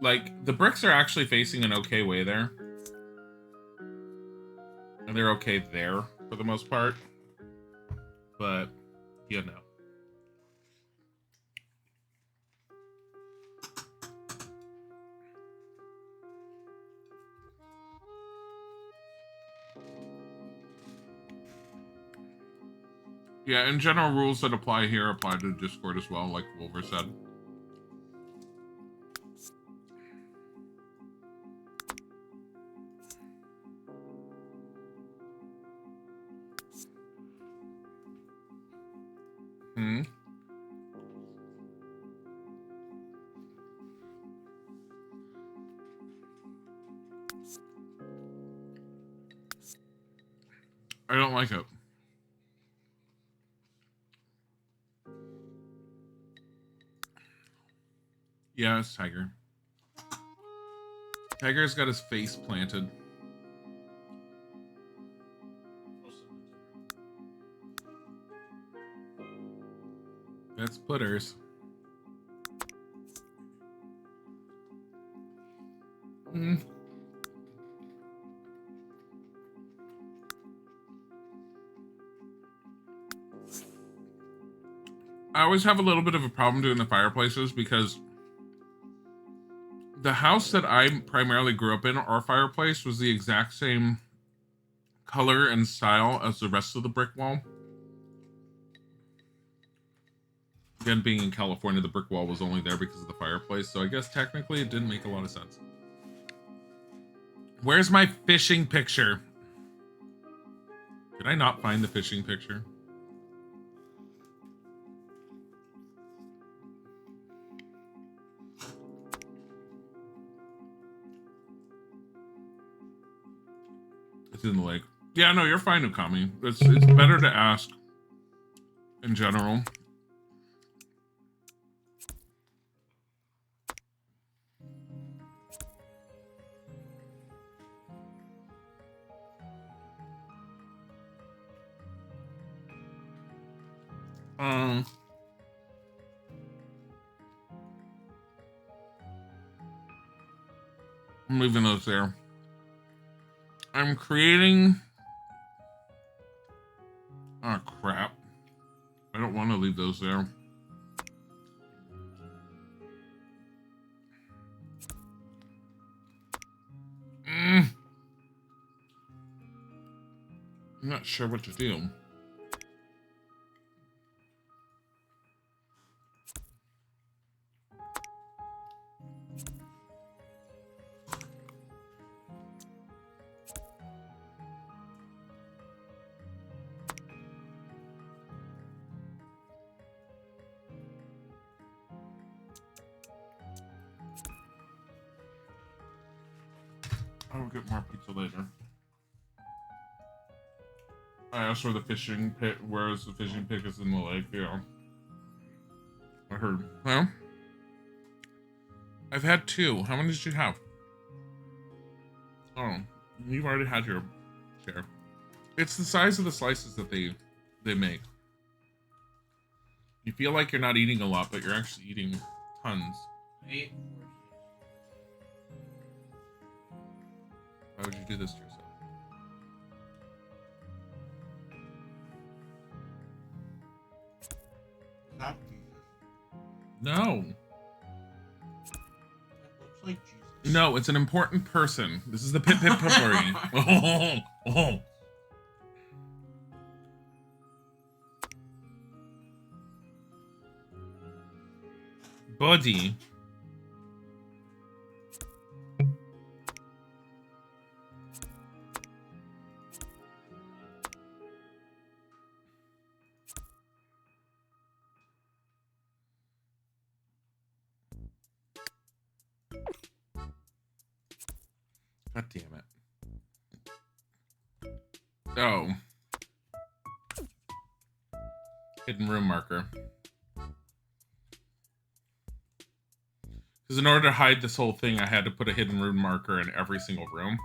Like, the bricks are actually facing an okay way there. And they're okay there, for the most part. But, you know. Yeah, in general, rules that apply here apply to Discord as well, like Wolver said. I don't like it. Yeah, it's Tiger. Tiger's got his face planted. That's Putters. Mm. I always have a little bit of a problem doing the fireplaces because the house that I primarily grew up in, our fireplace was the exact same color and style as the rest of the brick wall. Again, being in California, the brick wall was only there because of the fireplace, so I guess technically it didn't make a lot of sense. Where's my fishing picture? Did I not find the fishing picture? It's in the lake. Yeah, no, you're fine, Ukami. It's better to ask in general. I'm leaving those there. I'm creating... Oh, crap. I don't want to leave those there. I'm not sure what to do. I'll get more pizza later. I asked where the fishing pit, where's the fishing pit is in the lake, yeah. I heard. Well, I've had 2. How many did you have? Oh, you've already had your share. It's the size of the slices that they make. You feel like you're not eating a lot, but you're actually eating tons. Why would you do this to yourself? Not Jesus. No. It looks like Jesus. No, it's an important person. This is the Pip Pip Potpourri. Oh. Buddy. God damn it. Oh. Hidden room marker. Because in order to hide this whole thing, I had to put a hidden room marker in every single room.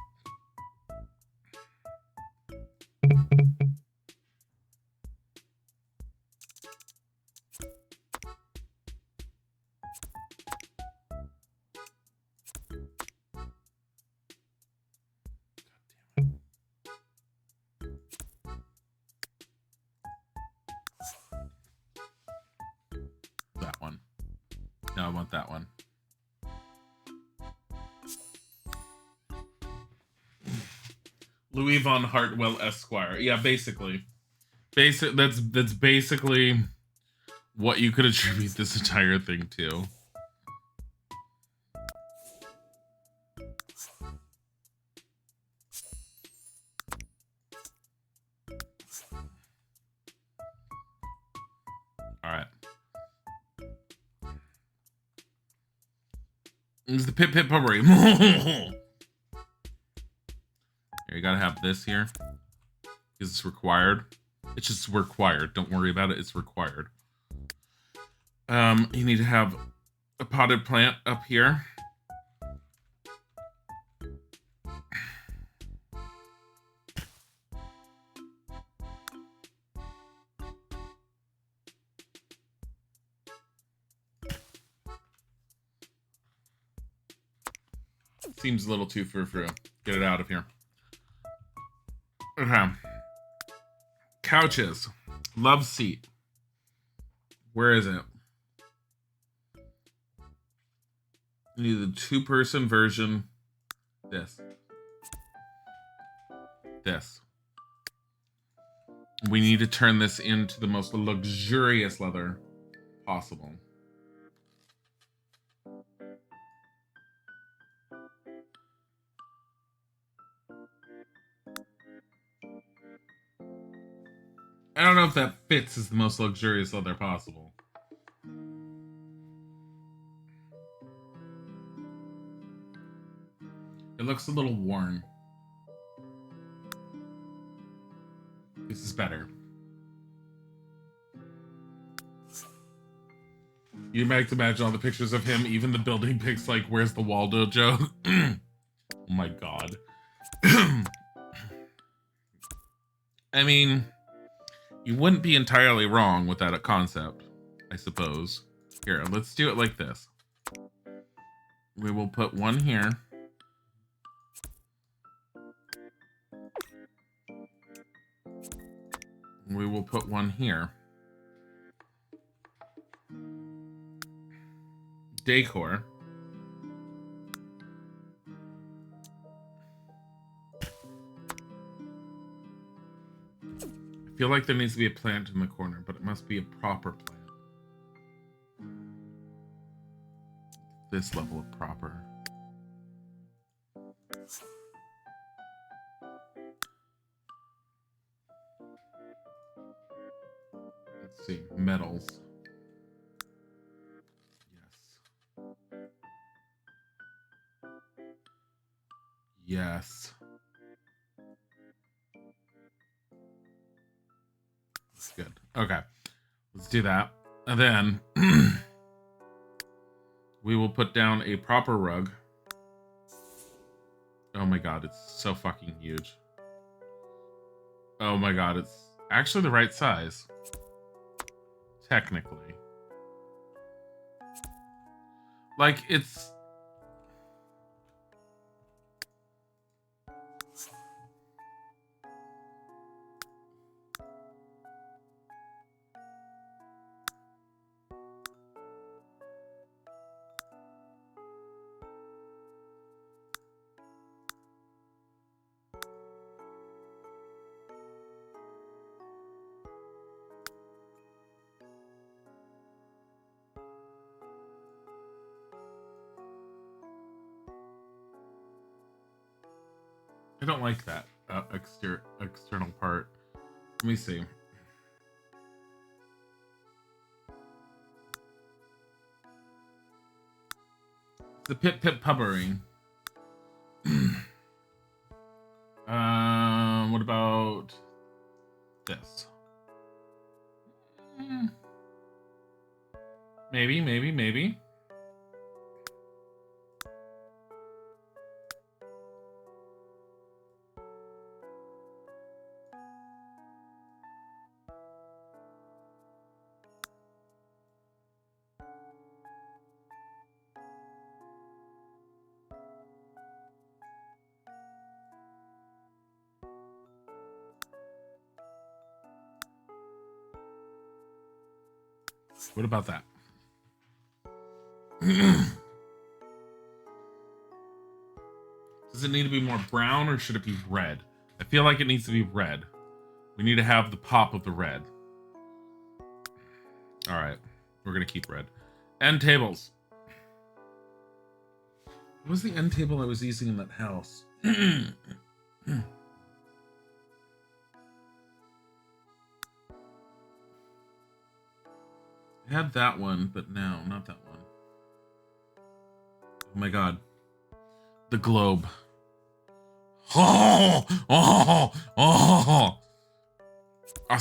That one. No, I want that one. Louis von Hartwell Esquire. Yeah, basically. That's basically what you could attribute this entire thing to. Alright. It's the Pip Pip Potpourri. Here, you gotta have this here. because it's required. It's just required. Don't worry about it. It's required. You need to have a potted plant up here. Seems a little too frou-frou. Get it out of here. Okay. Couches. Love seat. Where is it? You need the 2-person version. This. We need to turn this into the most luxurious leather possible. I don't know if that fits as the most luxurious leather possible. It looks a little worn. This is better. You might imagine all the pictures of him, even the building pics like, where's the Waldo joke? Oh my god. I mean, you wouldn't be entirely wrong with that concept, I suppose. Here, let's do it like this. We will put one here. We will put one here. Decor. I feel like there needs to be a plant in the corner, but it must be a proper plant. This level of proper. Let's see, metals. Yes. That's good. Okay. Let's do that. And then we will put down a proper rug. Oh my god, it's so fucking huge. Oh my god, it's actually the right size. Technically. Like, it's... I don't like that external part. Let me see. The pip pubbering. What about this? Maybe. What about that? Does it need to be more brown or should it be red? I feel like it needs to be red. We need to have the pop of the red. All right, we're gonna keep red. End tables. What was the end table I was using in that house? I had that one, but no, not that one. Oh my god. The globe. Oh! I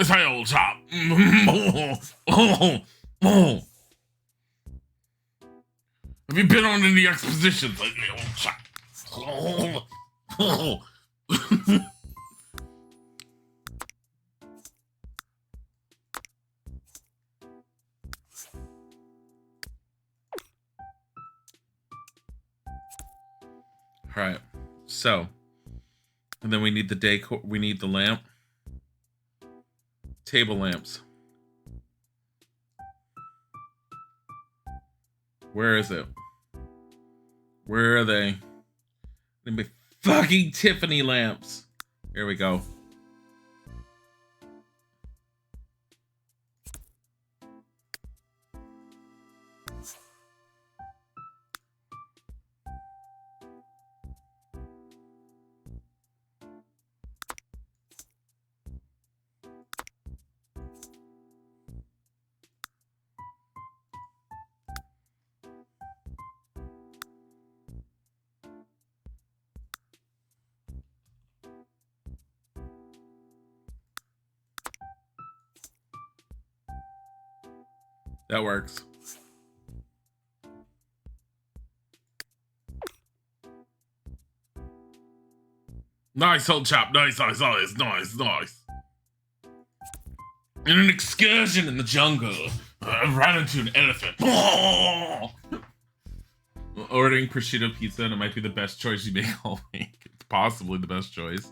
say old chap. Have you been on any expositions lately, old chap? All right, so, and then we need the decor. We need the lamp, table lamps. Where is it? Where are they? They be fucking Tiffany lamps. Here we go. That works. Nice, old chap. Nice. In an excursion in the jungle, I ran into an elephant. Ordering prosciutto pizza, and it might be the best choice you make all week. It's possibly the best choice.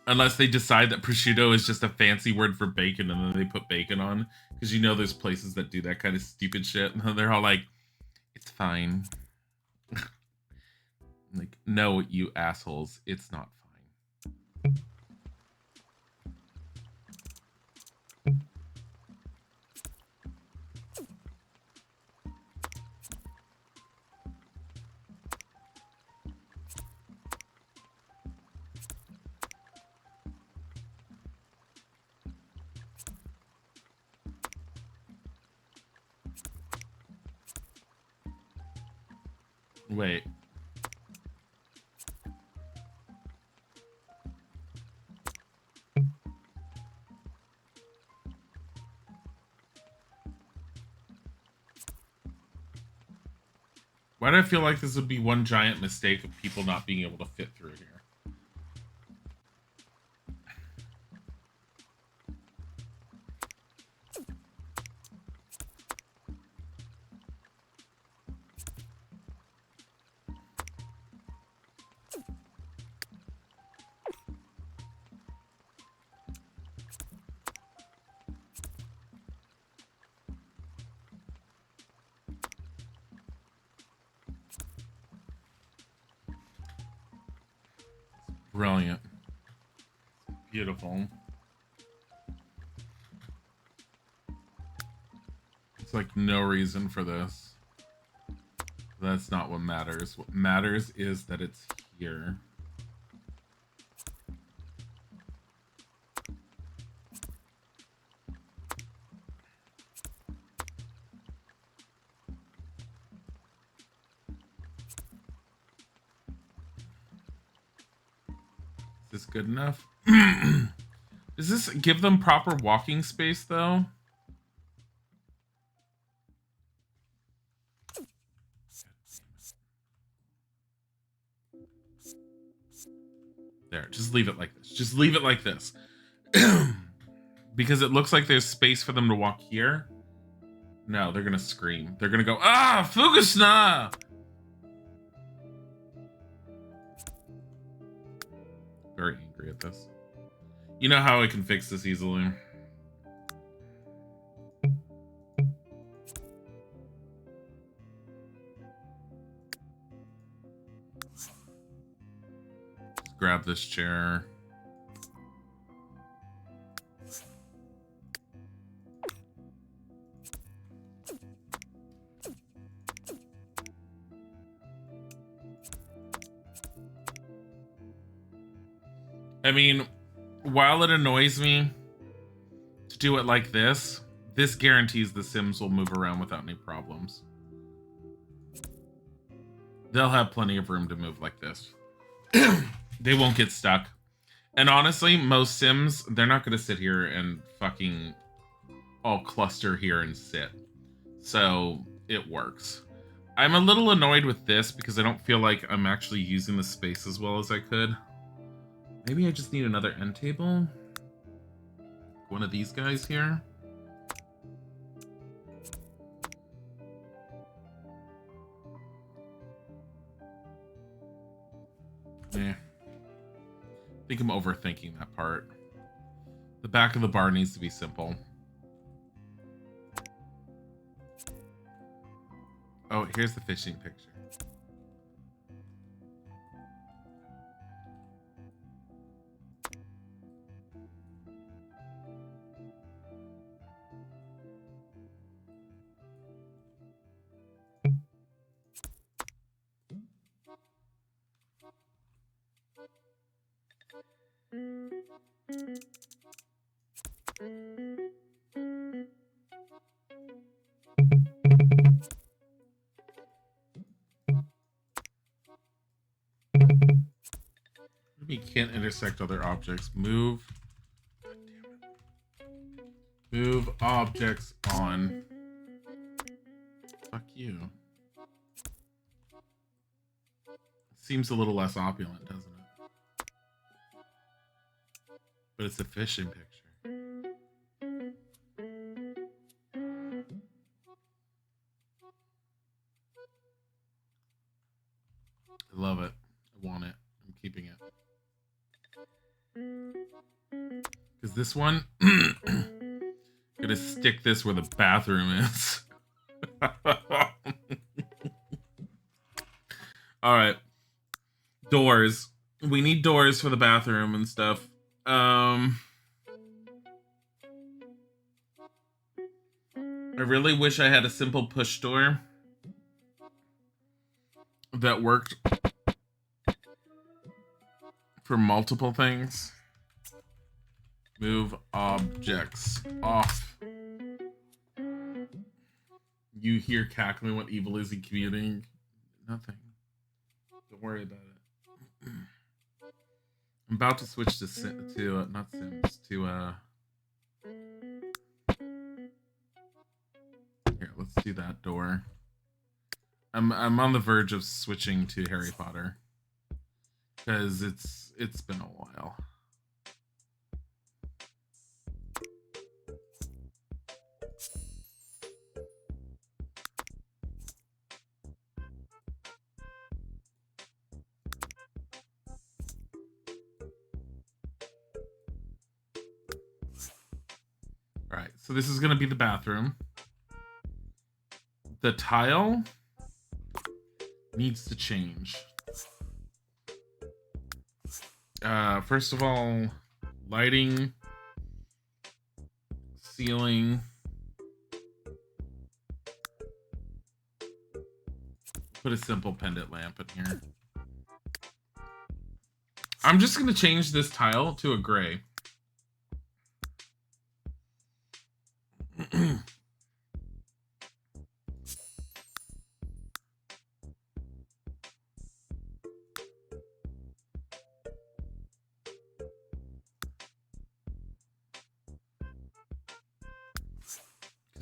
Unless they decide that prosciutto is just a fancy word for bacon and then they put bacon on. Because you know there's places that do that kind of stupid shit. And they're all like, it's fine. Like, no, you assholes. It's not fine. Wait. Why do I feel like this would be one giant mistake of people not being able to fit through here? Brilliant. Beautiful. It's like no reason for this. That's not what matters. What matters is that it's here. Is this good enough? Does this give them proper walking space though? There, just leave it like this. Just leave it like this. Because it looks like there's space for them to walk here. No, they're gonna scream. They're gonna go, ah, Fukusna! Very angry at this. You know how I can fix this easily. Just grab this chair. I mean, while it annoys me to do it like this, This guarantees the Sims will move around without any problems. They'll have plenty of room to move like this. They won't get stuck. And honestly, most Sims, they're not going to sit here and fucking all cluster here and sit. So it works. I'm a little annoyed with this because I don't feel like I'm actually using the space as well as I could. Maybe I just need another end table. One of these guys here. Yeah. I think I'm overthinking that part. The back of the bar needs to be simple. Oh, here's the fishing picture. Maybe can't intersect other objects. Move. God damn it. Move objects on. Fuck you. Seems a little less opulent, doesn't it? But it's a fishing picture. I love it. I want it. I'm keeping it. Because this one, gonna stick this where the bathroom is. All right. Doors. We need doors for the bathroom and stuff. I really wish I had a simple push door that worked for multiple things. Move objects off. You hear cackling. What evil is he commuting? Nothing. Don't worry about it. I'm about to switch to not Sims to here. Let's do that door. I'm on the verge of switching to Harry Potter because it's been a while. All right, so this is going to be the bathroom. The tile needs to change. First of all, lighting, ceiling. Put a simple pendant lamp in here. I'm just going to change this tile to a gray.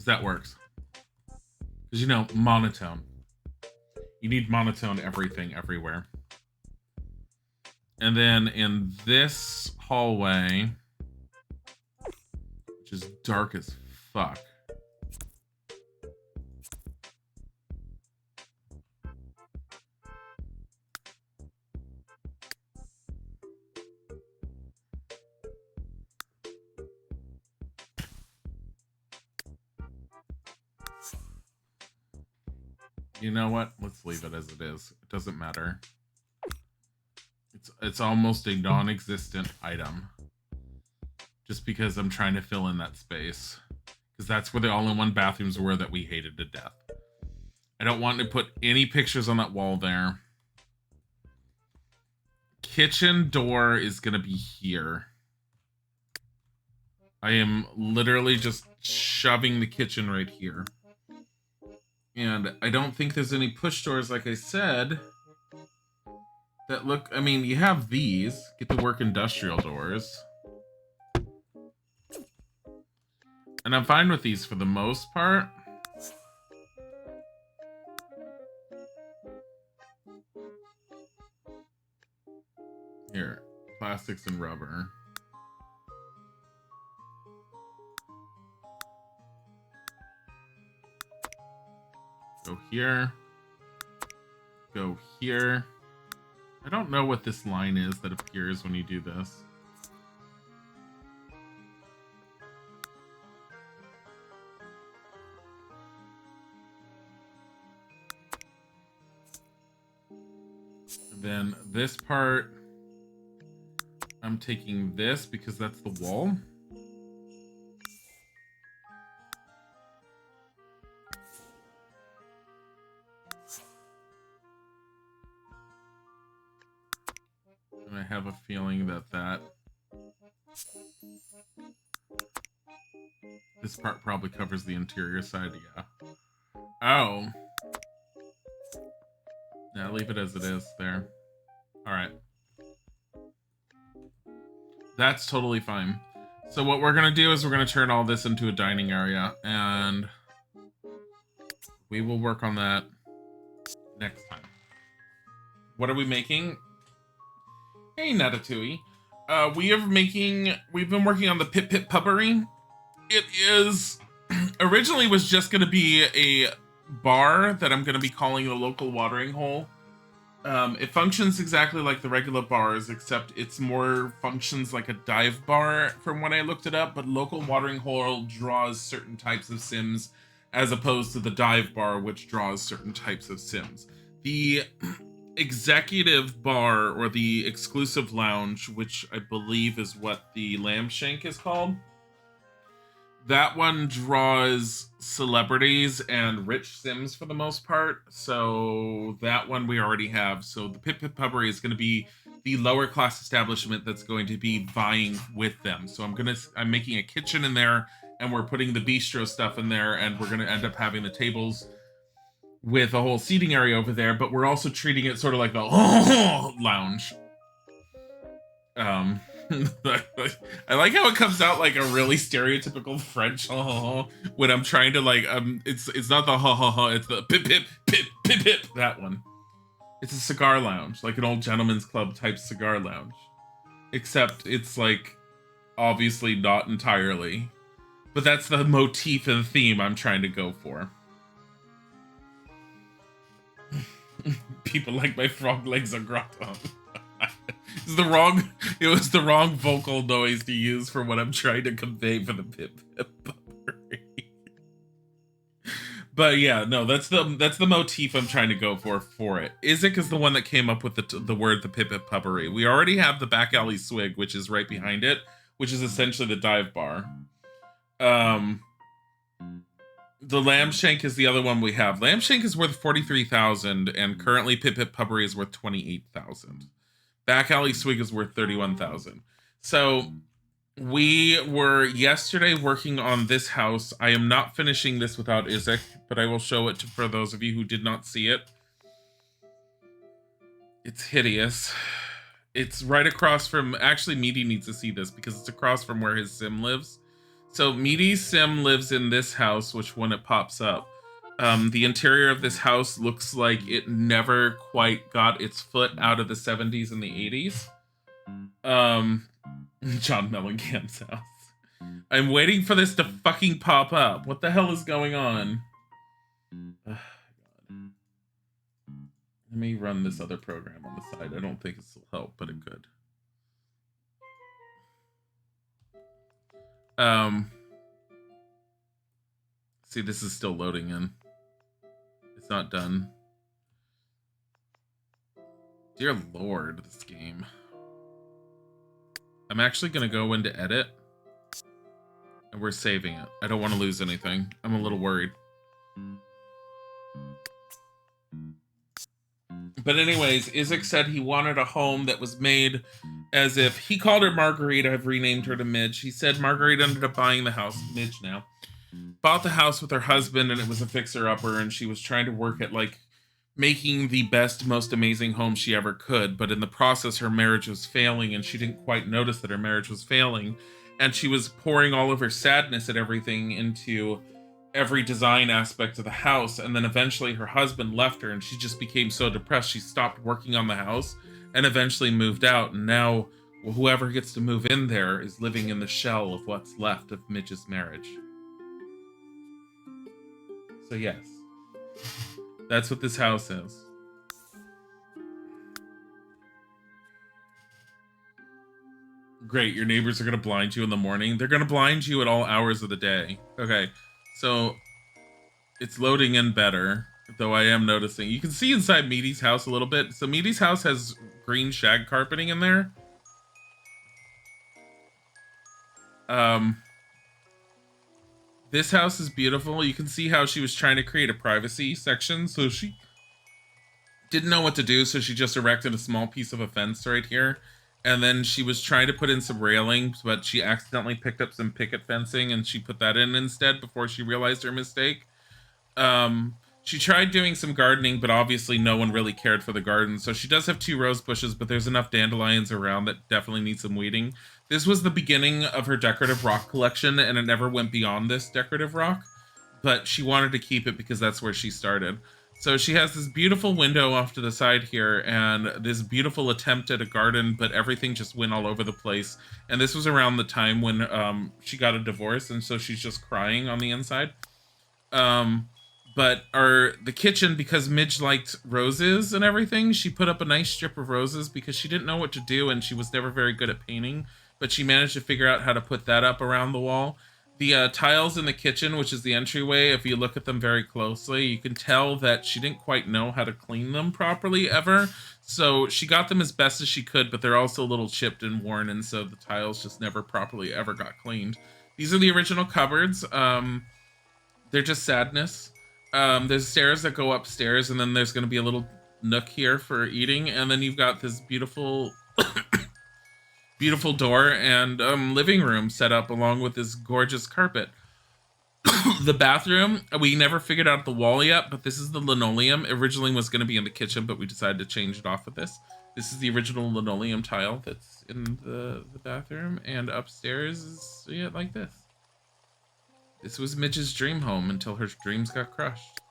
That works. Because, you know, monotone. You need monotone everything, everywhere. And then in this hallway, which is dark as fuck. You know what? Let's leave it as it is. It doesn't matter. It's almost a non-existent item. Just because I'm trying to fill in that space. Because that's where the all-in-one bathrooms were that we hated to death. I don't want to put any pictures on that wall there. Kitchen door is going to be here. I am literally just shoving the kitchen right here. And I don't think there's any push doors, like I said, that look... I mean, you have these. Get to work industrial doors. And I'm fine with these for the most part. Here, plastics and rubber. Go here. Go here. I don't know what this line is that appears when you do this. And then this part, I'm taking this because that's the wall. And I have a feeling that this part probably covers the interior side, yeah. Oh. Yeah, leave it as it is there. Alright. That's totally fine. So what we're gonna do is we're gonna turn all this into a dining area, and we will work on that next time. What are we making? Hey, Natatui. We've been working on the Pip Pip Puppery. It is, originally was just gonna be a bar that I'm gonna be calling the local watering hole. It functions exactly like the regular bars, except it's more functions like a dive bar from when I looked it up, but local watering hole draws certain types of sims as opposed to the dive bar, which draws certain types of sims. The executive bar, or the exclusive lounge, which I believe is what the lamb shank is called, that one draws celebrities and rich sims for the most part, so that one we already have. So the Pip Pip Pubbery is going to be the lower class establishment that's going to be vying with them. So I'm making a kitchen in there, and we're putting the bistro stuff in there, and we're going to end up having the tables with a whole seating area over there, but we're also treating it sort of like the lounge. I like how it comes out like a really stereotypical French when I'm trying to like it's not the it's the pip pip pip pip pip, that one. It's a cigar lounge, like an old gentleman's club type cigar lounge, except it's like obviously not entirely, but that's the motif and theme I'm trying to go for. People like my frog legs are gratin. It was the wrong vocal noise to use for what I'm trying to convey for the Pip Pip Puppery. But yeah, no, that's the motif I'm trying to go for it. Isaac is the one that came up with the word the Pip Pip Puppery. We already have the back alley swig, which is right behind it, which is essentially the dive bar. The lamb shank is the other one we have. Lamb shank is worth 43,000, and currently Pip Pip Puppery is worth 28,000. Back alley swig is worth 31,000. So we were yesterday working on this house. I am not finishing this without Isaac, but I will show it for those of you who did not see it. It's hideous. It's right across from... Actually, Meaty needs to see this because it's across from where his sim lives. So Meaty's sim lives in this house, which when it pops up, the interior of this house looks like it never quite got its foot out of the 70s and the 80s. John Mellingham's house. I'm waiting for this to fucking pop up. What the hell is going on? Let me run this other program on the side. I don't think this will help, but it could. See, this is still loading in. It's not done. Dear Lord, this game. I'm actually gonna go into edit, and we're saving it. I don't want to lose anything. I'm a little worried. But anyways, Isaac said he wanted a home that was made as if he called her Marguerite. I've renamed her to Midge. He said Marguerite ended up buying the house. Midge now bought the house with her husband, and it was a fixer-upper, and she was trying to work at like making the best, most amazing home she ever could. But in the process, her marriage was failing, and she didn't quite notice that her marriage was failing. And she was pouring all of her sadness and everything into every design aspect of the house. And then eventually her husband left her, and she just became so depressed she stopped working on the house and eventually moved out. And now whoever gets to move in there is living in the shell of what's left of Midge's marriage. So yes, that's what this house is. Great, your neighbors are going to blind you in the morning. They're going to blind you at all hours of the day. Okay, so it's loading in better, though I am noticing. You can see inside Meaty's house a little bit. So Meaty's house has green shag carpeting in there. This house is beautiful. You can see how she was trying to create a privacy section, so she didn't know what to do, so she just erected a small piece of a fence right here. And then she was trying to put in some railings, but she accidentally picked up some picket fencing, and she put that in instead before she realized her mistake. She tried doing some gardening, but obviously no one really cared for the garden. So she does have 2 rose bushes, but there's enough dandelions around that definitely need some weeding. This was the beginning of her decorative rock collection, and it never went beyond this decorative rock. But she wanted to keep it because that's where she started. So she has this beautiful window off to the side here, and this beautiful attempt at a garden, but everything just went all over the place. And this was around the time when she got a divorce, and so she's just crying on the inside. But the kitchen, because Midge liked roses and everything, she put up a nice strip of roses because she didn't know what to do, and she was never very good at painting. But she managed to figure out how to put that up around the wall. The tiles in the kitchen, which is the entryway, if you look at them very closely, you can tell that she didn't quite know how to clean them properly ever. So she got them as best as she could, but they're also a little chipped and worn, and so the tiles just never properly ever got cleaned. These are the original cupboards. They're just sadness. There's stairs that go upstairs, and then there's going to be a little nook here for eating, and then you've got this beautiful beautiful door and living room set up along with this gorgeous carpet. The bathroom, we never figured out the wall yet, but this is the linoleum. Originally was going to be in the kitchen, but we decided to change it off with this. This is the original linoleum tile that's in the bathroom, and upstairs is like this. This was Midge's dream home until her dreams got crushed.